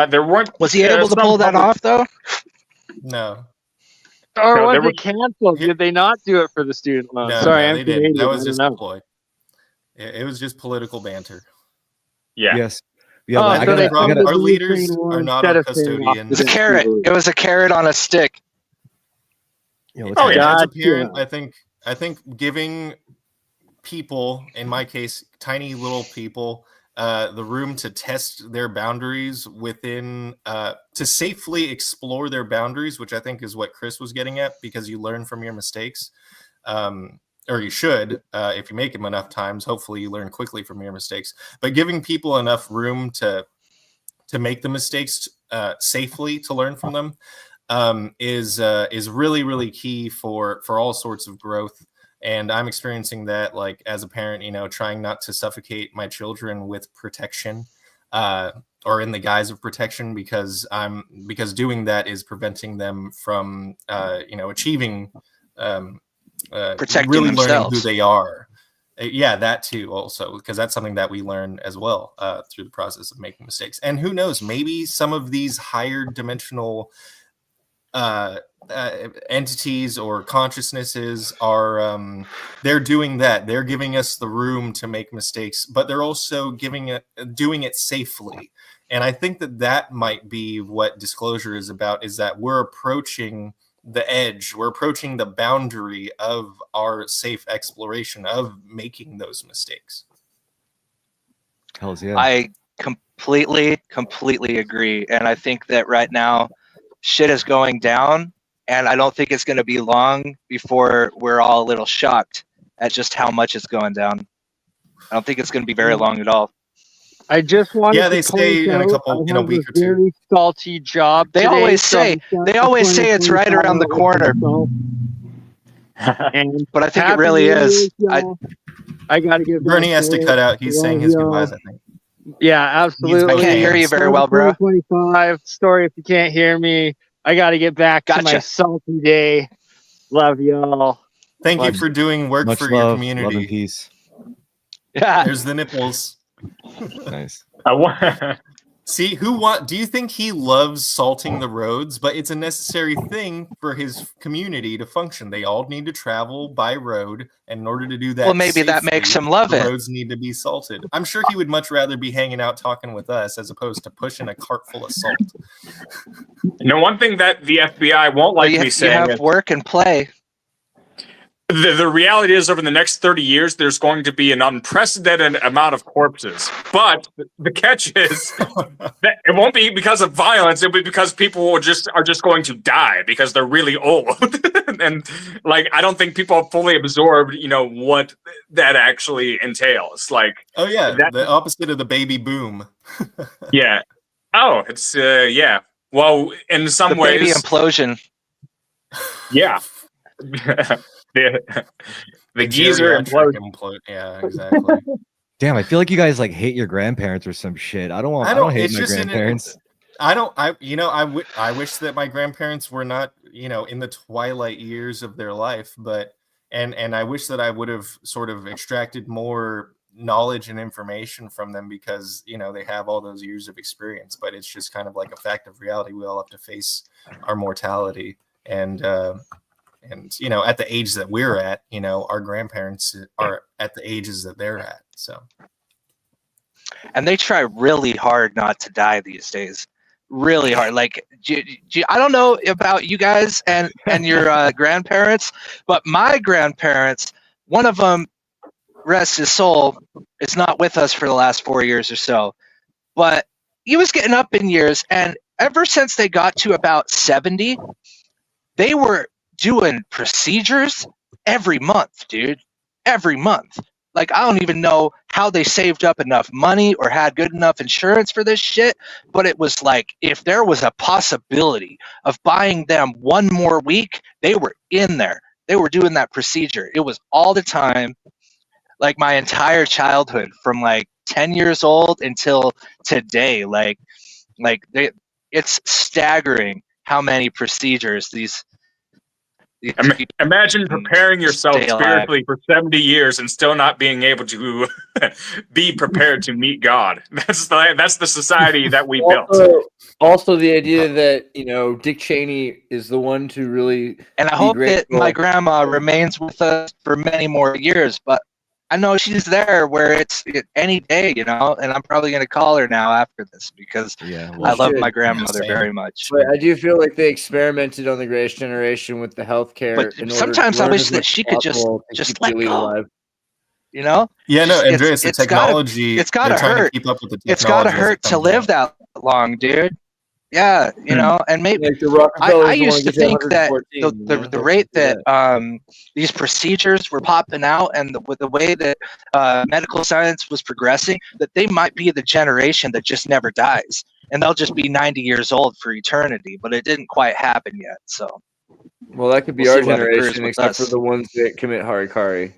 There weren't. Was he able to pull that off though? No. Or was it canceled? Did they not do it for the student loan? No, Sorry, they didn't. That was just a ploy. It was just political banter. Yeah. Yes. Yeah. Our leaders are not our custodians. It was a carrot. It was a carrot on a stick. You know, As a parent, I think giving people, in my case, tiny little people, the room to test their boundaries within, to safely explore their boundaries, which I think is what Chris was getting at, because you learn from your mistakes, or you should, if you make them enough times. Hopefully, you learn quickly from your mistakes. But giving people enough room to make the mistakes safely, to learn from them, is really, really key for all sorts of growth. And I'm experiencing that, like, as a parent, you know, trying not to suffocate my children with protection, or in the guise of protection, because doing that is preventing them from, achieving, protecting really themselves. learning who they are. Yeah, that too, also, because that's something that we learn as well through the process of making mistakes. And who knows, maybe some of these higher dimensional entities or consciousnesses are they're doing that. They're giving us the room to make mistakes, but they're also doing it safely. And I think that might be what disclosure is about, is that we're approaching the edge, we're approaching the boundary of our safe exploration of making those mistakes. Hells yeah. I completely agree. And I think that right now shit is going down, and I don't think it's going to be long before we're all a little shocked at just how much it's going down. I don't think it's going to be very long at all. I just wanted Yeah, to they say point in a out couple, I have week a or two. very salty job. They today, always so say I'm it's right around the corner, And but I think it Happy really New is. Year's, y'all. I got to get back Bernie has to it. cut out. He's saying his Love goodbyes, y'all. I think. Yeah, I absolutely. can't hear you very well, bro. 2025 story. If you can't hear me, I got to get back to my Gotcha. salty day. Love y'all. Thank you for doing work Much for love, your love and community. peace. Yeah. There's the nipples. Nice. See, do you think he loves salting the roads? But it's a necessary thing for his community to function. They all need to travel by road, and in order to do that, Well, maybe that makes safely, him love the it. roads need to be salted. I'm sure he would much rather be hanging out talking with us as opposed to pushing a cart full of salt. One thing that the FBI won't like me you saying have is work and play. the reality is over the next 30 years, there's going to be an unprecedented amount of corpses. But the catch is that it won't be because of violence. It'll be because people are just going to die because they're really old. And like, I don't think people have fully absorbed, what that actually entails. Like, Oh yeah, the opposite of the baby boom. yeah. Oh, it's, yeah. Well, in some The ways. baby implosion. Yeah. the geezer implosion. Yeah, exactly. Damn, I feel like you guys like hate your grandparents or some shit. I don't hate my grandparents. I wish that my grandparents were not, in the twilight years of their life, but and I wish that I would have sort of extracted more knowledge and information from them because, they have all those years of experience, but it's just kind of like a fact of reality. We all have to face our mortality, and at the age that we're at, our grandparents are at the ages that they're at. So, And they try really hard not to die these days. Really hard. Like, I don't know about you guys and your grandparents, but my grandparents, one of them, rest his soul, is not with us for the last 4 years or so. But he was getting up in years, and ever since they got to about 70, they were doing procedures every month, dude. Every month. Like, I don't even know how they saved up enough money or had good enough insurance for this shit, but it was like, if there was a possibility of buying them one more week, they were in there. They were doing that procedure. It was all the time, like my entire childhood, from like 10 years old until today. It's staggering how many procedures these Imagine preparing yourself spiritually for 70 years and still not being able to be prepared to meet God. That's the society that we built. Also, the idea that Dick Cheney is the one to really. And I hope that my grandma remains with us for many more years. But I know she's there where it's any day, and I'm probably going to call her now after this because I love my grandmother very much. But I do feel like they experimented on the greatest generation with the healthcare. But sometimes I wish that she could just let go. Alive. Yeah, no, Andreas, the technology. It's got to hurt. Keep up with the technology. It's got to hurt to live that long, dude. Yeah, and maybe I used to think that the rate that these procedures were popping out and with the way that medical science was progressing, that they might be the generation that just never dies, and they'll just be 90 years old for eternity. But it didn't quite happen yet. So, well, that could be our generation, except for the ones that commit harikari.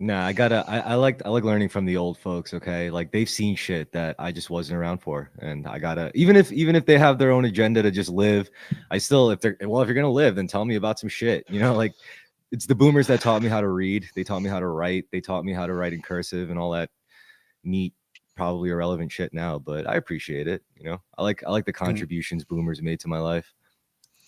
Nah, I like learning from the old folks, okay? Like, they've seen shit that I just wasn't around for. And I gotta, even if they have their own agenda to just live, if you're gonna live, then tell me about some shit. Like, it's the boomers that taught me how to read, they taught me how to write, they taught me how to write in cursive and all that neat, probably irrelevant shit now, but I appreciate it. I like the contributions boomers made to my life.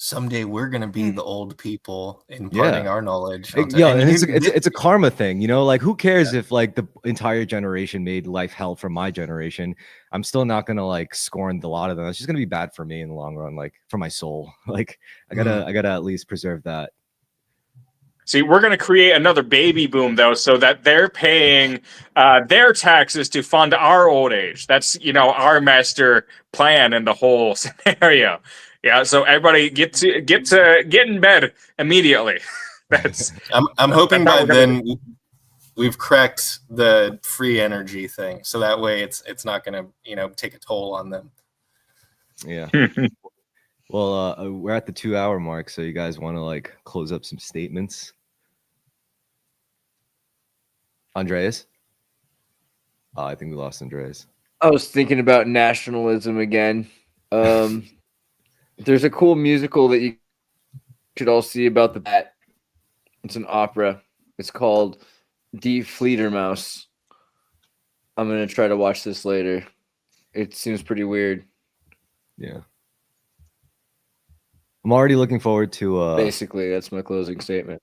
someday we're gonna be the old people imparting our knowledge. onto- Yeah, and and you- it's a karma thing, you know. Like, who cares if like the entire generation made life hell for my generation? I'm still not gonna like scorn the lot of them. It's just gonna be bad for me in the long run, like for my soul. Like, I gotta at least preserve that. See, we're going to create another baby boom, though, so that they're paying their taxes to fund our old age. That's, our master plan in the whole scenario. Yeah, so everybody get in bed immediately. That's. I'm hoping that's how by we're gonna then we've cracked the free energy thing, so that way it's not gonna take a toll on them. Yeah. Well, we're at the 2-hour mark, so you guys want to like close up some statements? Andreas? Oh, I think we lost Andreas. I was thinking about nationalism again. There's a cool musical that you should all see about the bat. It's an opera. It's called Die Fledermaus. I'm gonna try to watch this later. It seems pretty weird. Yeah. I'm already looking forward to Basically, that's my closing statement.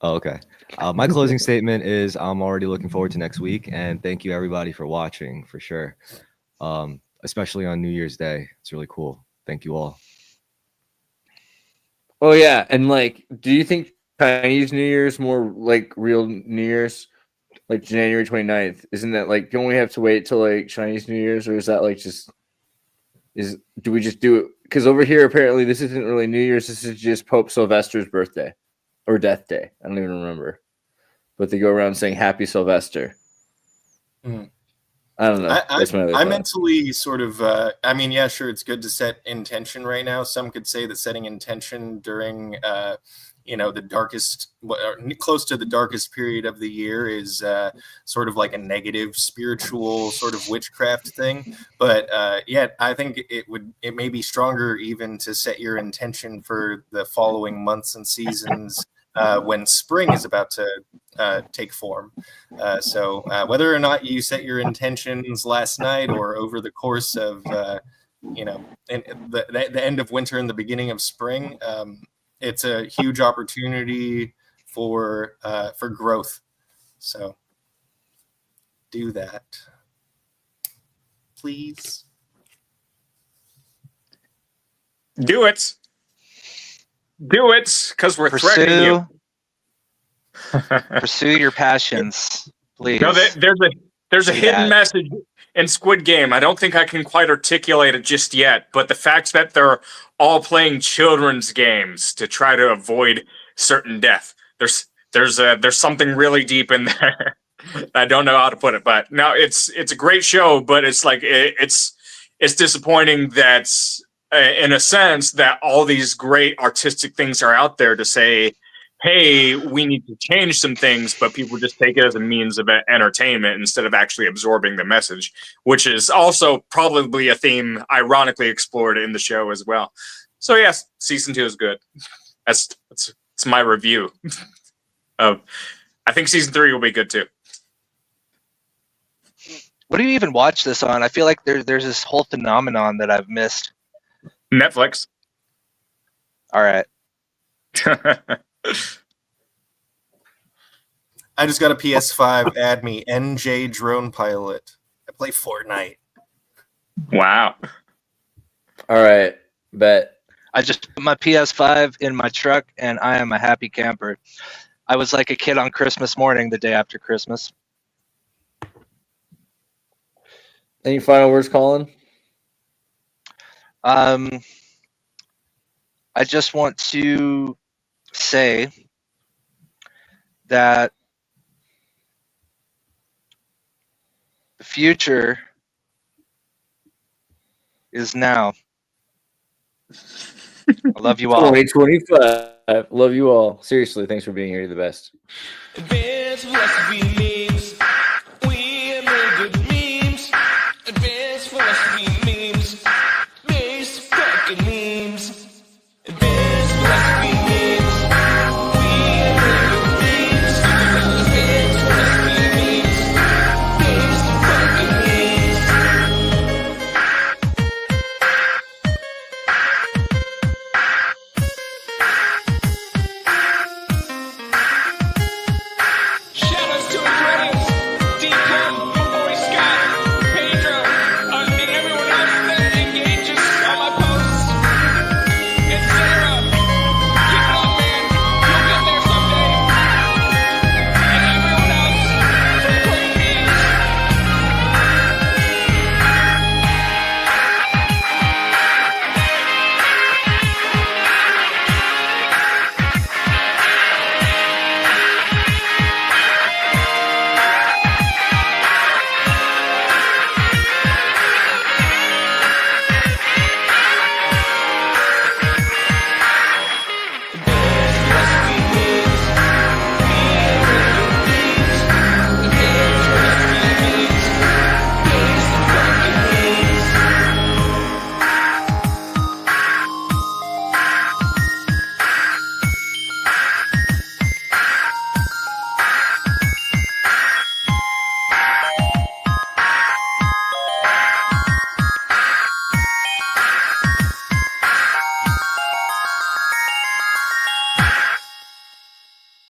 Oh, okay. My closing statement is I'm already looking forward to next week, and thank you everybody for watching, for sure. Especially on New Year's Day. It's really cool. Thank you all. Oh yeah, and like, do you think Chinese New Year's more like real New Year's, like January 29th? Isn't that like, don't we have to wait till like Chinese New Year's, or is that like do we just do it? Because over here apparently this isn't really New Year's. This is just Pope Sylvester's birthday or death day. I don't even remember, but they go around saying Happy Sylvester. I don't know. That's my other I thought. mentally sort of, yeah, sure, it's good to set intention right now. Some could say that setting intention during, the darkest, close to the darkest period of the year is sort of like a negative spiritual sort of witchcraft thing. But I think it may be stronger even to set your intention for the following months and seasons when spring is about to take form. So whether or not you set your intentions last night or over the course of, the end of winter and the beginning of spring, it's a huge opportunity for growth. So do that, please. Do it. Do it, because we're threatening you. Pursue your passions, please. No, there's a hidden message in Squid Game. I don't think I can quite articulate it just yet, but the fact that they're all playing children's games to try to avoid certain death. There's something really deep in there. I don't know how to put it, but no, it's a great show, but it's like it's disappointing that in a sense that all these great artistic things are out there to say, hey, we need to change some things, but people just take it as a means of entertainment instead of actually absorbing the message, which is also probably a theme ironically explored in the show as well. So yes, season 2 is good. That's my review. I think season 3 will be good too. What do you even watch this on? I feel like there's this whole phenomenon that I've missed. Netflix. All right. I just got a PS5. Add me, NJ Drone Pilot. I play Fortnite. Wow. All right, bet. I just put my PS5 in my truck, and I am a happy camper. I was like a kid on Christmas morning, the day after Christmas. Any final words, Colin? I just want to say that the future is now. I love you all. 2025. Love you all. Seriously, thanks for being here. You're the best. There's philosophy